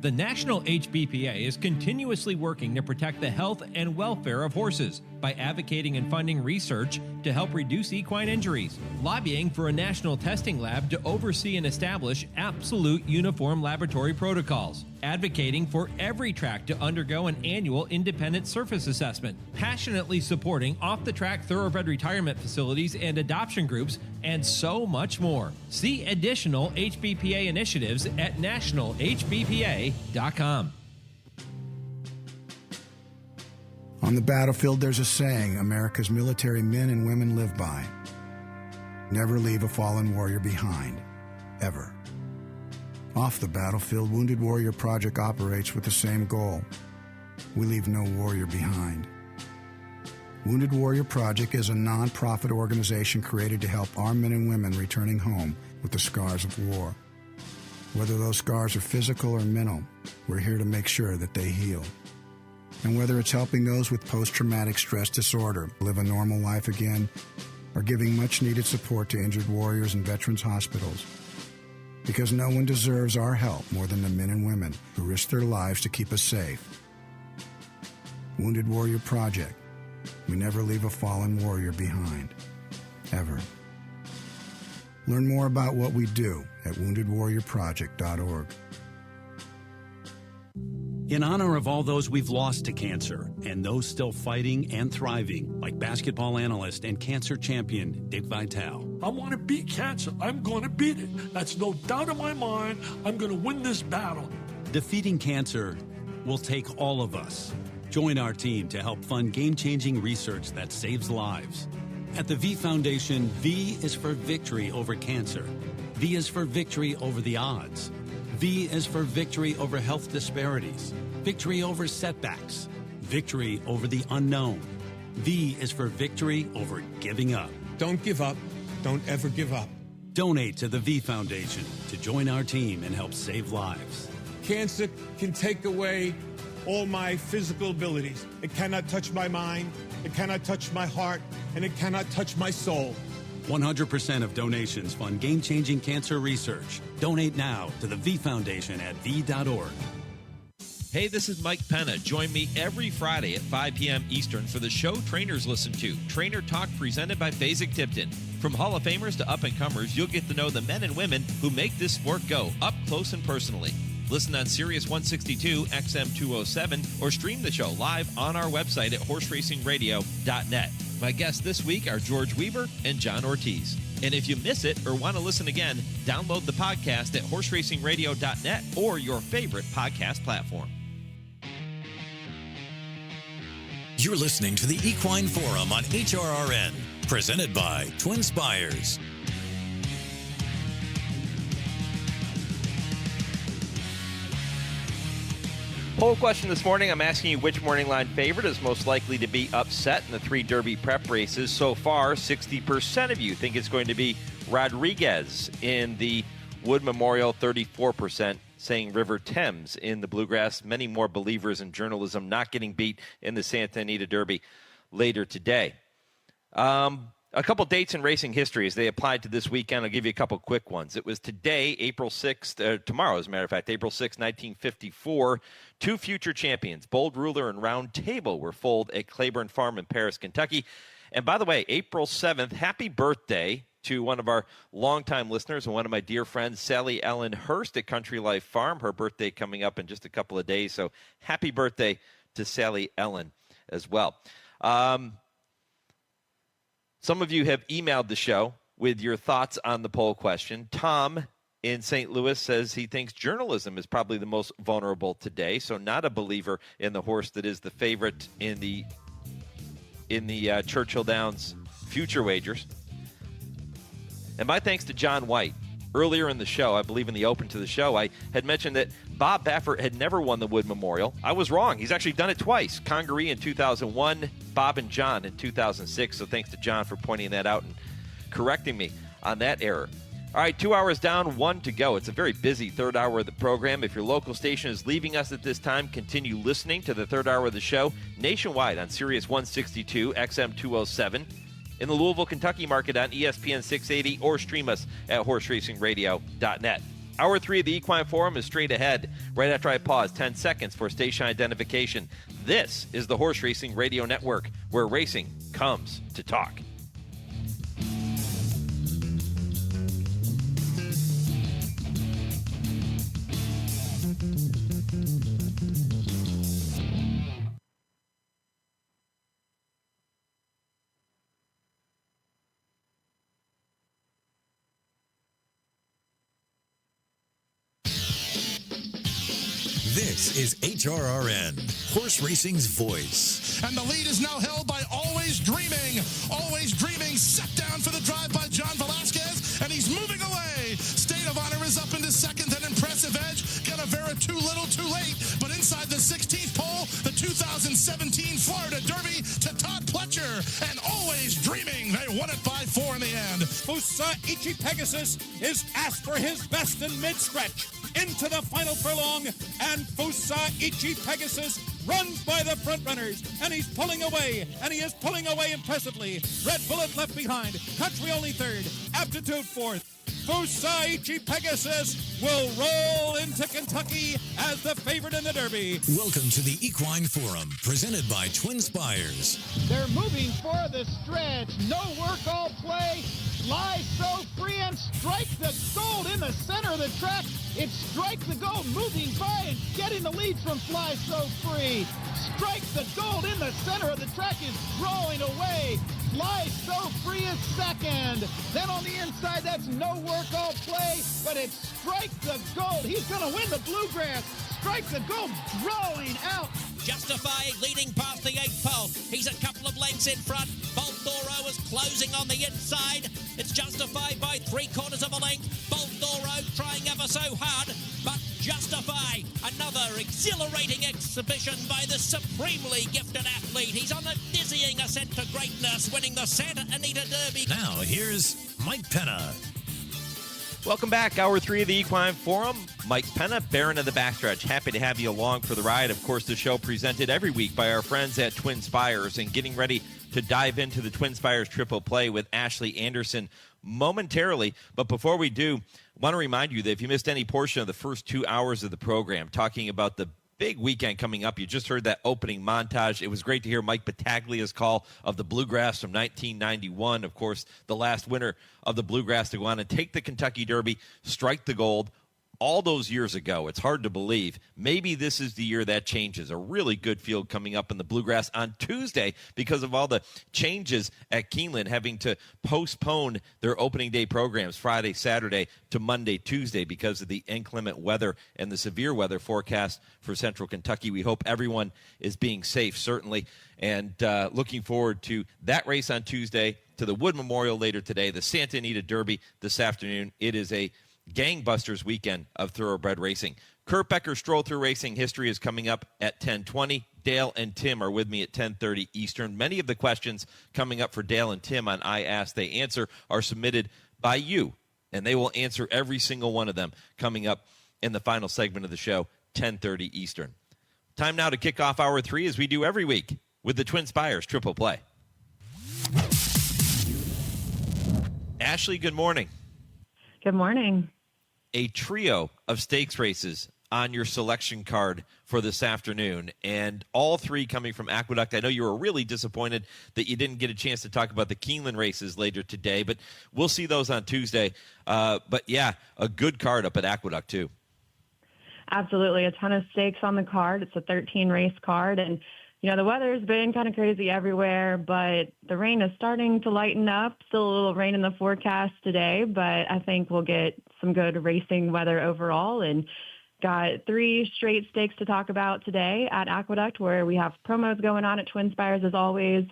The National HBPA is continuously working to protect the health and welfare of horses by advocating and funding research to help reduce equine injuries, lobbying for a national testing lab to oversee and establish absolute uniform laboratory protocols, advocating for every track to undergo an annual independent surface assessment, passionately supporting off-the-track thoroughbred retirement facilities and adoption groups, and so much more. See additional HBPA initiatives at nationalhbpa.com. On the battlefield, there's a saying America's military men and women live by. Never leave a fallen warrior behind, ever. Off the battlefield, Wounded Warrior Project operates with the same goal. We leave no warrior behind. Wounded Warrior Project is a non-profit organization created to help our men and women returning home with the scars of war. Whether those scars are physical or mental, we're here to make sure that they heal. And whether it's helping those with post-traumatic stress disorder live a normal life again, or giving much-needed support to injured warriors in veterans' hospitals. Because no one deserves our help more than the men and women who risk their lives to keep us safe. Wounded Warrior Project. We never leave a fallen warrior behind. Ever. Learn more about what we do at woundedwarriorproject.org. In honor of all those we've lost to cancer and those still fighting and thriving, like basketball analyst and cancer champion Dick Vitale. I want to beat cancer. I'm going to beat it. That's no doubt in my mind. I'm going to win this battle. Defeating cancer will take all of us. Join our team to help fund game-changing research that saves lives. At the V Foundation, V is for victory over cancer. V is for victory over the odds. V is for victory over health disparities, victory over setbacks, victory over the unknown. V is for victory over giving up. Don't give up. Don't ever give up. Donate to the V Foundation to join our team and help save lives. Cancer can take away all my physical abilities. It cannot touch my mind, it cannot touch my heart, and it cannot touch my soul. 100% of donations fund game-changing cancer research. Donate now to the V Foundation at v.org. Hey, this is Mike Penna. Join me every Friday at 5 p.m. Eastern for the show trainers listen to, Trainer Talk, presented by Fasig-Tipton. From Hall of Famers to up-and-comers, you'll get to know the men and women who make this sport go, up close and personally. Listen on Sirius 162, XM 207, or stream the show live on our website at horseracingradio.net. My guests this week are George Weaver and John Ortiz. And if you miss it or want to listen again, download the podcast at horseracingradio.net or your favorite podcast platform. You're listening to the Equine Forum on HRRN, presented by TwinSpires. Poll question this morning, I'm asking you which morning line favorite is most likely to be upset in the 3 Derby prep races. So far, 60% of you think it's going to be Rodriguez in the Wood Memorial, 34% saying River Thames in the Bluegrass. Many more believers in journalism not getting beat in the Santa Anita Derby later today. A couple dates in racing history as they applied to this weekend. I'll give you a couple quick ones. It was today, April 6th, tomorrow as a matter of fact, April 6th, 1954. 2 future champions, Bold Ruler and Round Table, were foaled at Claiborne Farm in Paris, Kentucky. And by the way, April 7th, happy birthday to one of our longtime listeners and one of my dear friends, Sally Ellen Hurst at Country Life Farm. Her birthday coming up in just a couple of days, so happy birthday to Sally Ellen as well. Some of you have emailed the show with your thoughts on the poll question. Tom in St. Louis says he thinks journalism is probably the most vulnerable today, so not a believer in the horse that is the favorite in the Churchill Downs future wagers. And my thanks to John White. Earlier in the show, I believe in the open to the show, I had mentioned that Bob Baffert had never won the Wood Memorial. I was wrong. He's actually done it twice. Congaree in 2001, Bob and John in 2006. So thanks to John for pointing that out and correcting me on that error. All right, 2 hours down, 1 to go. It's a very busy third hour of the program. If your local station is leaving us at this time, continue listening to the third hour of the show nationwide on Sirius 162, XM 207. In the Louisville, Kentucky market on ESPN 680 or stream us at horseracingradio.net. Hour 3 of the Equine Forum is straight ahead right after I pause 10 seconds for station identification. This is the Horse Racing Radio Network, where racing comes to talk. This is HRRN, horse racing's voice. And the lead is now held by Always Dreaming. Always Dreaming set down for the drive by John Velasquez, and he's moving away. State of Honor is up into second, an impressive edge. Ganavera too little, too late, but inside the 16th pole, the 2017 Florida Derby to Todd Pletcher, and Always Dreaming. They won it by 4 in the end. Fusa Ichi Pegasus is asked for his best in mid-stretch. Into the final furlong, and Fusa Ichi Pegasus runs by the front runners, and he's pulling away, and he is pulling away impressively. Red Bullet left behind, Country only third, Aptitude fourth. Fusa Ichi Pegasus will roll into Kentucky as the favorite in the Derby. Welcome to the Equine Forum, presented by TwinSpires. They're moving for the stretch. No work, all play. Fly so free and strike the gold in the center of the track. It's Strike the Gold moving by and getting the lead from Fly So Free. Strike the Gold in the center of the track is drawing away. Fly So Free is second. Then on the inside, that's No Work, All Play, but it's Strike the Gold. He's going to win the Bluegrass. Strike the Gold drawing out. Justify leading past the 8th pole. He's a couple of lengths in front. Boldoro is closing on the inside. It's Justify by 3/4 of a length. Boldoro trying ever so hard, but Justify, another exhilarating exhibition by the supremely gifted athlete. He's on a dizzying ascent to greatness, winning the Santa Anita Derby. Now here's Mike Penna. Welcome back. Hour 3 of the Equine Forum. Mike Penna, Baron of the Backstretch. Happy to have you along for the ride. Of course, the show presented every week by our friends at TwinSpires, and getting ready to dive into the TwinSpires Triple Play with Ashley Anderson momentarily. But before we do, I want to remind you that if you missed any portion of the first 2 hours of the program, talking about the big weekend coming up. You just heard that opening montage. It was great to hear Mike Battaglia's call of the Bluegrass from 1991. Of course, the last winner of the Bluegrass to go on and take the Kentucky Derby, strike the gold all those years ago. It's hard to believe. Maybe this is the year that changes. A really good field coming up in the Bluegrass on Tuesday because of all the changes at Keeneland having to postpone their opening day programs Friday, Saturday to Monday, Tuesday because of the inclement weather and the severe weather forecast for Central Kentucky. We hope everyone is being safe, certainly, and looking forward to that race on Tuesday, to the Wood Memorial later today, the Santa Anita Derby this afternoon. It is a gangbusters weekend of thoroughbred racing. Kurt Becker, Stroll Through Racing History is coming up at 10:20. Dale and Tim are with me at 10:30 Eastern. Many of the questions coming up for Dale and Tim on I Ask, They Answer are submitted by you, and they will answer every single one of them coming up in the final segment of the show, 10:30 Eastern. Time now to kick off Hour 3 as we do every week with the TwinSpires Triple Play. Ashley, good morning. Good morning. A trio of stakes races on your selection card for this afternoon, and all three coming from Aqueduct. I know you were really disappointed that you didn't get a chance to talk about the Keeneland races later today, but we'll see those on Tuesday. But yeah, a good card up at Aqueduct too. Absolutely. A ton of stakes on the card. It's a 13-race card, and The weather's been kind of crazy everywhere, but the rain is starting to lighten up. Still a little rain in the forecast today, but I think we'll get some good racing weather overall. And got 3 straight stakes to talk about today at Aqueduct, where we have promos going on at TwinSpires as always.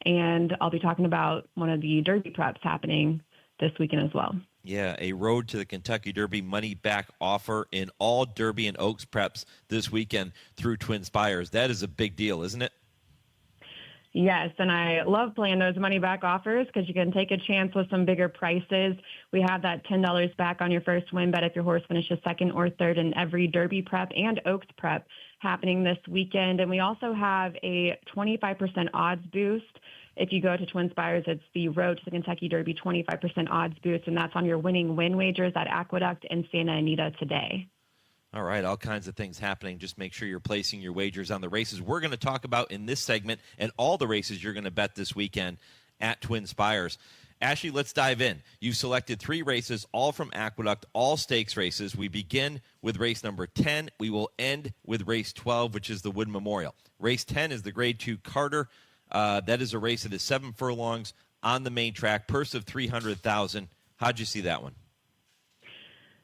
And I'll be talking about one of the Derby preps happening this weekend as well. Yeah, a Road to the Kentucky Derby money back offer in all Derby and Oaks preps this weekend through TwinSpires. That is a big deal, isn't it? Yes, and I love playing those money back offers because you can take a chance with some bigger prices. We have that $10 back on your first win bet if your horse finishes second or third in every Derby prep and Oaks prep happening this weekend. And we also have a 25% odds boost. If you go to TwinSpires, it's the Road to the Kentucky Derby 25% odds boost, and that's on your winning win wagers at Aqueduct and Santa Anita today. All right, all kinds of things happening. Just make sure you're placing your wagers on the races we're going to talk about in this segment and all the races you're going to bet this weekend at TwinSpires. Ashley, let's dive in. You've selected 3 races, all from Aqueduct, all stakes races. We begin with race number 10. We will end with race 12, which is the Wood Memorial. Race 10 is the Grade 2 Carter. That is a race that is 7 furlongs on the main track, purse of $300,000. How'd you see that one?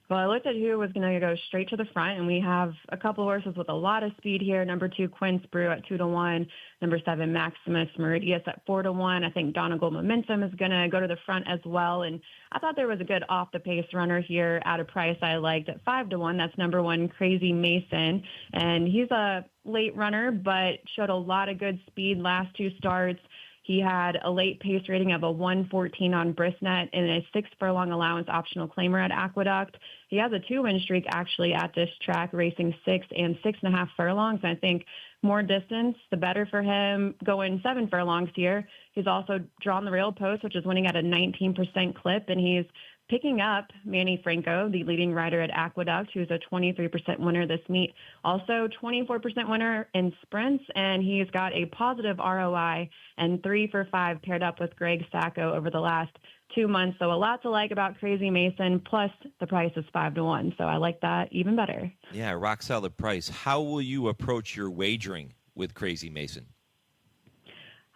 Well, I looked at who was going to go straight to the front, and we have a couple horses with a lot of speed here. Number 2, Quinsbrew at 2-1. Number 7, Maximus Meridius at 4-1. I think Donegal Momentum is going to go to the front as well. And I thought there was a good off-the-pace runner here at a price I liked at 5-1. That's number 1, Crazy Mason. And he's a late runner, but showed a lot of good speed last 2 starts. He had a late pace rating of a 114 on Brisnet and a 6 furlong allowance optional claimer at Aqueduct. He has a 2-win streak actually at this track, racing 6 and 6.5 furlongs. And I think more distance, the better for him going 7 furlongs here. He's also drawn the rail post, which is winning at a 19% clip, and he's picking up Manny Franco, the leading rider at Aqueduct, who's a 23% winner this meet. Also 24% winner in sprints, and he's got a positive ROI and 3 for 5 paired up with Greg Sacco over the last 2 months. So a lot to like about Crazy Mason, plus the price is 5-1. So I like that even better. Yeah, rock solid price. How will you approach your wagering with Crazy Mason?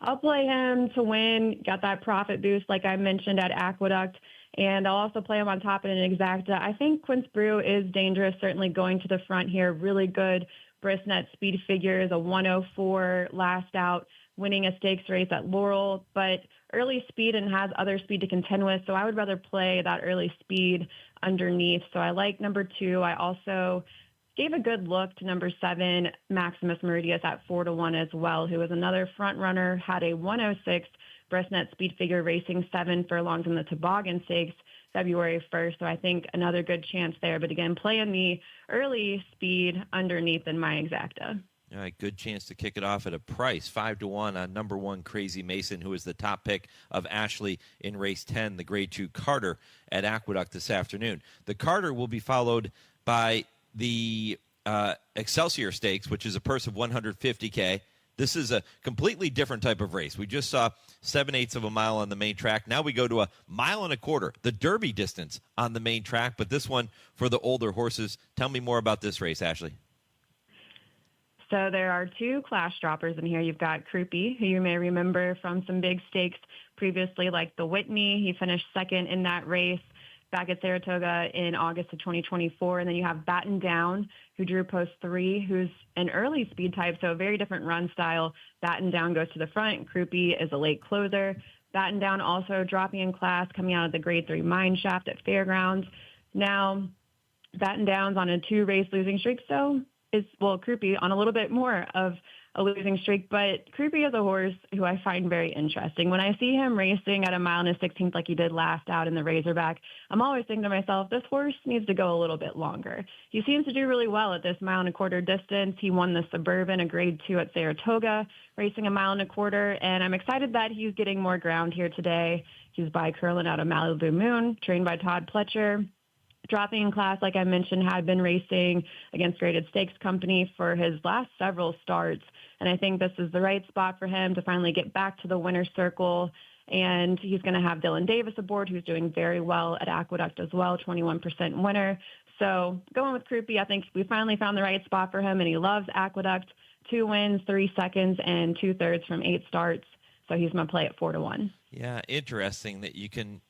I'll play him to win, got that profit boost like I mentioned at Aqueduct. And I'll also play him on top in an exacta. I think Quinsbrew is dangerous, certainly going to the front here. Really good Brisnet speed figures, a 104 last out, winning a stakes race at Laurel, but early speed and has other speed to contend with. So I would rather play that early speed underneath. So I like number 2. I also gave a good look to number 7, Maximus Meridius at 4-1 as well, who was another front runner, had a 106 Brisnet speed figure racing 7 furlongs in the Toboggan Stakes February 1st. So I think another good chance there. But again, playing the early speed underneath in my exacta. All right, good chance to kick it off at a price, 5-1 on number 1, Crazy Mason, who is the top pick of Ashley in race 10, the Grade 2 Carter at Aqueduct this afternoon. The Carter will be followed by the Excelsior Stakes, which is a purse of $150K. This is a completely different type of race. We just saw 7/8 of a mile on the main track. Now we go to 1.25 miles, the Derby distance on the main track, but this one for the older horses. Tell me more about this race, Ashley. So there are 2 class droppers in here. You've got Krupe, who you may remember from some big stakes previously, like the Whitney. He finished second in that race back at Saratoga in August of 2024. And then you have Batten Down, who drew post 3, who's an early speed type, so a very different run style. Batten Down goes to the front. Krupe is a late closer. Batten Down also dropping in class, coming out of the Grade 3 mine shaft at Fairgrounds. Now, Batten Down's on a 2-race losing streak, so Krupe on a little bit more of a losing streak, but Krupe is a horse who I find very interesting. When I see him racing at 1 mile and 1/16 like he did last out in the Razorback, I'm always thinking to myself, this horse needs to go a little bit longer. He seems to do really well at this 1.25 mile distance. He won the Suburban, a Grade 2 at Saratoga, racing 1.25 miles, and I'm excited that he's getting more ground here today. He's by Curlin out of Malibu Moon, trained by Todd Pletcher. Dropping in class, like I mentioned, had been racing against Graded Stakes Company for his last several starts. And I think this is the right spot for him to finally get back to the winner's circle. And he's going to have Dylan Davis aboard, who's doing very well at Aqueduct as well, 21% winner. So going with Krupe, I think we finally found the right spot for him, and he loves Aqueduct 2 wins, 3 seconds, and 2/3 from 8 starts. So he's my play at 4-1. Yeah, interesting that you can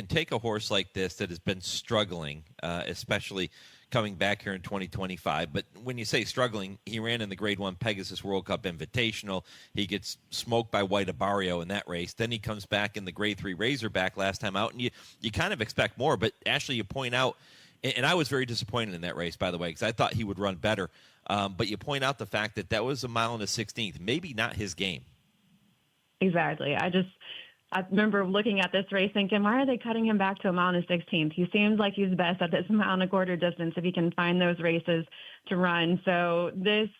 take a horse like this that has been struggling, especially coming back here in 2025. But when you say struggling, he ran in the Grade 1 Pegasus World Cup Invitational. He gets smoked by White Abarrio in that race. Then he comes back in the Grade 3 Razorback last time out, and you kind of expect more. But Ashley, you point out, and I was very disappointed in that race, by the way, because I thought he would run better. But you point out the fact that was a mile and a 16th, maybe not his game. Exactly. I remember looking at this race thinking, why are they cutting him back to a mile and a 16th? He seems like he's best at this mile and a quarter distance if he can find those races to run. So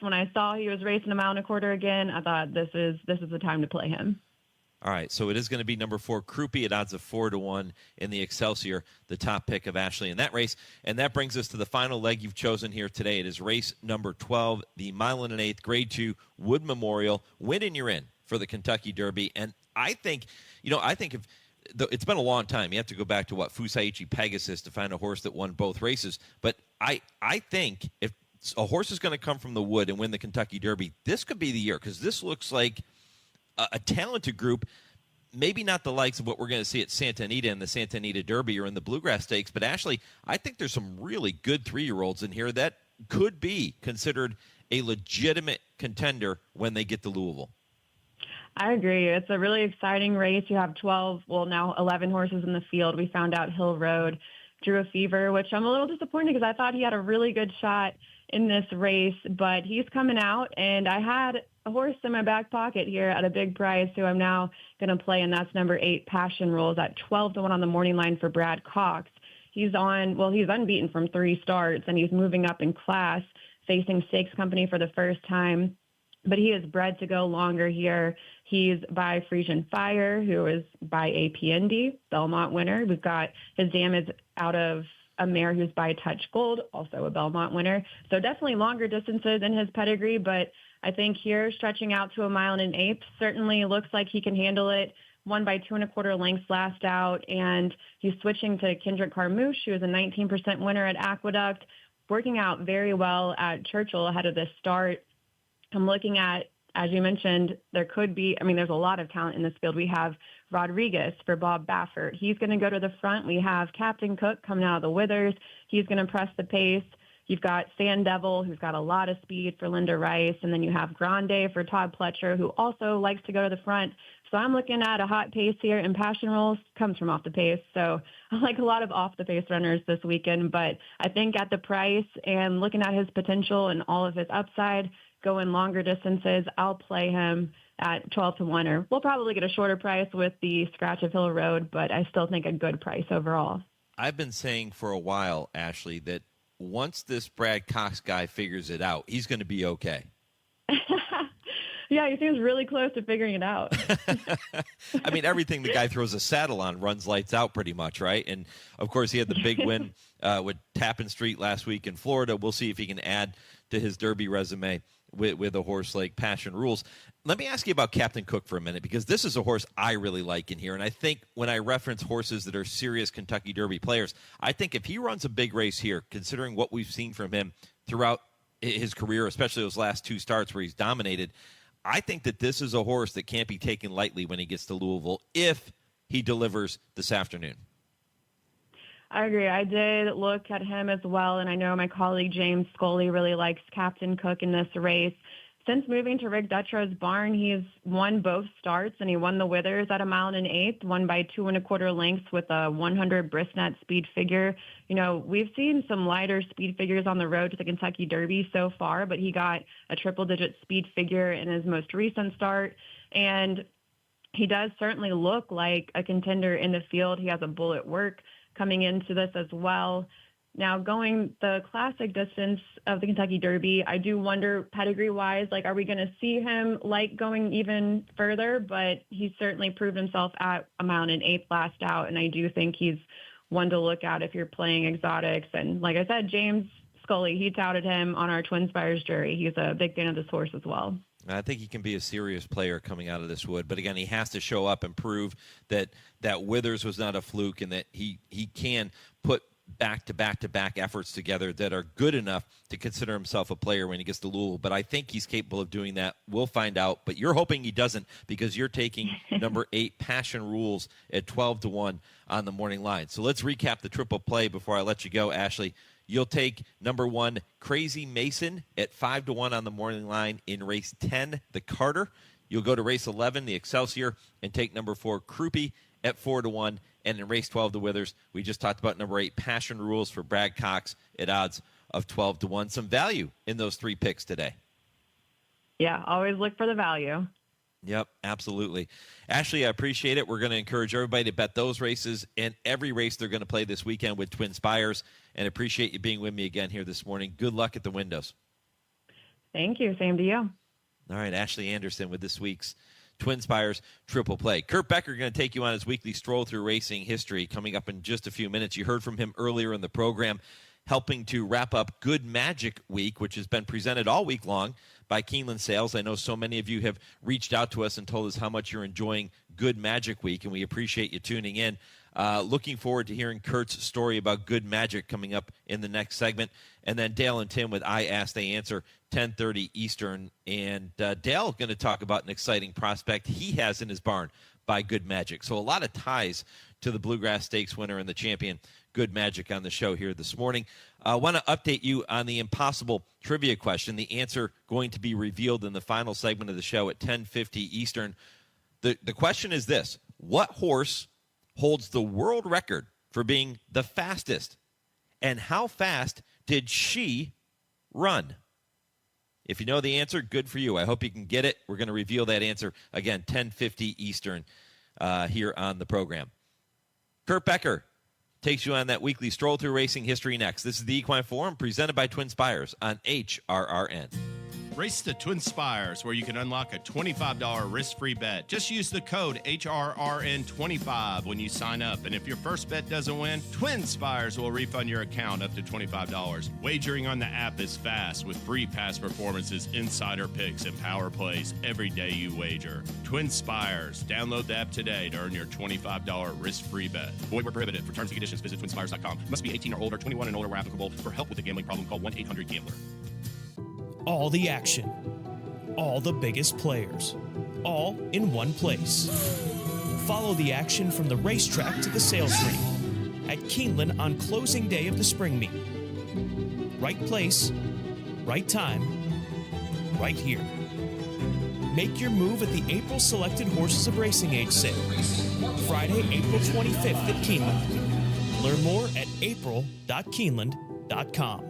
when I saw he was racing a mile and a quarter again, I thought this is the time to play him. All right, so it is going to be number 4, Crouppy, at odds of 4-1 in the Excelsior, the top pick of Ashley in that race. And that brings us to the final leg you've chosen here today. It is race number 12, the mile and an eighth, Grade 2 Wood Memorial. Win and you're in for the Kentucky Derby. And I think if it's been a long time. You have to go back to Fusaichi Pegasus to find a horse that won both races. But I think if a horse is going to come from the wood and win the Kentucky Derby, this could be the year, because this looks like a talented group. Maybe not the likes of what we're going to see at Santa Anita in the Santa Anita Derby or in the Bluegrass Stakes. But Ashley, I think there's some really good 3-year-olds in here that could be considered a legitimate contender when they get to Louisville. I agree. It's a really exciting race. You have now 11 horses in the field. We found out Hill Road drew a fever, which I'm a little disappointed because I thought he had a really good shot in this race, but he's coming out, and I had a horse in my back pocket here at a big price who I'm now going to play, and that's number 8, Passion Rules, at 12-1 on the morning line for Brad Cox. He's unbeaten from 3 starts, and he's moving up in class, facing Stakes Company for the first time. But he is bred to go longer here. He's by Frisian Fire, who is by APND, Belmont winner. We've got his dam is out of a mare who's by Touch Gold, also a Belmont winner. So definitely longer distances in his pedigree, but I think here stretching out to a mile and an eighth certainly looks like he can handle it. Won by 2 1/4 lengths last out, and he's switching to Kendrick Carmouche, who is a 19% winner at Aqueduct, working out very well at Churchill ahead of this start. I'm looking at, as you mentioned, there's a lot of talent in this field. We have Rodriguez for Bob Baffert. He's going to go to the front. We have Captain Cook coming out of the Withers. He's going to press the pace. You've got Sand Devil, who's got a lot of speed for Linda Rice. And then you have Grande for Todd Pletcher, who also likes to go to the front. So I'm looking at a hot pace here, and Passion Rules comes from off the pace. So I like a lot of off the pace runners this weekend. But I think at the price and looking at his potential and all of his upside, going longer distances, I'll play him at 12-1, or we'll probably get a shorter price with the scratch of Hill Road, but I still think a good price overall. I've been saying for a while, Ashley, that once this Brad Cox guy figures it out, he's going to be okay. Yeah, he seems really close to figuring it out. I mean, everything the guy throws a saddle on runs lights out pretty much, right? And, of course, he had the big win with Tappan Street last week in Florida. We'll see if he can add to his Derby resume with a horse like Passion Rules. Let me ask you about Captain Cook for a minute, because this is a horse I really like in here. And I think when I reference horses that are serious Kentucky Derby players, I think if he runs a big race here, considering what we've seen from him throughout his career, especially those last 2 starts where he's dominated, I think that this is a horse that can't be taken lightly when he gets to Louisville if he delivers this afternoon. I agree. I did look at him as well, and I know my colleague James Scully really likes Captain Cook in this race. Since moving to Rick Dutro's barn, he's won both starts, and he won the Withers at a mile and an eighth, won by 2 1/4 lengths with a 100 Brisnet speed figure. You know, we've seen some lighter speed figures on the road to the Kentucky Derby so far, but he got a triple-digit speed figure in his most recent start, and he does certainly look like a contender in the field. He has a bullet work coming into this as well. Now, going the classic distance of the Kentucky Derby, I do wonder pedigree-wise, are we going to see him going even further? But he certainly proved himself at a mile and an eighth last out, and I do think he's one to look at if you're playing exotics. And like I said, James Scully, he touted him on our TwinSpires jury. He's a big fan of this horse as well. I think he can be a serious player coming out of this wood. But, again, he has to show up and prove that Withers was not a fluke and that he can put back-to-back-to-back efforts together that are good enough to consider himself a player when he gets to Louisville. But I think he's capable of doing that. We'll find out. But you're hoping he doesn't because you're taking number 8, Passion Rules, at 12-1 on the morning line. So let's recap the triple play before I let you go, Ashley. You'll take number 1, Crazy Mason, at 5-1 on the morning line in race 10, the Carter. You'll go to race 11, the Excelsior, and take number 4, Croupy, at 4-1. And in race 12, the Withers, we just talked about number 8, Passion Rules for Brad Cox at odds of 12-1. Some value in those 3 picks today. Yeah, always look for the value. Yep, absolutely. Ashley, I appreciate it. We're going to encourage everybody to bet those races and every race they're going to play this weekend with TwinSpires. And appreciate you being with me again here this morning. Good luck at the windows. Thank you. Same to you. All right, Ashley Anderson with this week's TwinSpires triple play. Kurt Becker going to take you on his weekly stroll through racing history coming up in just a few minutes. You heard from him earlier in the program, helping to wrap up Good Magic Week, which has been presented all week long by Keeneland Sales. I know so many of you have reached out to us and told us how much you're enjoying Good Magic Week, and we appreciate you tuning in. Looking forward to hearing Kurt's story about Good Magic coming up in the next segment. And then Dale and Tim with I Ask, They Answer, 10:30 Eastern. And Dale going to talk about an exciting prospect he has in his barn by Good Magic. So a lot of ties to the Bluegrass Stakes winner and the champion, Good Magic, on the show here this morning. I want to update you on the impossible trivia question. The answer going to be revealed in the final segment of the show at 10:50 Eastern. The question is this: what horse holds the world record for being the fastest, and how fast did she run? If you know the answer, good for you. I hope you can get it. We're going to reveal that answer again, 10:50 Eastern, here on the program. Kurt Becker takes you on that weekly stroll through racing history next. This is the Equine Forum presented by TwinSpires on HRRN. Race to TwinSpires, where you can unlock a $25 risk-free bet. Just use the code HRRN25 when you sign up. And if your first bet doesn't win, TwinSpires will refund your account up to $25. Wagering on the app is fast with free past performances, insider picks, and power plays every day you wager. TwinSpires. Download the app today to earn your $25 risk-free bet. Void where prohibited. For terms and conditions, visit TwinSpires.com. Must be 18 or older, 21 and older where applicable. For help with a gambling problem, call 1-800-GAMBLER. All the action, all the biggest players, all in one place. Follow the action from the racetrack to the sales ring at Keeneland on closing day of the spring meet. Right place, right time, right here. Make your move at the April Selected Horses of Racing Age sale, Friday, April 25th at Keeneland. Learn more at april.keeneland.com.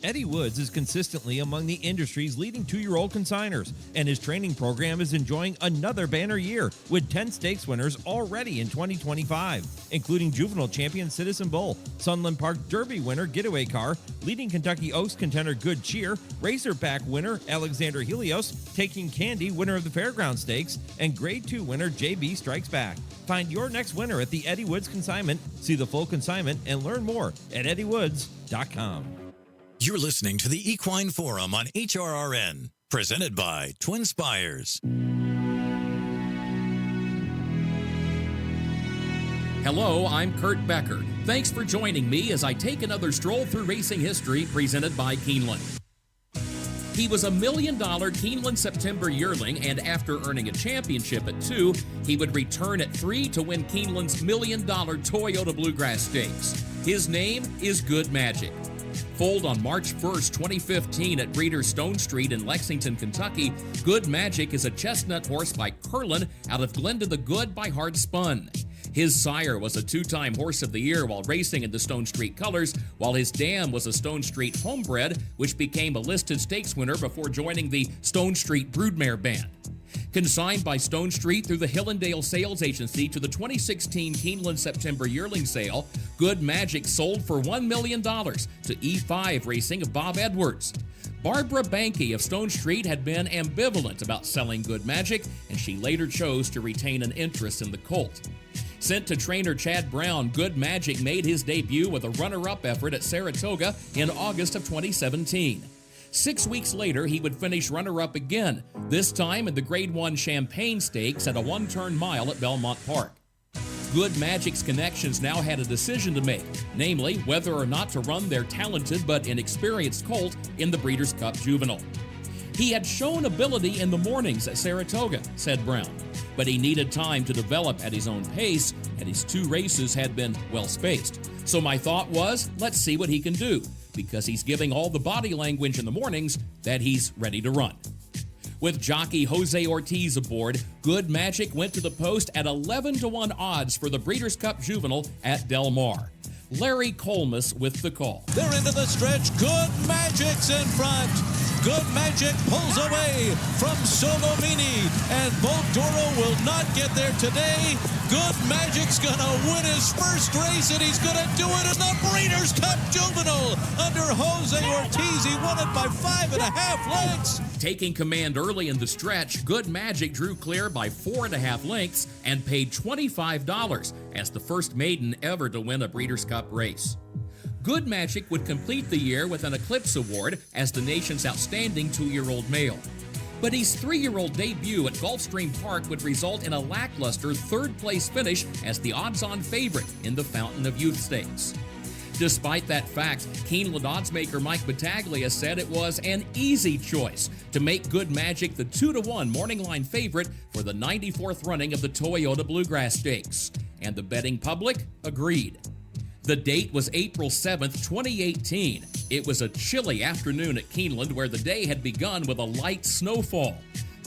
Eddie Woods is consistently among the industry's leading 2-year-old consigners, and his training program is enjoying another banner year with 10 stakes winners already in 2025, including juvenile champion Citizen Bull, Sunland Park Derby winner Getaway Car, leading Kentucky Oaks contender Good Cheer, Razorback winner Alexander Helios, Taking Candy winner of the Fairground Stakes, and Grade 2 winner JB Strikes Back. Find your next winner at the Eddie Woods Consignment, see the full consignment, and learn more at eddywoods.com. You're listening to the Equine Forum on HRRN, presented by TwinSpires. Hello, I'm Kurt Becker. Thanks for joining me as I take another stroll through racing history presented by Keeneland. He was a $1 million Keeneland September yearling, and after earning a championship at 2, he would return at 3 to win Keeneland's $1 million Toyota Bluegrass Stakes. His name is Good Magic. Foaled on March 1st, 2015 at Breeder Stone Street in Lexington, Kentucky, Good Magic is a chestnut horse by Curlin out of Glenda the Good by Hard Spun. His sire was a 2-time Horse of the Year while racing in the Stone Street colors, while his dam was a Stone Street homebred, which became a listed stakes winner before joining the Stone Street Broodmare Band. Consigned by Stone Street through the Hillendale Sales Agency to the 2016 Keeneland September yearling sale, Good Magic sold for $1 million to E5 Racing of Bob Edwards. Barbara Banke of Stone Street had been ambivalent about selling Good Magic, and she later chose to retain an interest in the colt. Sent to trainer Chad Brown, Good Magic made his debut with a runner-up effort at Saratoga in August of 2017. 6 weeks later, he would finish runner-up again, this time in the Grade 1 Champagne Stakes at a 1-turn mile at Belmont Park. Good Magic's connections now had a decision to make, namely whether or not to run their talented but inexperienced colt in the Breeders' Cup Juvenile. He had shown ability in the mornings at Saratoga, said Brown, but he needed time to develop at his own pace, and his 2 races had been well spaced. So my thought was, let's see what he can do, because he's giving all the body language in the mornings that he's ready to run. With jockey Jose Ortiz aboard, Good Magic went to the post at 11-1 odds for the Breeders' Cup Juvenile at Del Mar. Larry Colmus with the call. They're into the stretch. Good Magic's in front. Good Magic pulls away from Solomini, and Voldoro will not get there today. Good Magic's going to win his first race, and he's going to do it in the Breeders' Cup Juvenile under Jose Ortiz. He won it by 5.5 lengths. Taking command early in the stretch, Good Magic drew clear by 4.5 lengths and paid $25 as the first maiden ever to win a Breeders' Cup race. Good Magic would complete the year with an Eclipse Award as the nation's outstanding 2-year-old male. But his 3-year-old debut at Gulfstream Park would result in a lackluster 3rd-place finish as the odds-on favorite in the Fountain of Youth Stakes. Despite that fact, Keeneland oddsmaker Mike Battaglia said it was an easy choice to make Good Magic the 2-1 morning line favorite for the 94th running of the Toyota Bluegrass Stakes, and the betting public agreed. The date was April 7th, 2018. It was a chilly afternoon at Keeneland where the day had begun with a light snowfall.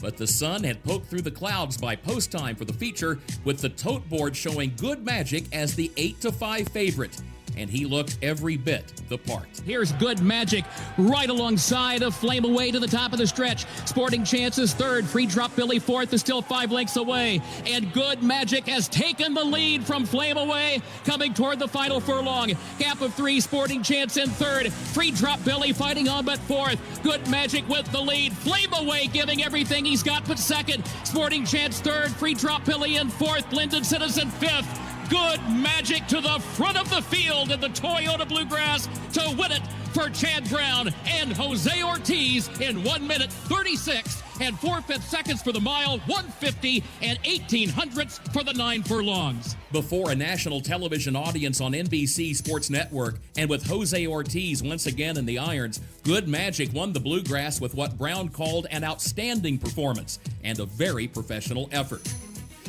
But the sun had poked through the clouds by post time for the feature, with the tote board showing Good Magic as the 8-5 favorite. And he looked every bit the part. Here's Good Magic right alongside of Flame Away to the top of the stretch. Sporting Chances 3rd, Free Drop Billy 4th is still 5 lengths away. And Good Magic has taken the lead from Flame Away, coming toward the final furlong. Gap of 3, Sporting Chance in 3rd. Free Drop Billy fighting on but 4th. Good Magic with the lead. Flame Away giving everything he's got but 2nd. Sporting Chance 3rd, Free Drop Billy in 4th. Linden Citizen 5th. Good Magic to the front of the field in the Toyota Bluegrass to win it for Chad Brown and Jose Ortiz in 1 minute 36 and 4/5 seconds for the mile, 150 and 1800ths for the 9 furlongs. Before a national television audience on NBC Sports Network, and with Jose Ortiz once again in the irons, Good Magic won the Bluegrass with what Brown called an outstanding performance and a very professional effort.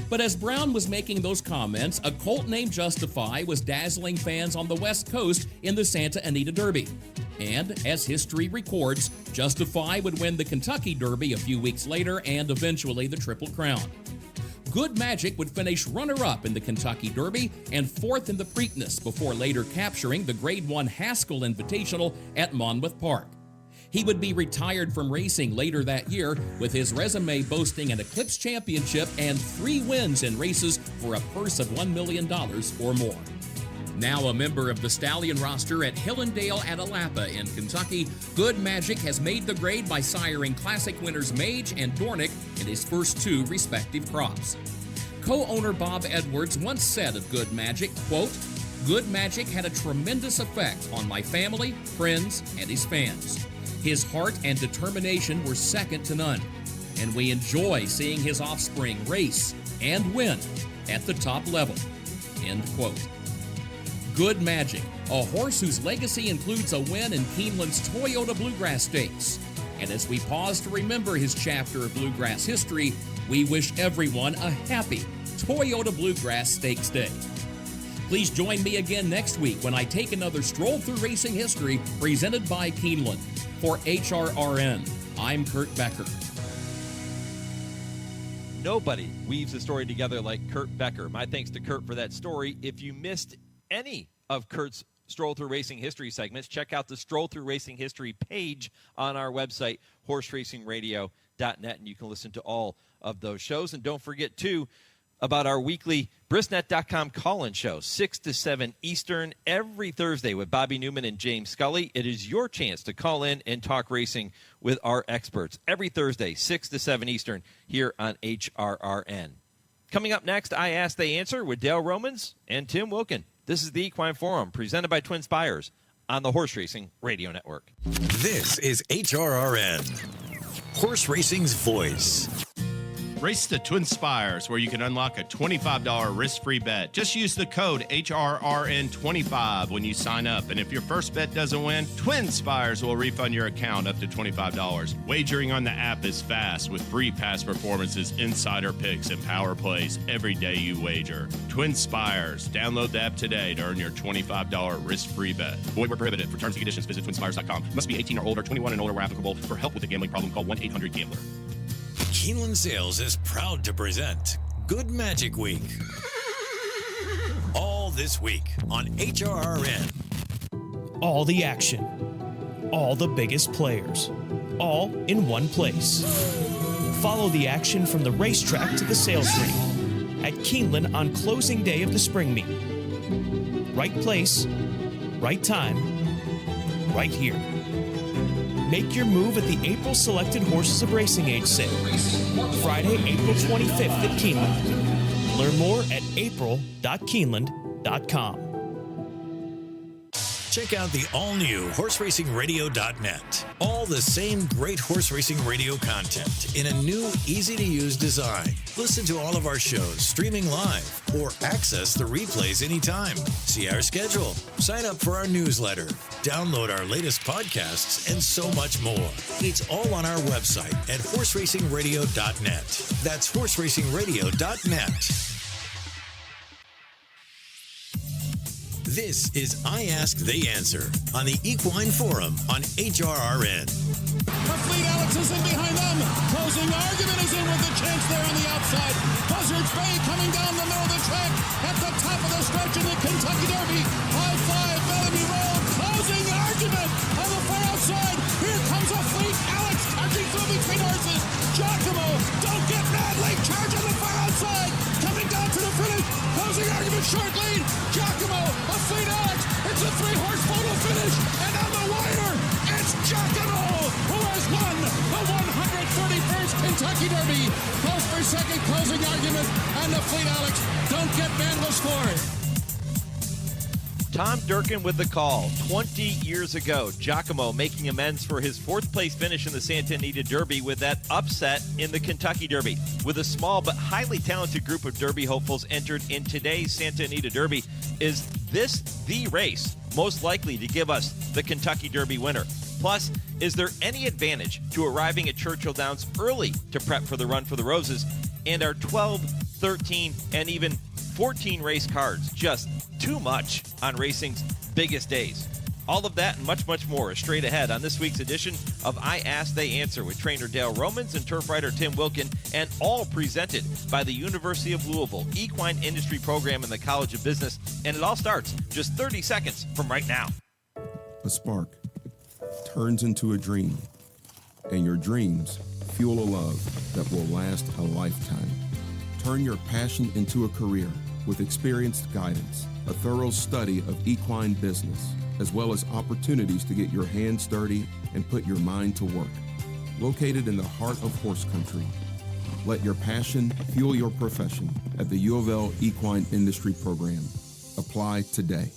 But as Brown was making those comments, a colt named Justify was dazzling fans on the West Coast in the Santa Anita Derby. And as history records, Justify would win the Kentucky Derby a few weeks later and eventually the Triple Crown. Good Magic would finish runner-up in the Kentucky Derby and 4th in the Preakness before later capturing the Grade 1 Haskell Invitational at Monmouth Park. He would be retired from racing later that year, with his resume boasting an Eclipse Championship and 3 wins in races for a purse of $1 million or more. Now a member of the Stallion roster at Hillendale at Alapa in Kentucky, Good Magic has made the grade by siring Classic winners Mage and Dornick in his first 2 respective crops. Co-owner Bob Edwards once said of Good Magic, quote, "Good Magic had a tremendous effect on my family, friends, and his fans. His heart and determination were second to none, and we enjoy seeing his offspring race and win at the top level." End quote. Good Magic, a horse whose legacy includes a win in Keeneland's Toyota Bluegrass Stakes. And as we pause to remember his chapter of Bluegrass history, we wish everyone a happy Toyota Bluegrass Stakes Day. Please join me again next week when I take another stroll through racing history presented by Keeneland. For HRRN, I'm Kurt Becker. Nobody weaves a story together like Kurt Becker. My thanks to Kurt for that story. If you missed any of Kurt's Stroll Through Racing History segments, check out the Stroll Through Racing History page on our website, horseracingradio.net, and you can listen to all of those shows. And don't forget, too, about our weekly Brisnet.com call-in show, 6 to 7 Eastern, every Thursday with Bobby Neuman and James Scully. It is your chance to call in and talk racing with our experts. Every Thursday, 6 to 7 Eastern, here on HRRN. Coming up next, I Ask, They Answer with Dale Romans and Tim Wilkin. This is the Equine Forum, presented by TwinSpires on the Horse Racing Radio Network. This is HRRN, horse racing's voice. Race to TwinSpires, where you can unlock a $25 risk-free bet. Just use the code HRRN25 when you sign up. And if your first bet doesn't win, TwinSpires will refund your account up to $25. Wagering on the app is fast with free past performances, insider picks, and power plays every day you wager. TwinSpires. Download the app today to earn your $25 risk-free bet. Void where prohibited. For terms and conditions, visit TwinSpires.com. Must be 18 or older, 21 and older where applicable. For help with a gambling problem, call 1-800-GAMBLER. Keeneland Sales is proud to present Good Magic Week. All this week on HRRN. All the action, all the biggest players, all in one place. Follow the action from the racetrack to the sales ring at Keeneland on closing day of the spring meet. Right place, right time, right here. Make your move at the April Selected Horses of Racing Age sale. Friday, April 25th at Keeneland. Learn more at april.keeneland.com. Check out the all-new horseracingradio.net. All the same great horse racing radio content in a new, easy-to-use design. Listen to all of our shows streaming live or access the replays anytime. See our schedule, sign up for our newsletter, download our latest podcasts, and so much more. It's all on our website at horseracingradio.net. That's horseracingradio.net. This is I Ask, They Answer on the Equine Forum on HRRN. Fleet Alex is in behind them. Closing argument is in with the chance there on the outside. Buzzards Bay coming down the middle of the track at the top of the stretch in the Kentucky Derby. High five, Bellamy Roll. Closing argument on the far outside. Here comes a Fleet Alex touching through between horses. Giacomo, don't get mad. Late charge on the far outside. Coming down to the finish. Closing argument, short lead. Giacomo, a Fleet Alex. It's a three-horse photo finish. And on the wire, it's Giacomo, who has won the 131st Kentucky Derby. Close for second, closing argument. And the Fleet Alex, don't get mad, will score. Tom Durkin with the call. 20 years ago, Giacomo making amends for his fourth-place finish in the Santa Anita Derby with that upset in the Kentucky Derby. With a small but highly talented group of Derby hopefuls entered in today's Santa Anita Derby, is this the race most likely to give us the Kentucky Derby winner? Plus, is there any advantage to arriving at Churchill Downs early to prep for the Run for the Roses? And are 12, 13, and even 14 race cards just too much on racing's biggest days? All of that and much, much more is straight ahead on this week's edition of I Ask, They Answer with trainer Dale Romans and turf writer Tim Wilkin, and all presented by the University of Louisville Equine Industry Program in the College of Business. And it all starts just 30 seconds from right now. A spark turns into a dream, and your dreams fuel a love that will last a lifetime. Turn your passion into a career with experienced guidance, a thorough study of equine business, as well as opportunities to get your hands dirty and put your mind to work. Located in the heart of horse country, let your passion fuel your profession at the UofA Equine Industry Program. Apply today.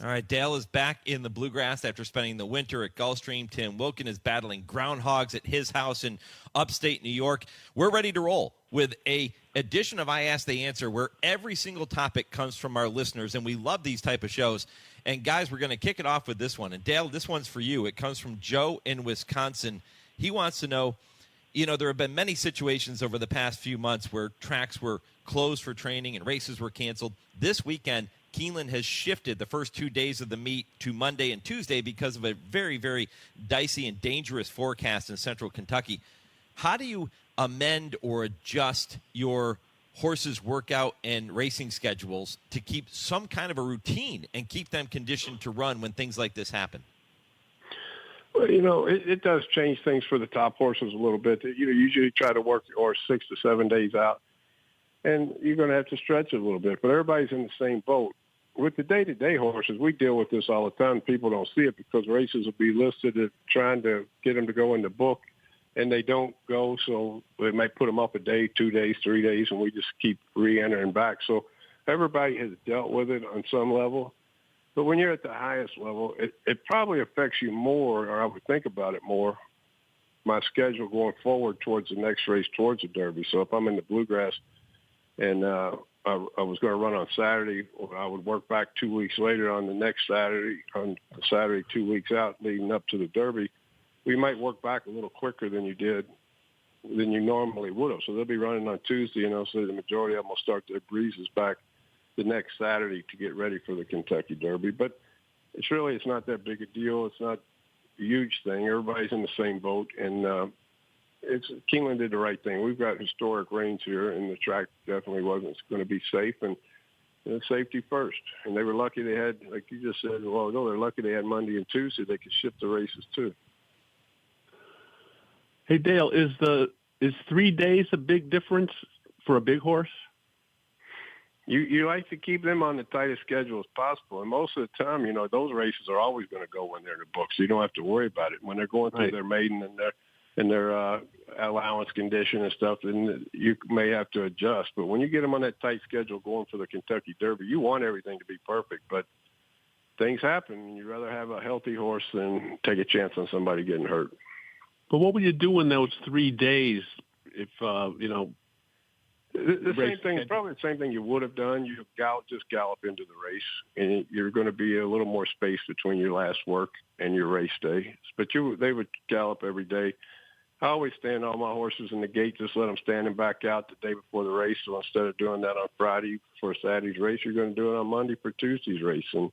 All right, Dale is back in the Bluegrass after spending the winter at Gulfstream. Tim Wilkin is battling groundhogs at his house in upstate New York. We're ready to roll with a edition of I Ask, They Answer, where every single topic comes from our listeners, and we love these type of shows. And, guys, we're going to kick it off with this one. And, Dale, this one's for you. It comes from Joe in Wisconsin. He wants to know, there have been many situations over the past few months where tracks were closed for training and races were canceled. This weekend, Keeneland has shifted the first 2 days of the meet to Monday and Tuesday because of a very, very dicey and dangerous forecast in central Kentucky. How do you amend or adjust your horses' workout and racing schedules to keep some kind of a routine and keep them conditioned to run when things like this happen? Well, it does change things for the top horses a little bit. You usually try to work your horse 6 to 7 days out, and you're going to have to stretch it a little bit. But everybody's in the same boat. With the day-to-day horses, we deal with this all the time. People don't see it because races will be listed at trying to get them to go in the book, and they don't go, so they might put them up a day, 2 days, 3 days, and we just keep re-entering back. So everybody has dealt with it on some level. But when you're at the highest level, it probably affects you more, or I would think about it more, my schedule going forward towards the next race towards the Derby. So if I'm in the Bluegrass and I was going to run on Saturday, or I would work back 2 weeks later on the next Saturday, on the Saturday 2 weeks out leading up to the Derby, we might work back a little quicker than you normally would have. So they'll be running on Tuesday, so the majority of them will start their breezes back the next Saturday to get ready for the Kentucky Derby. But it's not that big a deal. It's not a huge thing. Everybody's in the same boat, and Keeneland did the right thing. We've got historic rains here, and the track definitely wasn't going to be safe, and safety first. And they were lucky they had, like you just said a while ago, they're lucky they had Monday and Tuesday. They could shift the races too. Hey, Dale, is 3 days a big difference for a big horse? You like to keep them on the tightest schedule as possible. And most of the time, those races are always going to go when they're in the book, so you don't have to worry about it. When they're going through their maiden and their allowance condition and stuff, then you may have to adjust. But when you get them on that tight schedule going for the Kentucky Derby, you want everything to be perfect. But things happen, and you'd rather have a healthy horse than take a chance on somebody getting hurt. But what will you do in those 3 days if, The same thing. It's probably the same thing you would have done. You just gallop into the race, and you're going to be a little more space between your last work and your race day. But they would gallop every day. I always stand all my horses in the gate, just let them stand and back out the day before the race. So instead of doing that on Friday for Saturday's race, you're going to do it on Monday for Tuesday's race. And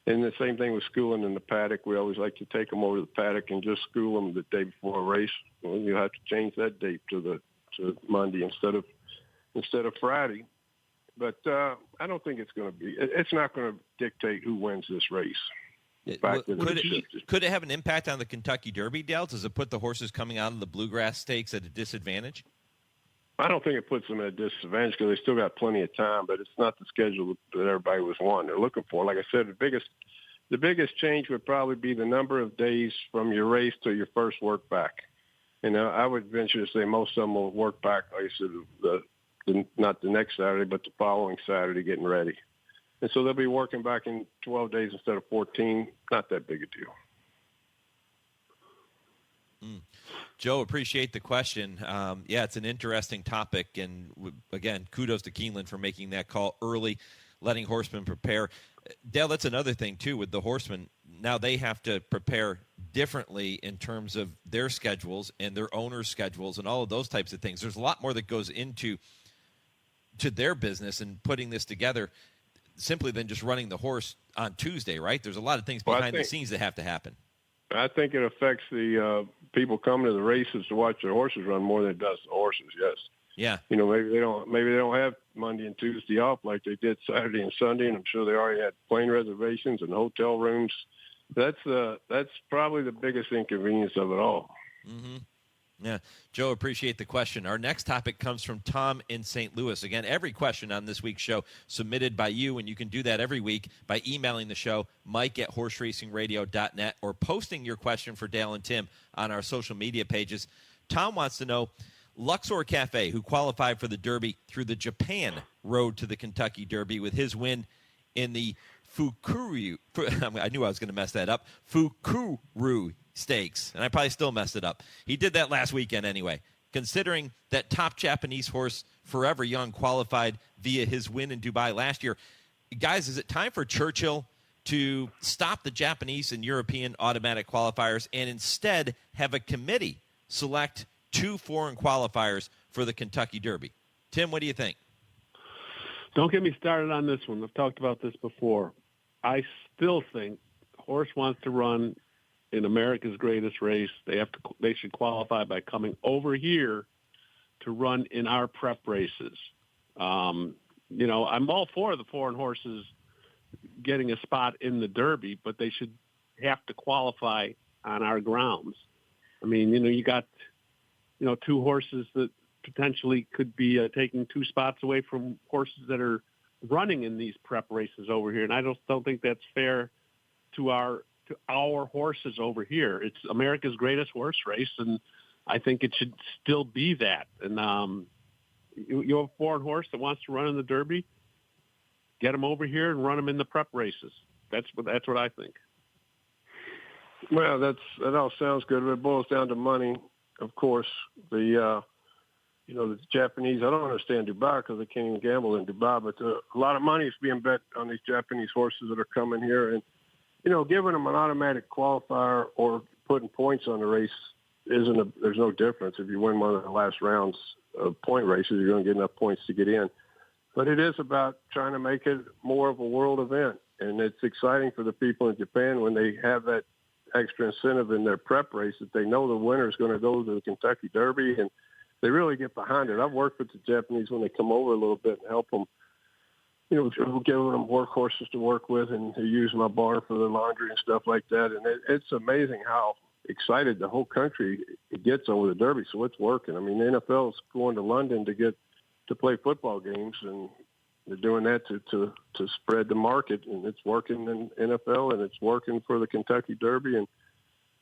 the same thing with schooling in the paddock. We always like to take them over to the paddock and just school them the day before a race. Well, you have to change that date to Monday instead of Friday. But I don't think it's not going to dictate who wins this race. Could it have an impact on the Kentucky Derby, Dale? Does it put the horses coming out of the Bluegrass Stakes at a disadvantage? I don't think it puts them at a disadvantage because they still got plenty of time, but it's not the schedule that everybody was wanting. They're looking for. Like I said, the biggest change would probably be the number of days from your race to your first work back. And I would venture to say most of them will work back, like I said, not the next Saturday, but the following Saturday getting ready. And so they'll be working back in 12 days instead of 14. Not that big a deal. Joe, appreciate the question. It's an interesting topic. And again, kudos to Keeneland for making that call early, letting horsemen prepare. Dale, that's another thing, too, with the horsemen. Now they have to prepare differently in terms of their schedules and their owners' schedules and all of those types of things. There's a lot more that goes into their business and putting this together simply than just running the horse on Tuesday, right? There's a lot of things behind the scenes that have to happen. I think it affects the people coming to the races to watch their horses run more than it does the horses, yes. Yeah. Maybe they don't have Monday and Tuesday off like they did Saturday and Sunday, and I'm sure they already had plane reservations and hotel rooms. That's probably the biggest inconvenience of it all. Mm-hmm. Yeah. Joe, appreciate the question. Our next topic comes from Tom in St. Louis. Again, every question on this week's show submitted by you, and you can do that every week by emailing the show, mike@horseracingradio.net, or posting your question for Dale and Tim on our social media pages. Tom wants to know, Luxor Cafe, who qualified for the Derby through the Japan road to the Kentucky Derby with his win in the Fukuru, I knew I was going to mess that up, Fukuru Stakes, and I probably still messed it up. He did that last weekend anyway. Considering that top Japanese horse Forever Young qualified via his win in Dubai last year, guys, is it time for Churchill to stop the Japanese and European automatic qualifiers and instead have a committee select 2 foreign qualifiers for the Kentucky Derby? Tim, what do you think? Don't get me started on this one. I've talked about this before. I still think horse wants to run in America's greatest race. They should qualify by coming over here to run in our prep races. I'm all for the foreign horses getting a spot in the Derby, but they should have to qualify on our grounds. I mean, you got 2 horses that potentially could be taking 2 spots away from horses that are running in these prep races over here, and I don't think that's fair to our horses over here. It's America's greatest horse race, and I think it should still be that. And you have a foreign horse that wants to run in the Derby, get him over here and run him in the prep races. That's what I think. Well, that all sounds good, but it boils down to money. of course, the Japanese, I don't understand Dubai because they can't even gamble in Dubai, but a lot of money is being bet on these Japanese horses that are coming here. And, giving them an automatic qualifier or putting points on the race there's no difference. If you win one of the last rounds of point races, you're going to get enough points to get in. But it is about trying to make it more of a world event. And it's exciting for the people in Japan when they have that extra incentive in their prep race that they know the winner is going to go to the Kentucky Derby, and they really get behind it. I've worked with the Japanese when they come over a little bit and help them, giving them workhorses to work with and to use my barn for their laundry and stuff like that. And it's amazing how excited the whole country gets over the Derby. So it's working. I mean, the NFL is going to London to play football games, and they're doing that to spread the market, and it's working in NFL, and it's working for the Kentucky Derby. And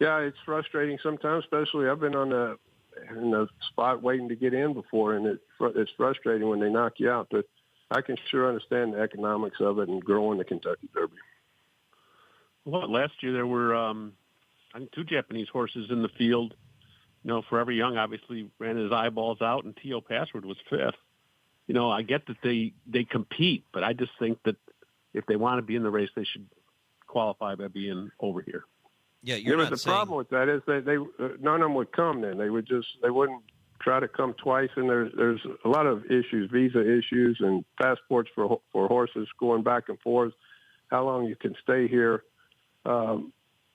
yeah, it's frustrating sometimes, especially I've been in the spot waiting to get in before, and it's frustrating when they knock you out. But I can sure understand the economics of it and growing the Kentucky Derby. Well, last year there were, I think, 2 Japanese horses in the field. Forever Young obviously ran his eyeballs out, and T.O. Password was 5th. I get that they compete, but I just think that if they want to be in the race, they should qualify by being over here. Yeah, you're not the saying... problem with that is that none of them would come. Then they wouldn't try to come twice, and there's a lot of issues, visa issues, and passports for horses going back and forth. How long you can stay here?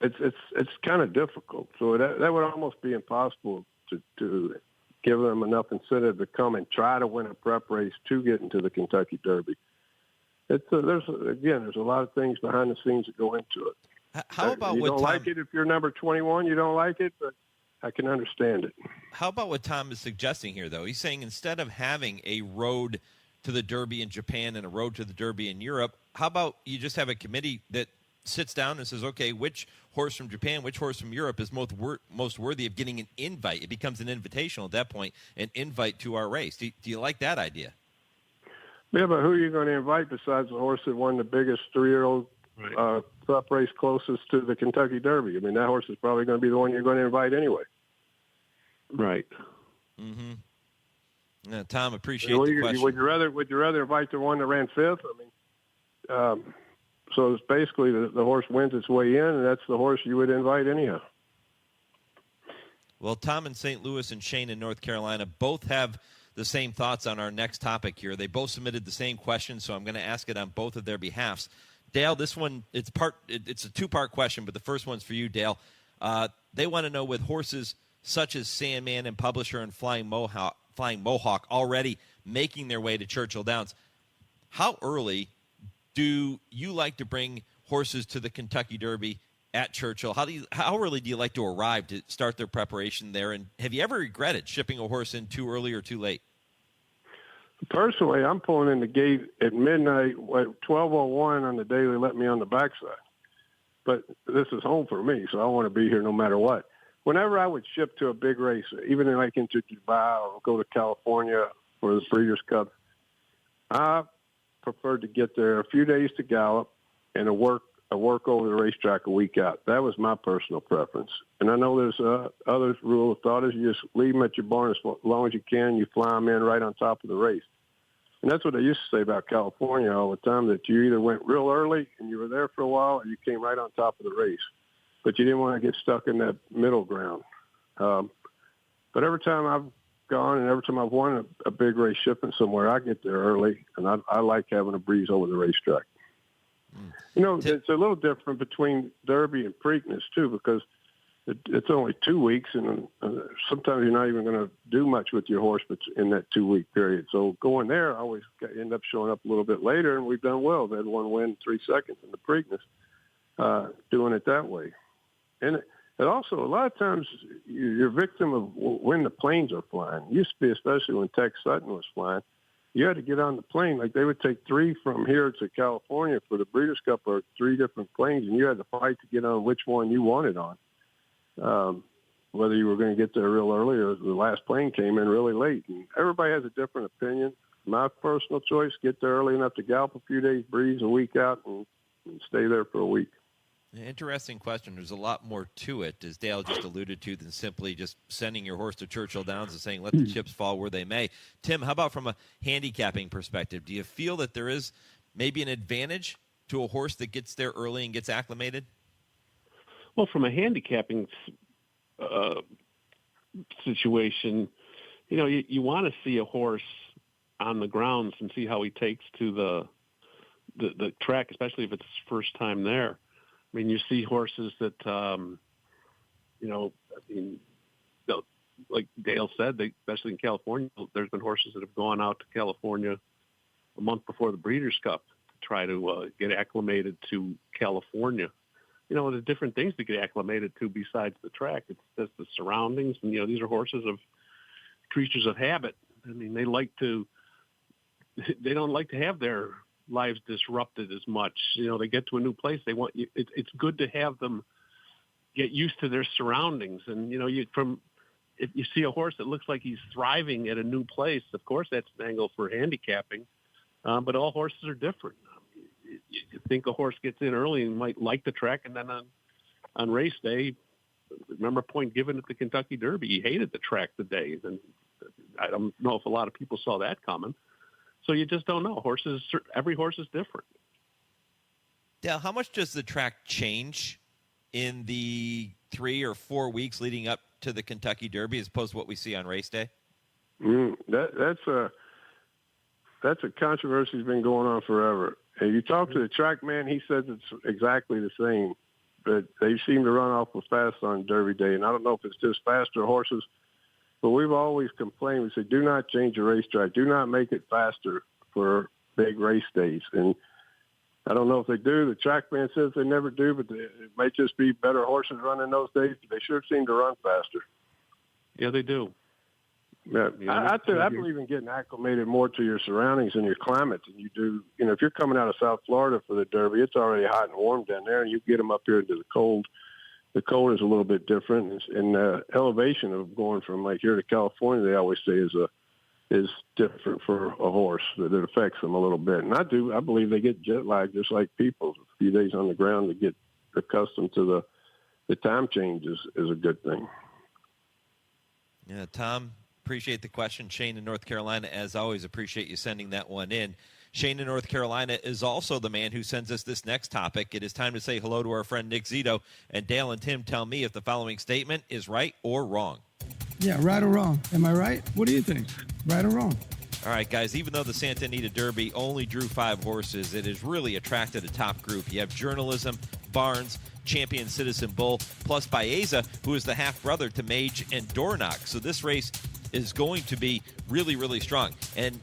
It's kind of difficult. So that would almost be impossible to give them enough incentive to come and try to win a prep race to get into the Kentucky Derby. There's a lot of things behind the scenes that go into it. How about you don't like it if you're number 21? You don't like it, but I can understand it. How about what Tom is suggesting here, though? He's saying instead of having a road to the Derby in Japan and a road to the Derby in Europe, how about you just have a committee that sits down and says, okay, which horse from Japan, which horse from Europe is most worthy of getting an invite? It becomes an invitational at that point, an invite to our race. Do you like that idea? Yeah, but who are you going to invite besides the horse that won the biggest 3-year-old prep race closest to the Kentucky Derby? I mean, that horse is probably going to be the one you're going to invite anyway. Right. Mm-hmm. Yeah, Tom, appreciate the question. Would you rather invite the one that ran 5th? I mean, so it's basically the horse wins its way in, and that's the horse you would invite anyhow. Well, Tom in St. Louis and Shane in North Carolina both have the same thoughts on our next topic here. They both submitted the same question, so I'm going to ask it on both of their behalfs. Dale, this one, it's a 2-part question, but the first one's for you, Dale. They want to know, with horses such as Sandman and Publisher and Flying Mohawk already making their way to Churchill Downs, how early do you like to bring horses to the Kentucky Derby at Churchill? How early do you like to arrive to start their preparation there? And have you ever regretted shipping a horse in too early or too late? Personally, I'm pulling in the gate at midnight, 12:01 on the day they let me on the backside. But this is home for me, so I want to be here no matter what. Whenever I would ship to a big race, even like into Dubai or go to California for the Breeders' Cup, I preferred to get there a few days to gallop and work over the racetrack a week out. That was my personal preference. And I know there's others' rule of thought is you just leave them at your barn as long as you can. You fly them in right on top of the race. And that's what they used to say about California all the time, that you either went real early and you were there for a while, or you came right on top of the race. But you didn't want to get stuck in that middle ground. But every time I've gone and every time I've won a big race shipping somewhere, I get there early, and I like having a breeze over the racetrack. It's a little different between Derby and Preakness, too, because it's only 2 weeks, and sometimes you're not even going to do much with your horse in that 2-week period. So going there, I always end up showing up a little bit later, and we've done well. They had one win 3 seconds in the Preakness, doing it that way. And also, a lot of times, you're a victim of when the planes are flying. It used to be, especially when Tex Sutton was flying, you had to get on the plane. Like, they would take 3 from here to California for the Breeders' Cup, or 3 different planes, and you had to fight to get on which one you wanted on. Whether you were going to get there real early or the last plane came in really late. And everybody has a different opinion. My personal choice, get there early enough to gallop a few days, breeze a week out, and stay there for a week. Interesting question. There's a lot more to it, as Dale just alluded to, than simply just sending your horse to Churchill Downs and saying, let the chips fall where they may. Tim, how about from a handicapping perspective? Do you feel that there is maybe an advantage to a horse that gets there early and gets acclimated? Well, from a handicapping situation, you want to see a horse on the grounds and see how he takes to the track, especially if it's his first time there. I mean, you see horses that, like Dale said, especially in California, there's been horses that have gone out to California a month before the Breeders' Cup to try to get acclimated to California. The different things to get acclimated to besides the track. It's just the surroundings. And, these are horses of creatures of habit. I mean, they don't like to have their lives disrupted as much. They get to a new place. They want you. It's good to have them get used to their surroundings. And, if you see a horse that looks like he's thriving at a new place, of course, that's an angle for handicapping. But all horses are different. You think a horse gets in early and might like the track, and then on race day, remember Point given at the Kentucky Derby, he hated the track the day. And I don't know if a lot of people saw that coming. So you just don't know. Every horse is different. Dale, how much does the track change in the 3 or 4 weeks leading up to the Kentucky Derby as opposed to what we see on race day? That's a controversy that's been going on forever. And you talk to the track man, he says it's exactly the same. But they seem to run awful fast on Derby day. And I don't know if it's just faster horses, but we've always complained. We say, do not change the racetrack. Do not make it faster for big race days. And I don't know if they do. The track man says they never do, but it may just be better horses running those days. But they sure seem to run faster. Yeah, they do. Yeah, I believe in getting acclimated more to your surroundings and your climate than you do. If you're coming out of South Florida for the Derby, it's already hot and warm down there, and you get them up here into the cold. The cold is a little bit different, and elevation of going from like here to California, they always say is different for a horse. That it affects them a little bit, and I believe they get jet lag just like people. A few days on the ground to get accustomed to the time change is a good thing. Yeah, Tom, appreciate the question. Shane in North Carolina, as always, appreciate you sending that one in. Shane in North Carolina is also the man who sends us this next topic. It is time to say hello to our friend Nick Zito. And Dale and Tim, tell me if the following statement is right or wrong. Yeah, right or wrong. Am I right? What do you think? Right or wrong? All right, guys, even though the Santa Anita Derby only drew 5 horses, it has really attracted a top group. You have Journalism, Barnes, Champion Citizen Bull, plus Baeza, who is the half-brother to Mage and Dornock. So this race is going to be really, really strong. And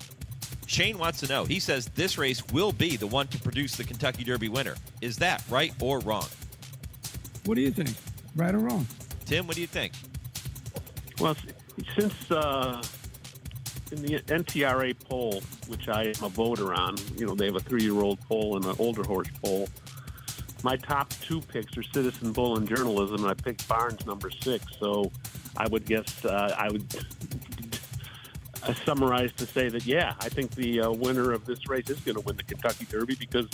Shane wants to know. He says this race will be the one to produce the Kentucky Derby winner. Is that right or wrong? What do you think? Right or wrong? Tim, what do you think? Well, since in the NTRA poll, which I am a voter on, they have a 3-year-old poll and an older horse poll. My top 2 picks are Citizen Bull and Journalism, and I picked Barnes number 6. So I would guess I summarize to say that, I think the winner of this race is going to win the Kentucky Derby because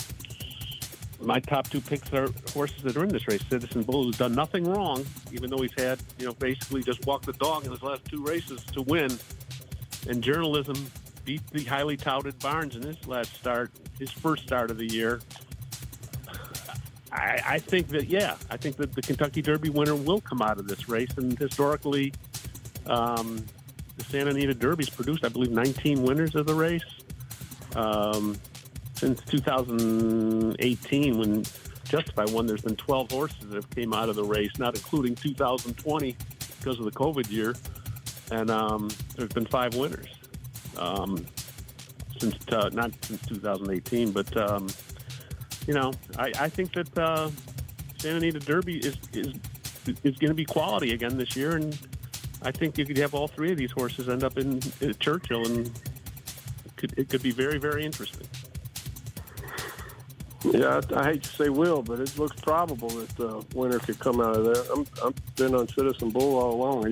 my top 2 picks are horses that are in this race. Citizen Bull, who's done nothing wrong, even though he's had, basically just walked the dog in his last 2 races to win. And Journalism beat the highly touted Barnes in his first start of the year. I think that the Kentucky Derby winner will come out of this race. And historically, the Santa Anita Derby's produced, I believe, 19 winners of the race. Since 2018, when Justify won, there's been 12 horses that have came out of the race, not including 2020 because of the COVID year. And there's been 5 winners not since 2018, but I think that Santa Anita Derby is going to be quality again this year, and I think you could have all 3 of these horses end up in Churchill, and it could be very, very interesting. Yeah, I hate to say will, but it looks probable that the winner could come out of there. I've been on Citizen Bull all along.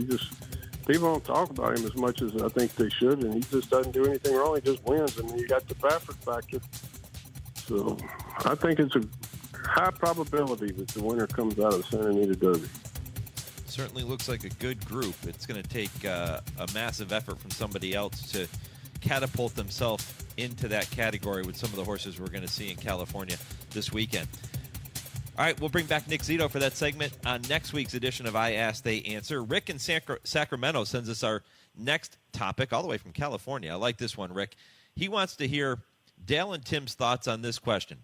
People don't talk about him as much as I think they should, and he just doesn't do anything wrong. He just wins, and you got the Baffert factor. So I think it's high probability that the winner comes out of the Santa Anita Derby. Certainly looks like a good group. It's going to take a massive effort from somebody else to catapult themselves into that category with some of the horses we're going to see in California this weekend. All right, we'll bring back Nick Zito for that segment on next week's edition of I Ask, They Answer. Rick in Sacramento sends us our next topic all the way from California. I like this one, Rick. He wants to hear Dale and Tim's thoughts on this question.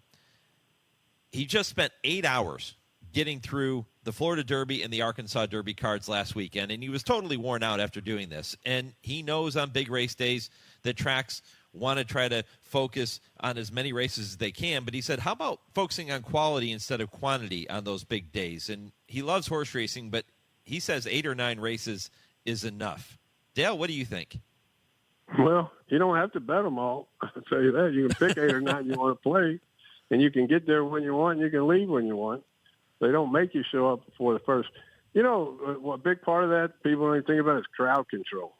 He just spent 8 hours getting through the Florida Derby and the Arkansas Derby cards last weekend, and he was totally worn out after doing this. And he knows on big race days that tracks want to try to focus on as many races as they can, but he said, how about focusing on quality instead of quantity on those big days? And he loves horse racing, but he says 8 or 9 races is enough. Dale, what do you think? Well, you don't have to bet them all. I'll tell you that. You can pick 8 or 9 you want to play, and you can get there when you want, and you can leave when you want. They don't make you show up before the first. You know, a big part of that people don't even think about is crowd control.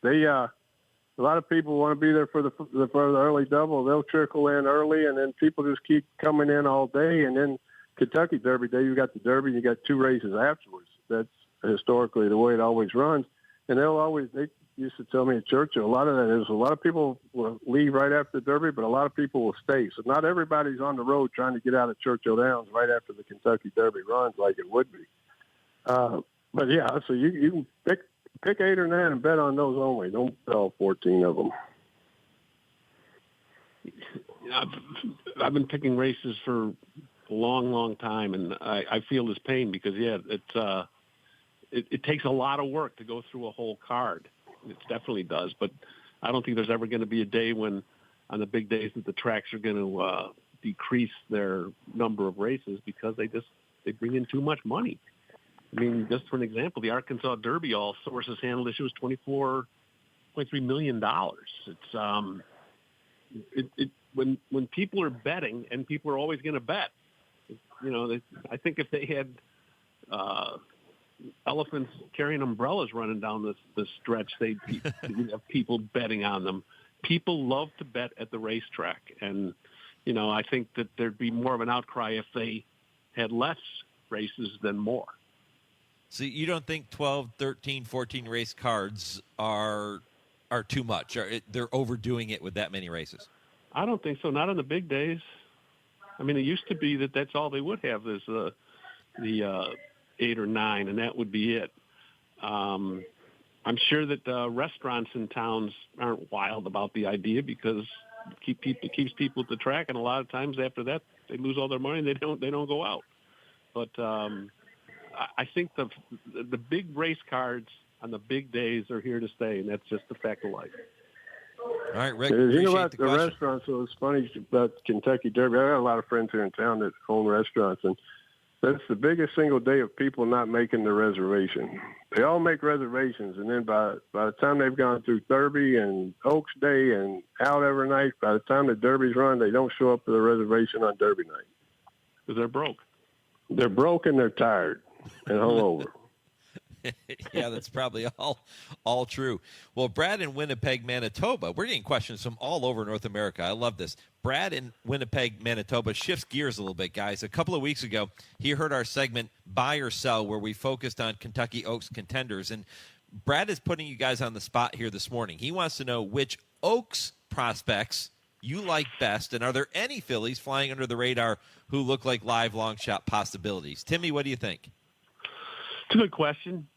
A lot of people want to be there for the early double. They'll trickle in early, and then people just keep coming in all day. And then Kentucky Derby Day, you got the Derby, and you got 2 races afterwards. That's historically the way it always runs. And they used to tell me at Churchill, a lot of that is a lot of people will leave right after the Derby, but a lot of people will stay. So not everybody's on the road trying to get out of Churchill Downs right after the Kentucky Derby runs like it would be. But yeah, so you can pick 8 or 9 and bet on those only. Don't bet all 14 of them. I've been picking races for a long, long time, and I feel this pain because, it takes a lot of work to go through a whole card. It definitely does, but I don't think there's ever going to be a day when, on the big days, that the tracks are going to decrease their number of races because they bring in too much money. I mean, just for an example, the Arkansas Derby, all sources handled this, it was $24.3 million. It's when people are betting, and people are always going to bet. I think if they had elephants carrying umbrellas running down this stretch, they'd have people betting on them. People love to bet at the racetrack, and I think that there'd be more of an outcry if they had less races than more. So you don't think 12, 13, 14 race cards are too much? They're overdoing it with that many races? I don't think so. Not on the big days. I mean, it used to be that's all they would have is the 8 or 9, and that would be it. I'm sure that restaurants in towns aren't wild about the idea because it keeps people at the track, and a lot of times after that they lose all their money and they don't go out. But I think the big race cards on the big days are here to stay, and that's just the fact of life. All right, Rick. You know about the restaurants, so it's funny about Kentucky Derby. I got a lot of friends here in town that own restaurants, and that's the biggest single day of people not making the reservation. They all make reservations, and then by the time they've gone through Derby and Oaks Day and out every night, by the time the Derby's run, they don't show up for the reservation on Derby night. Because they're broke. They're broke and they're tired and hungover. Yeah, that's probably all true. Well, Brad in Winnipeg, Manitoba, we're getting questions from all over North America. I love this. Brad in Winnipeg, Manitoba shifts gears a little bit, guys. A couple of weeks ago, he heard our segment Buy or Sell, where we focused on Kentucky Oaks contenders. And Brad is putting you guys on the spot here this morning. He wants to know which Oaks prospects you like best, and are there any fillies flying under the radar who look like live long shot possibilities? Timmy, what do you think? It's a good question.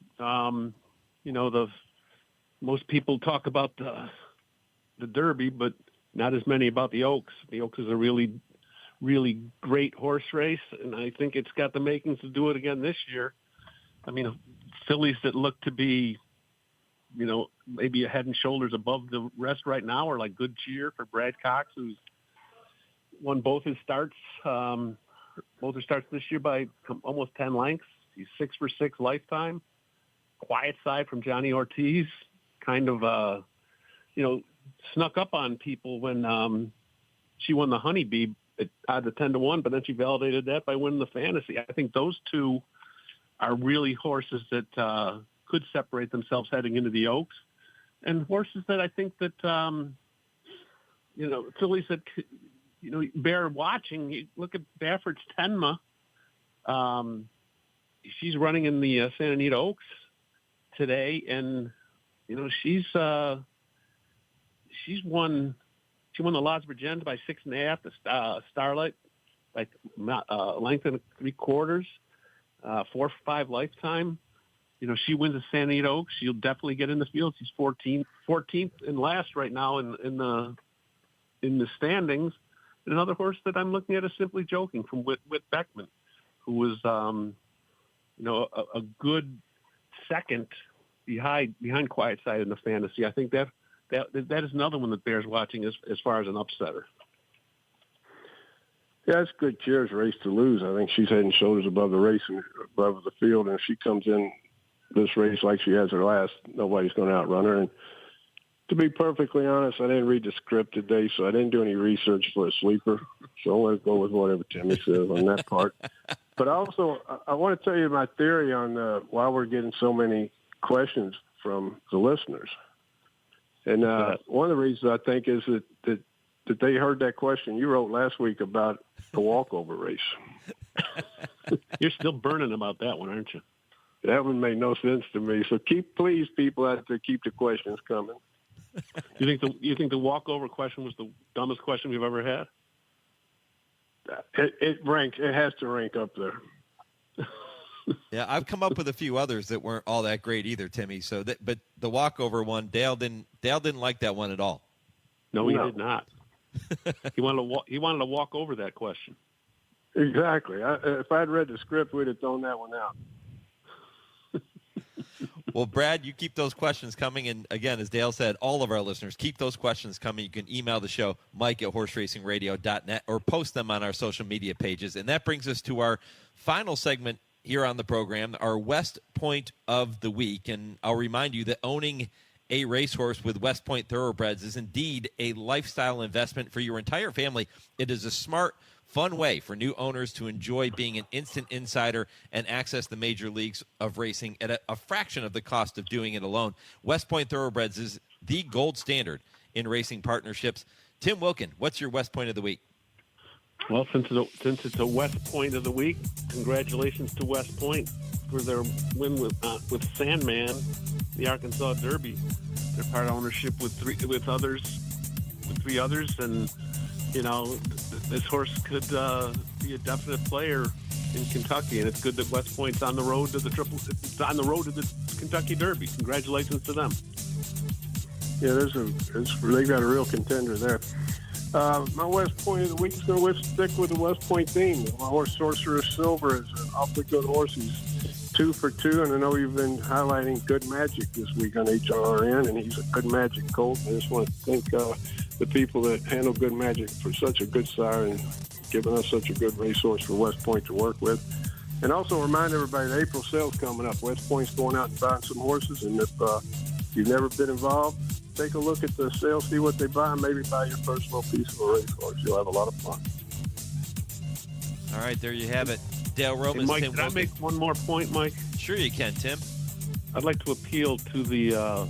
Most people talk about the Derby, but not as many about the Oaks. The Oaks is a really, really great horse race, and I think it's got the makings to do it again this year. I mean, fillies that look to be, maybe a head and shoulders above the rest right now are like Good Cheer for Brad Cox, who's won both his starts, this year by almost 10 lengths. He's 6 for 6 lifetime. Quiet Side from Johnny Ortiz, kind of, snuck up on people when she won the Honeybee at odds of 10-1, but then she validated that by winning the Fantasy. I think those two are really horses that could separate themselves heading into the Oaks, and horses that I think that, fillies that bear watching. You look at Baffert's Tenma. She's running in the Santa Anita Oaks today, and she's won. She won the Las Virgenes by 6.5. The Starlight by length and 3/4. 4-5 lifetime. She wins the Santa Anita Oaks. She'll definitely get in the field. She's 14th and last right now in the standings. And another horse that I'm looking at is Simply Joking from Whit Beckman, who was a good second behind Quiet Side in the fantasy. I think that is another one that bears watching as far as an upsetter. Yeah, it's good Cheers race to lose. I think she's head and shoulders above the race and above the field. And if she comes in this race like she has her last, nobody's going to outrun her. And to be perfectly honest, I didn't read the script today, so I didn't do any research for a sleeper. So I'm going to go with whatever Timmy says on that part. But also, I want to tell you my theory on why we're getting so many questions from the listeners. And one of the reasons I think is that they heard that question you wrote last week about the walkover race. You're still burning about that one, aren't you? That one made no sense to me. So please, people out there, keep the questions coming. You think the walkover question was the dumbest question we've ever had? It has to rank up there. Yeah, I've come up with a few others that weren't all that great either, Timmy. But the walkover one, Dale didn't like that one at all. No, he did not. He wanted to walk over that question. Exactly. If I'd read the script, we'd have thrown that one out. Well, Brad, you keep those questions coming. And again, as Dale said, all of our listeners, keep those questions coming. You can email the show, mike@horseracingradio.net, or post them on our social media pages. And that brings us to our final segment here on the program, our West Point of the Week. And I'll remind you that owning a racehorse with West Point Thoroughbreds is indeed a lifestyle investment for your entire family. It is a smart, fun way for new owners to enjoy being an instant insider and access the major leagues of racing at a fraction of the cost of doing it alone. West Point Thoroughbreds is the gold standard in racing partnerships. Tim Wilkin, what's your West Point of the Week? Well, since it's a West Point of the Week, congratulations to West Point for their win with Sandman, the Arkansas Derby. They're part ownership with three others, and this horse could be a definite player in Kentucky, and it's good that West Point's on the road to the Kentucky Derby. Congratulations to them. Yeah, they got a real contender there. My West Point of the Week is going to stick with the West Point theme. My horse Sorcerer Silver is an awfully good horse. He's 2 for 2, and I know you've been highlighting Good Magic this week on HRRN, and he's a Good Magic colt. I just want to thank the people that handle Good Magic for such a good sire and giving us such a good racehorse for West Point to work with. And also remind everybody that April sale's coming up. West Point's going out and buying some horses, and if you've never been involved, take a look at the sale, see what they buy, and maybe buy your first little piece of a racehorse. You'll have a lot of fun. All right, there you have it. Dale Romans, hey, Mike, Tim can I make one more point, Mike? Sure you can, Tim. I'd like to appeal to the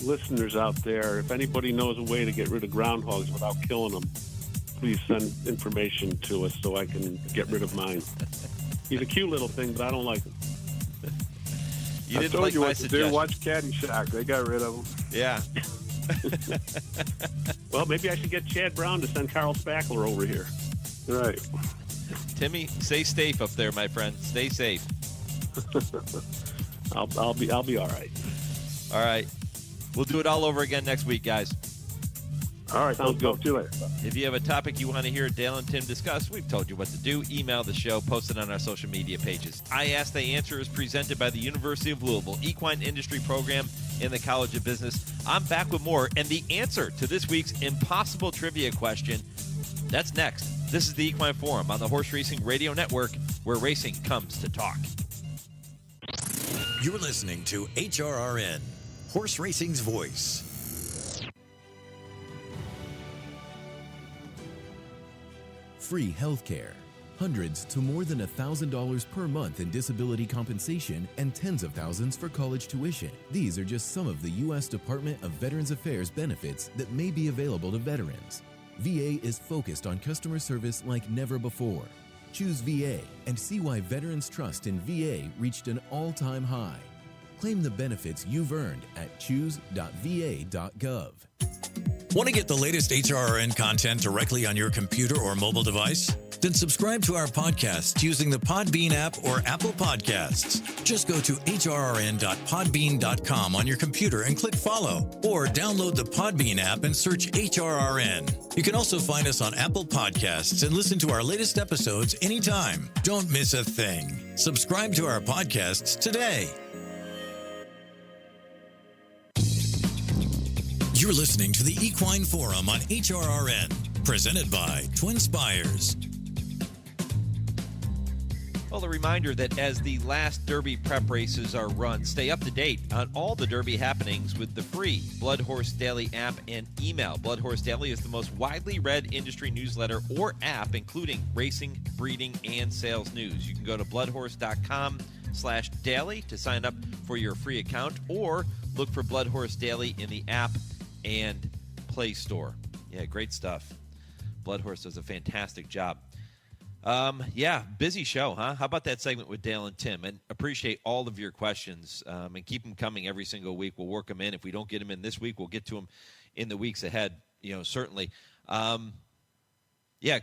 listeners out there. If anybody knows a way to get rid of groundhogs without killing them, please send information to us so I can get rid of mine. He's a cute little thing, but I don't like him. I told you what to do. Watch Caddyshack. They got rid of him. Yeah. Well, maybe I should get Chad Brown to send Carl Spackler over here. Right. Timmy, stay safe up there, my friend. Stay safe. I'll be all right. All right. We'll do it all over again next week, guys. All right. Sounds good. Talk to you later. If you have a topic you want to hear Dale and Tim discuss, we've told you what to do. Email the show, post it on our social media pages. I Ask, They Answer is presented by the University of Louisville Equine Industry Program in the College of Business. I'm back with more, and the answer to this week's impossible trivia question, that's next. This is the Equine Forum on the Horse Racing Radio Network, where racing comes to talk. You're listening to HRRN, Horse Racing's voice. Free health care, hundreds to more than $1,000 per month in disability compensation, and tens of thousands for college tuition. These are just some of the U.S. Department of Veterans Affairs benefits that may be available to veterans. VA is focused on customer service like never before. Choose VA and see why veterans' trust in VA reached an all-time high. Claim the benefits you've earned at choose.va.gov. Want to get the latest HRRN content directly on your computer or mobile device? Then subscribe to our podcast using the Podbean app or Apple Podcasts. Just go to hrrn.podbean.com on your computer and click follow, or download the Podbean app and search HRRN. You can also find us on Apple Podcasts and listen to our latest episodes anytime. Don't miss a thing. Subscribe to our podcasts today. You're listening to the Equine Forum on HRRN, presented by TwinSpires. Well, a reminder that as the last Derby prep races are run, stay up to date on all the Derby happenings with the free Blood Horse Daily app and email. Blood Horse Daily is the most widely read industry newsletter or app, including racing, breeding, and sales news. You can go to bloodhorse.com/daily to sign up for your free account, or look for Blood Horse Daily in the app and Play Store. Yeah, great stuff. Blood Horse does a fantastic job. Busy show, huh? How about that segment with Dale and Tim? And appreciate all of your questions, and keep them coming every single week. We'll work them in. If we don't get them in this week, we'll get to them in the weeks ahead, certainly.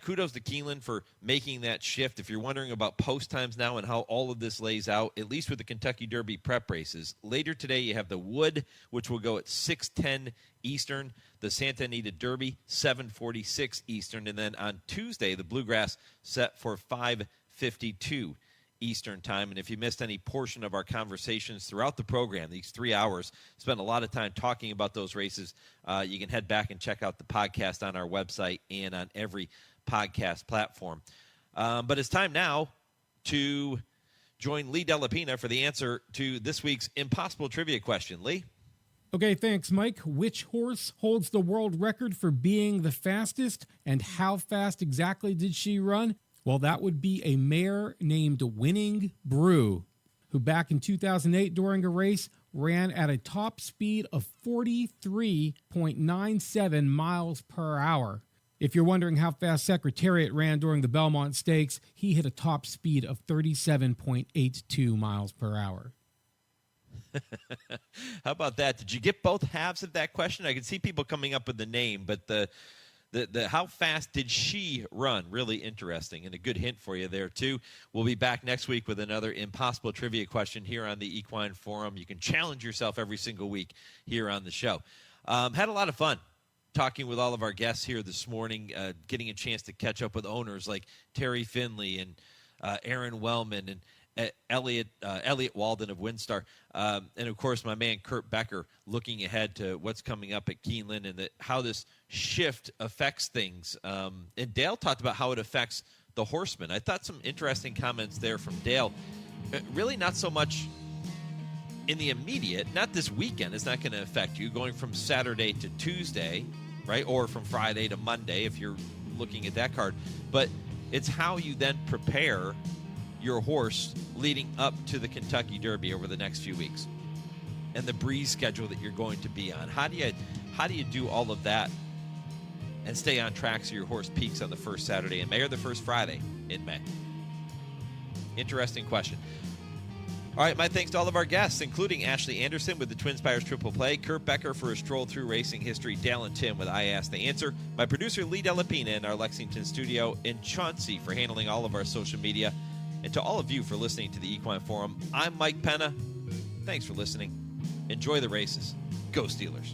Kudos to Keeneland for making that shift. If you're wondering about post times now and how all of this lays out, at least with the Kentucky Derby prep races, later today you have the Wood, which will go at 6:10 Eastern, the Santa Anita Derby, 7:46 Eastern, and then on Tuesday, the Bluegrass set for 5:52 Eastern time. And if you missed any portion of our conversations throughout the program, these 3 hours, spent a lot of time talking about those races, you can head back and check out the podcast on our website and on every podcast platform. But it's time now to join Lee Delapina for the answer to this week's impossible trivia question. Lee? Okay, thanks, Mike. Which horse holds the world record for being the fastest, and how fast exactly did she run? Well, that would be a mare named Winning Brew, who back in 2008 during a race ran at a top speed of 43.97 miles per hour. If you're wondering how fast Secretariat ran during the Belmont Stakes, he hit a top speed of 37.82 miles per hour. How about that? Did you get both halves of that question? I can see people coming up with the name, but the how fast did she run? Really interesting, and a good hint for you there, too. We'll be back next week with another impossible trivia question here on the Equine Forum. You can challenge yourself every single week here on the show. Had a lot of fun talking with all of our guests here this morning, getting a chance to catch up with owners like Terry Finley and Aron Wellman and Elliott Walden of WinStar, and of course my man Kurt Becker, looking ahead to what's coming up at Keeneland and how this shift affects things. And Dale talked about how it affects the horsemen. I thought some interesting comments there from Dale. Really not so much in the immediate, not this weekend. It's not going to affect you going from Saturday to Tuesday, right? Or from Friday to Monday if you're looking at that card. But it's how you then prepare your horse leading up to the Kentucky Derby over the next few weeks, and the breeze schedule that you're going to be on. How do you do all of that and stay on track so your horse peaks on the first Saturday in May or the first Friday in May? Interesting question. All right, my thanks to all of our guests, including Ashley Anderson with the TwinSpires Triple Play, Kurt Becker for a Stroll Through Racing History, Dale and Tim with I Ask the Answer, my producer Lee Delapina in our Lexington studio, and Chauncey for handling all of our social media. And to all of you for listening to the Equine Forum, I'm Mike Penna. Thanks for listening. Enjoy the races. Go Steelers.